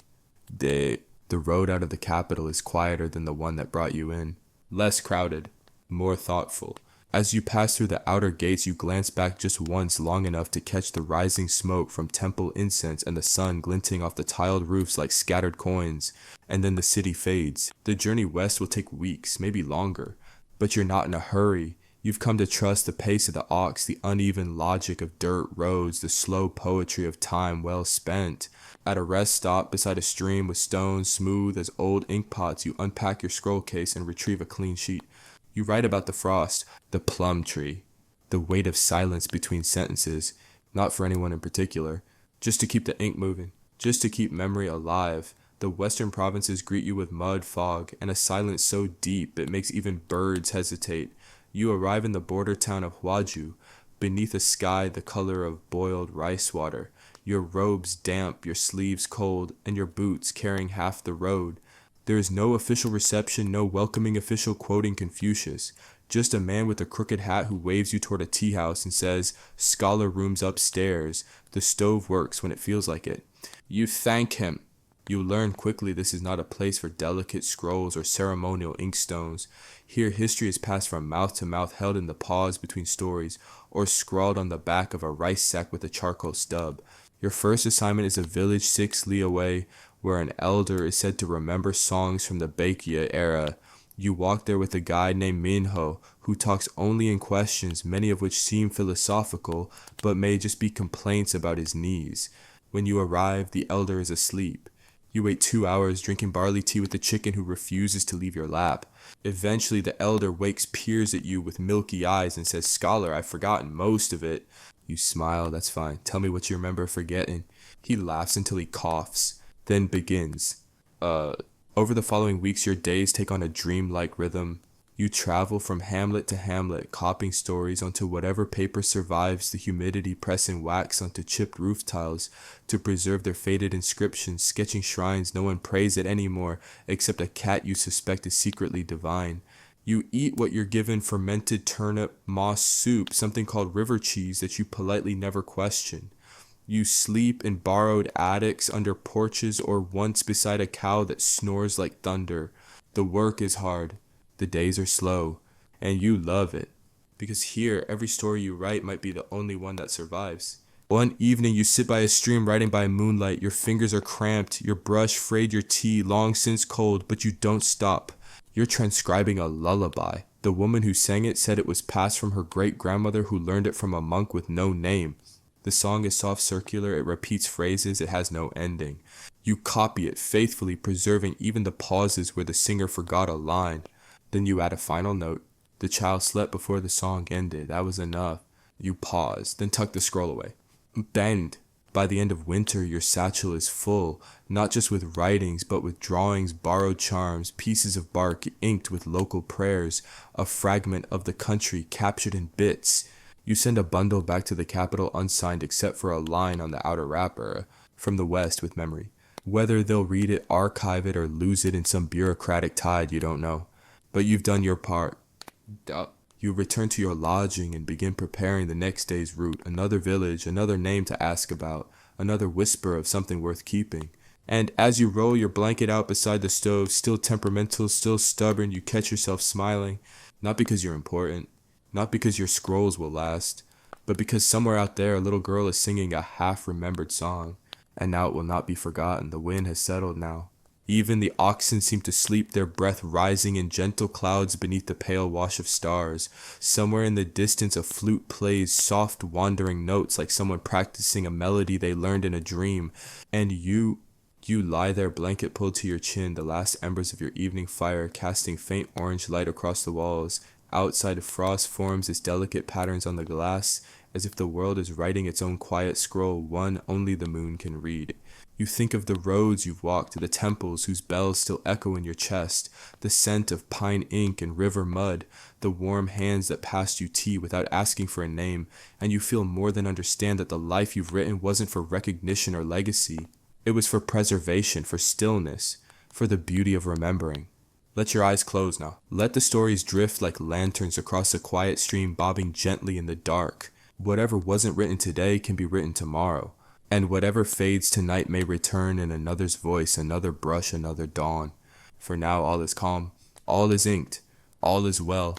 Speaker 1: The road out of the capital is quieter than the one that brought you in. Less crowded, more thoughtful. As you pass through the outer gates, you glance back just once, long enough to catch the rising smoke from temple incense and the sun glinting off the tiled roofs like scattered coins, and then the city fades. The journey west will take weeks, maybe longer, but you're not in a hurry. You've come to trust the pace of the ox, the uneven logic of dirt roads, the slow poetry of time well spent. At a rest stop beside a stream with stones smooth as old ink pots, you unpack your scroll case and retrieve a clean sheet. You write about the frost, the plum tree, the weight of silence between sentences, not for anyone in particular, just to keep the ink moving, just to keep memory alive. The western provinces greet you with mud, fog, and a silence so deep it makes even birds hesitate. You arrive in the border town of Hwaju, beneath a sky the color of boiled rice water, your robes damp, your sleeves cold, and your boots carrying half the road. There is no official reception, no welcoming official quoting Confucius, just a man with a crooked hat who waves you toward a tea house and says, "Scholar room's upstairs. The stove works when it feels like it." You thank him. You learn quickly this is not a place for delicate scrolls or ceremonial inkstones. Here history is passed from mouth to mouth, held in the pause between stories, or scrawled on the back of a rice sack with a charcoal stub. Your first assignment is a village 6 li away, where an elder is said to remember songs from the Goryeo era. You walk there with a guide named Minho, who talks only in questions, many of which seem philosophical, but may just be complaints about his knees. When you arrive, the elder is asleep. You wait 2 hours drinking barley tea with the chicken who refuses to leave your lap. Eventually, the elder wakes, peers at you with milky eyes, and says, "Scholar, I've forgotten most of it." You smile, "That's fine. Tell me what you remember forgetting." He laughs until he coughs, then begins. Over the following weeks, your days take on a dream-like rhythm. You travel from hamlet to hamlet, copying stories onto whatever paper survives, the humidity pressing wax onto chipped roof tiles to preserve their faded inscriptions, sketching shrines no one prays at anymore except a cat you suspect is secretly divine. You eat what you're given, fermented turnip, moss soup, something called river cheese that you politely never question. You sleep in borrowed attics, under porches, or once beside a cow that snores like thunder. The work is hard. The days are slow. And you love it. Because here, every story you write might be the only one that survives. One evening, you sit by a stream writing by moonlight. Your fingers are cramped. Your brush frayed your tea, long since cold, but you don't stop. You're transcribing a lullaby. The woman who sang it said it was passed from her great-grandmother who learned it from a monk with no name. The song is soft circular, it repeats phrases, it has no ending. You copy it faithfully, preserving even the pauses where the singer forgot a line. Then you add a final note. The child slept before the song ended. That was enough. You pause, then tuck the scroll away. Bend. By the end of winter, your satchel is full, not just with writings, but with drawings, borrowed charms, pieces of bark inked with local prayers, a fragment of the country captured in bits. You send a bundle back to the capital unsigned except for a line on the outer wrapper, from the West with memory. Whether they'll read it, archive it, or lose it in some bureaucratic tide, you don't know. But you've done your part. You return to your lodging and begin preparing the next day's route, another village, another name to ask about, another whisper of something worth keeping. And as you roll your blanket out beside the stove, still temperamental, still stubborn, you catch yourself smiling, not because you're important, not because your scrolls will last, but because somewhere out there a little girl is singing a half-remembered song, and now it will not be forgotten. The wind has settled now. Even the oxen seem to sleep, their breath rising in gentle clouds beneath the pale wash of stars. Somewhere in the distance a flute plays soft wandering notes like someone practicing a melody they learned in a dream. And you lie there, blanket pulled to your chin, the last embers of your evening fire casting faint orange light across the walls. Outside, frost forms its delicate patterns on the glass, as if the world is writing its own quiet scroll, one only the moon can read. You think of the roads you've walked, the temples whose bells still echo in your chest, the scent of pine ink and river mud, the warm hands that passed you tea without asking for a name, and you feel more than understand that the life you've written wasn't for recognition or legacy. It was for preservation, for stillness, for the beauty of remembering. Let your eyes close now. Let the stories drift like lanterns across a quiet stream bobbing gently in the dark. Whatever wasn't written today can be written tomorrow. And whatever fades tonight may return in another's voice, another brush, another dawn. For now all is calm, all is inked, all is well.